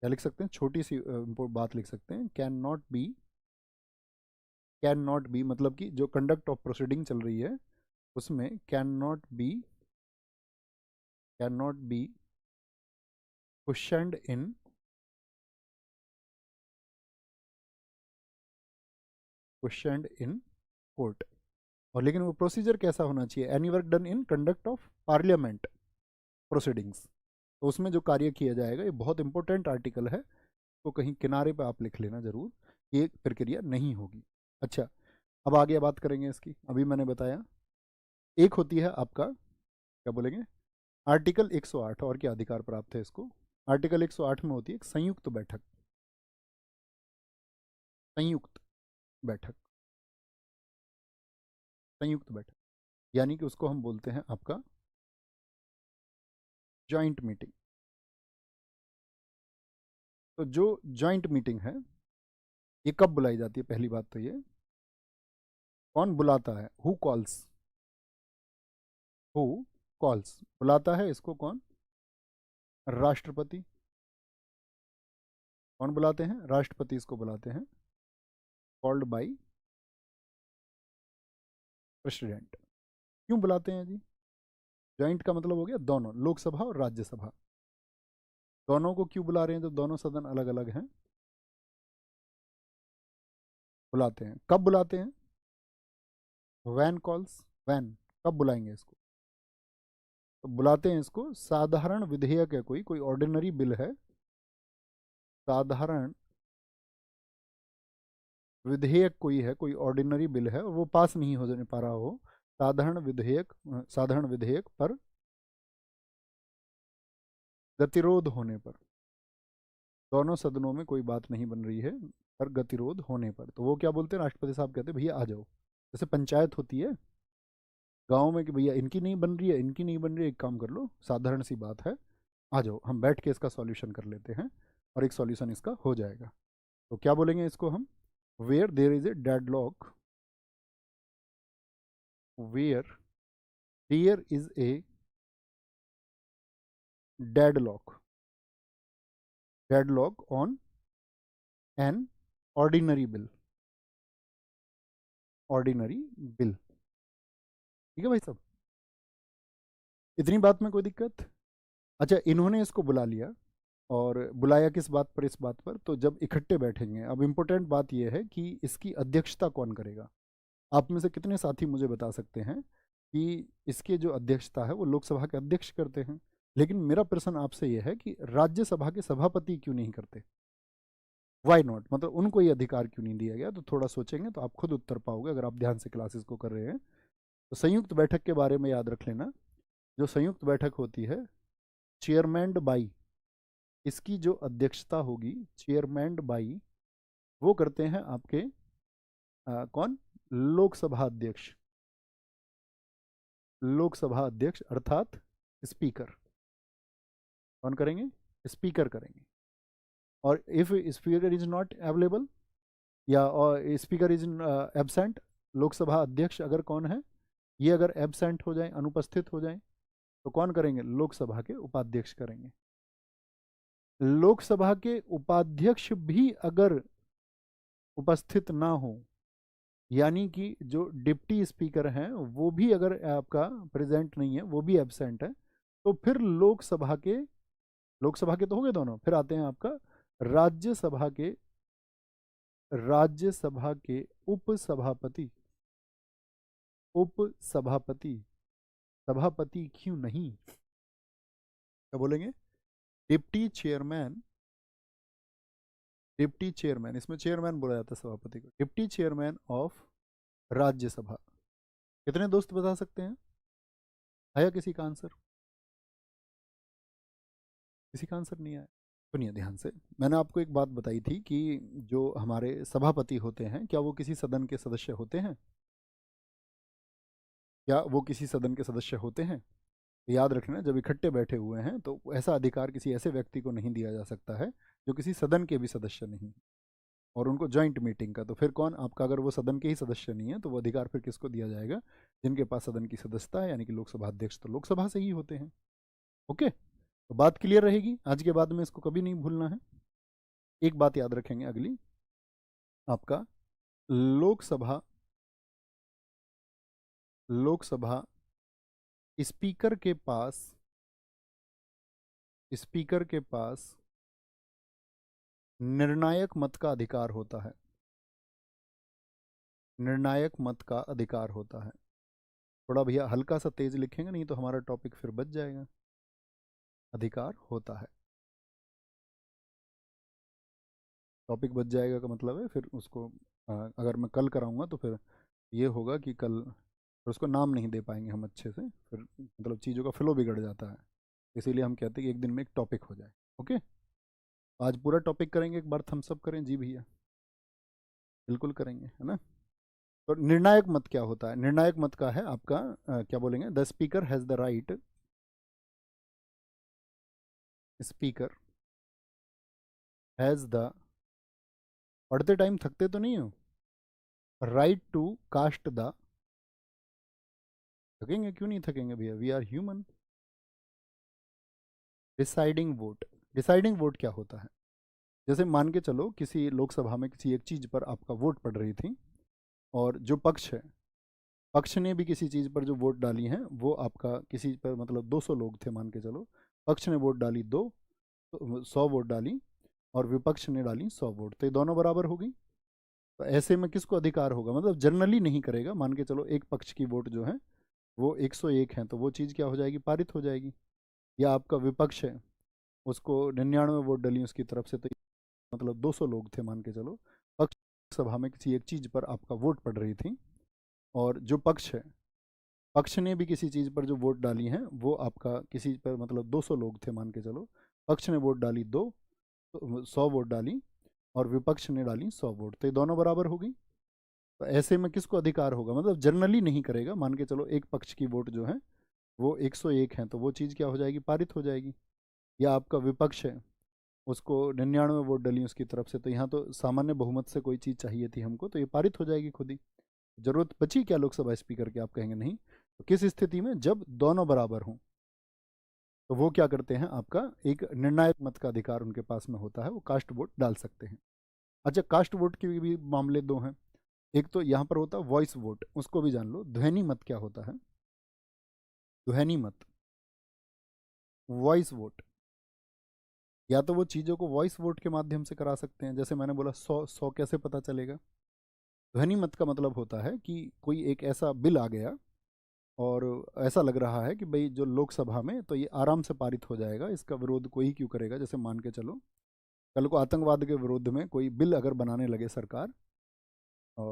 क्या लिख सकते हैं, छोटी सी बात लिख सकते हैं, can not be, can not be मतलब कि जो कंडक्ट ऑफ प्रोसीडिंग चल रही है उसमें can not be, can not be questioned in, questioned in court. और लेकिन वो प्रोसीजर कैसा होना चाहिए, any work done in conduct of parliament proceedings. तो उसमें जो कार्य किया जाएगा, ये बहुत इंपॉर्टेंट आर्टिकल है, तो कहीं किनारे पे आप लिख लेना जरूर, ये प्रक्रिया नहीं होगी। अच्छा, अब आगे बात करेंगे इसकी। अभी मैंने बताया एक होती है आपका, क्या बोलेंगे, आर्टिकल 108, और क्या अधिकार प्राप्त है इसको। आर्टिकल 108 में होती है एक संयुक्त बैठक, संयुक्त बैठक, संयुक्त बैठक, यानी कि उसको हम बोलते हैं आपका जॉइंट मीटिंग। तो जो जॉइंट मीटिंग है ये कब बुलाई जाती है, पहली बात तो ये कौन बुलाता है, हु कॉल्स, हु कॉल्स, बुलाता है इसको कौन, राष्ट्रपति। कौन बुलाते हैं, राष्ट्रपति इसको बुलाते हैं, कॉल्ड बाई प्रेसिडेंट। क्यों बुलाते हैं जी, जॉइंट का मतलब हो गया दोनों, लोकसभा और राज्यसभा, दोनों को क्यों बुला रहे हैं जब दोनों सदन अलग अलग हैं, बुलाते हैं। कब बुलाते हैं, वैन कॉल्स, वैन कब बुलाएंगे इसको? तो बुलाते हैं इसको, साधारण विधेयक है, कोई कोई ऑर्डिनरी बिल है, साधारण विधेयक कोई है, कोई ऑर्डिनरी बिल है और वो पास नहीं हो पा रहा हो, साधारण विधेयक, साधारण विधेयक पर गतिरोध होने पर, दोनों सदनों में कोई बात नहीं बन रही है पर गतिरोध होने पर, तो वो क्या बोलते हैं, राष्ट्रपति साहब कहते हैं भैया आ जाओ। जैसे पंचायत होती है गांव में कि भैया इनकी नहीं बन रही है, इनकी नहीं बन रही है, एक काम कर लो, साधारण सी बात है, आ जाओ हम बैठ के इसका सॉल्यूशन कर लेते हैं और एक सॉल्यूशन इसका हो जाएगा। तो क्या बोलेंगे इसको हम, where there is a deadlock, where there is a deadlock, deadlock on an ordinary bill, ordinary bill. ठीक है भाई साहब, इतनी बात में कोई दिक्कत? अच्छा, इन्होंने इसको बुला लिया, और बुलाया किस बात पर, इस बात पर, तो जब इकट्ठे बैठेंगे, अब इम्पोर्टेंट बात यह है कि इसकी अध्यक्षता कौन करेगा। आप में से कितने साथी मुझे बता सकते हैं कि इसके जो अध्यक्षता है वो लोकसभा के अध्यक्ष करते हैं, लेकिन मेरा प्रश्न आपसे यह है कि राज्यसभा के सभापति क्यों नहीं करते? वाई नॉट, मतलब उनको ये अधिकार क्यों नहीं दिया गया? तो थोड़ा सोचेंगे तो आप खुद उत्तर पाओगे अगर आप ध्यान से क्लासेस को कर रहे हैं। तो संयुक्त बैठक के बारे में याद रख लेना, जो संयुक्त बैठक होती है, चेयरमैन बाई, इसकी जो अध्यक्षता होगी चेयरमैन बाई, वो करते हैं आपके कौन, लोकसभा अध्यक्ष, लोकसभा अध्यक्ष अर्थात स्पीकर। कौन करेंगे? स्पीकर करेंगे। और if speaker is not available या और स्पीकर इज एबसेंट, लोकसभा अध्यक्ष अगर कौन है, ये अगर एबसेंट हो जाए, अनुपस्थित हो जाए, तो कौन करेंगे? लोकसभा के उपाध्यक्ष करेंगे। लोकसभा के उपाध्यक्ष भी अगर उपस्थित ना हो, यानी कि जो डिप्टी स्पीकर हैं वो भी अगर आपका प्रेजेंट नहीं है, वो भी एबसेंट है, तो फिर लोकसभा के तो हो गए दोनों, फिर आते हैं आपका राज्यसभा के, राज्यसभा के उपसभापति, उपसभापति, सभापति क्यों नहीं, क्या बोलेंगे? डिप्टी चेयरमैन, डिप्टी चेयरमैन, इसमें चेयरमैन बोला जाता है सभापति को, डिप्टी चेयरमैन ऑफ राज्यसभा। कितने दोस्त बता सकते हैं? आया किसी का आंसर? किसी का आंसर नहीं आया? सुनिए ध्यान से, मैंने आपको एक बात बताई थी कि जो हमारे सभापति होते हैं, क्या वो किसी सदन के सदस्य होते हैं? क्या वो किसी सदन के सदस्य होते हैं? याद रखना, जब इकट्ठे बैठे हुए हैं तो ऐसा अधिकार किसी ऐसे व्यक्ति को नहीं दिया जा सकता है जो किसी सदन के भी सदस्य नहीं, और उनको ज्वाइंट मीटिंग का, तो फिर कौन आपका, अगर वो सदन के ही सदस्य नहीं है तो वो अधिकार फिर किसको दिया जाएगा? जिनके पास सदन की सदस्यता है, यानी कि लोकसभा अध्यक्ष तो लोकसभा से ही होते हैं। ओके, तो बात क्लियर रहेगी, आज के बाद में इसको कभी नहीं भूलना है। एक बात याद रखेंगे अगली, आपका लोकसभा, लोकसभा स्पीकर के पास, स्पीकर के पास निर्णायक मत का अधिकार होता है, निर्णायक मत का अधिकार होता है। थोड़ा भैया हल्का सा तेज लिखेंगे, नहीं तो हमारा टॉपिक फिर बच जाएगा। अधिकार होता है, टॉपिक बच जाएगा का मतलब है फिर उसको अगर मैं कल कराऊंगा तो फिर ये होगा कि कल फिर उसको नाम नहीं दे पाएंगे हम अच्छे से, फिर मतलब चीज़ों का फ्लो बिगड़ जाता है, इसीलिए हम कहते हैं कि एक दिन में एक टॉपिक हो जाए। ओके, आज पूरा टॉपिक करेंगे, एक बार थम्स अप करें जी भैया, बिल्कुल करेंगे, है ना। तो निर्णायक मत क्या होता है? निर्णायक मत का है आपका क्या बोलेंगे, the speaker has the right, speaker has the, पढ़ते टाइम थकते तो नहीं हो, राइट टू कास्ट द, थकेंगे क्यों नहीं थकेंगे भैया, we are human, deciding vote. Deciding vote क्या होता है? जैसे मान के चलो किसी लोकसभा में किसी एक चीज़ पर आपका वोट पड़ रही थी, और जो पक्ष है, पक्ष ने भी किसी चीज़ पर जो वोट डाली हैं वो आपका किसी पर, मतलब 200 लोग थे मान के चलो, पक्ष ने वोट डाली 2, 100 वोट डाली, और विपक्ष ने डाली 100 वोट, तो ये दोनों बराबर हो गई। तो ऐसे में किसको अधिकार होगा, मतलब जनरली नहीं करेगा, मान के चलो एक पक्ष की वोट जो है वो 101 है तो वो चीज़ क्या हो जाएगी, पारित हो जाएगी। या आपका विपक्ष है, उसको 99 वोट डली उसकी तरफ से, तो मतलब 200 लोग थे मान के चलो, पक्ष सभा में किसी एक चीज़ पर आपका वोट पड़ रही थी, और जो पक्ष है, पक्ष ने भी किसी चीज़ पर जो वोट डाली हैं वो आपका किसी पर, मतलब 200 लोग थे मान के चलो, पक्ष ने वोट डाली 100 वोट डाली और विपक्ष ने डाली 100 वोट, तो ये दोनों बराबर हो गई। तो ऐसे में किसको अधिकार होगा, मतलब जनरली नहीं करेगा, मान के चलो एक पक्ष की वोट जो है वो 101 है तो वो चीज़ क्या हो जाएगी, पारित हो जाएगी। या आपका विपक्ष है, उसको 99 वोट डली उसकी तरफ से, तो यहाँ तो सामान्य बहुमत से कोई चीज़ चाहिए थी हमको, तो ये पारित हो जाएगी खुद ही। जरूरत बची क्या लोकसभा स्पीकर की, आप कहेंगे नहीं। तो किस स्थिति में, जब दोनों बराबर हों, तो वो क्या करते हैं, आपका एक निर्णायक मत का अधिकार उनके पास में होता है, वो कास्ट वोट डाल सकते हैं। अच्छा, कास्ट वोट के भी मामले दो हैं। एक तो यहाँ पर होता है वॉइस वोट, उसको भी जान लो। ध्वनि मत क्या होता है, ध्वनि मत, वॉइस वोट। या तो वो चीज़ों को वॉइस वोट के माध्यम से करा सकते हैं, जैसे मैंने बोला 100 कैसे पता चलेगा। ध्वनि मत का मतलब होता है कि कोई एक ऐसा बिल आ गया और ऐसा लग रहा है कि भाई जो लोकसभा में तो ये आराम से पारित हो जाएगा, इसका विरोध कोई क्यों करेगा। जैसे मान के चलो कल को आतंकवाद के विरोध में कोई बिल अगर बनाने लगे सरकार,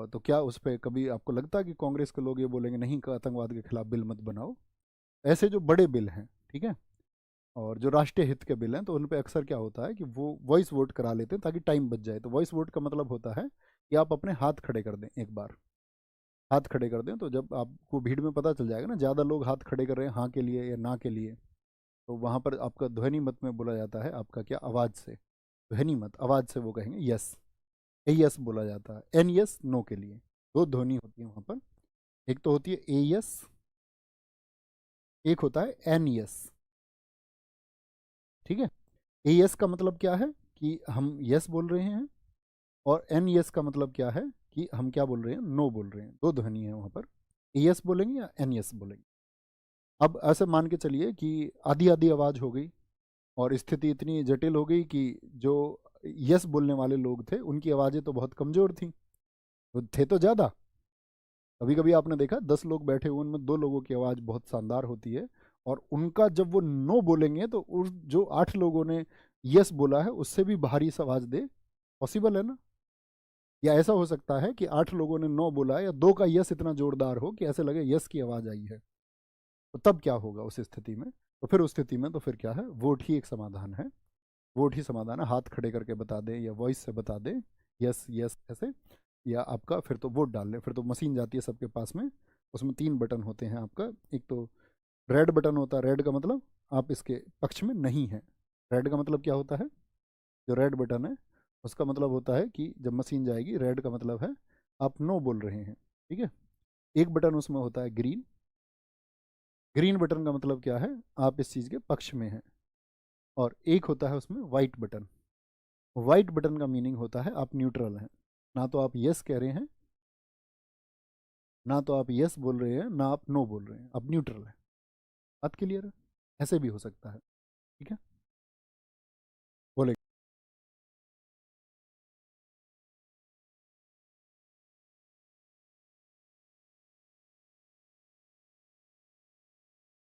तो क्या उस पर कभी आपको लगता है कि कांग्रेस के लोग ये बोलेंगे नहीं कि आतंकवाद के खिलाफ बिल मत बनाओ। ऐसे जो बड़े बिल हैं, ठीक है, और जो राष्ट्रीय हित के बिल हैं, तो उन पे अक्सर क्या होता है कि वो वॉइस वोट करा लेते हैं ताकि टाइम बच जाए। तो वॉइस वोट का मतलब होता है कि आप अपने हाथ खड़े कर दें, एक बार हाथ खड़े कर दें, तो जब आपको भीड़ में पता चल जाएगा ना ज़्यादा लोग हाथ खड़े कर रहे हैं हाँ के लिए या ना के लिए, तो वहाँ पर आपका ध्वनि मत में बोला जाता है, आपका क्या, आवाज़ से। ध्वनि मत, आवाज़ से वो कहेंगे यस, ए यस बोला जाता है, एन यस नो के लिए। दो ध्वनि होती है वहाँ पर, एक तो होती है ए यस, एक होता है एन यस, ठीक है। ए यस का मतलब क्या है कि हम यस बोल रहे हैं, और एन यस का मतलब क्या है कि हम क्या बोल रहे हैं, नो बोल रहे हैं। दो ध्वनि है वहाँ पर, ए यस बोलेंगे या एन यस बोलेंगे। अब ऐसे मान के चलिए कि आधी आधी आवाज़ हो गई और स्थिति इतनी जटिल हो गई कि जो यस बोलने वाले लोग थे उनकी आवाज़ें तो बहुत कमज़ोर थी, तो थे तो ज़्यादा। कभी कभी आपने देखा 10 लोग बैठे हुए उनमें 2 लोगों की आवाज़ बहुत शानदार होती है, और उनका जब वो नो बोलेंगे तो उस जो 8 लोगों ने यस बोला है उससे भी भारी सा आवाज़ दे। पॉसिबल है ना। या ऐसा हो सकता है कि 8 लोगों ने नो बोला है या 2 का यस इतना जोरदार हो कि ऐसे लगे यस की आवाज़ आई है। तो तब क्या होगा उस स्थिति में, तो फिर उस स्थिति में तो फिर क्या है, वोट ही एक समाधान है। वोट ही समाधान है, हाथ खड़े करके बता दें या वॉइस से बता दें यस यस ऐसे, या आपका फिर तो वोट डाल लें। फिर तो मशीन जाती है सबके पास में, उसमें 3 बटन होते हैं आपका। एक तो रेड बटन होता है, रेड का मतलब आप इसके पक्ष में नहीं हैं। रेड का मतलब क्या होता है, जो रेड बटन है उसका मतलब होता है कि जब मशीन जाएगी, रेड का मतलब है आप नो बोल रहे हैं, ठीक है। एक बटन उसमें होता है ग्रीन, ग्रीन बटन का मतलब क्या है, आप इस चीज़ के पक्ष में हैं। और एक होता है उसमें वाइट बटन, वाइट बटन का मीनिंग होता है आप न्यूट्रल हैं, ना तो आप यस कह रहे हैं, ना तो आप यस बोल रहे हैं, ना आप नो बोल रहे हैं, आप न्यूट्रल हैं। बात क्लियर है। ऐसे भी हो सकता है, ठीक है। बोले।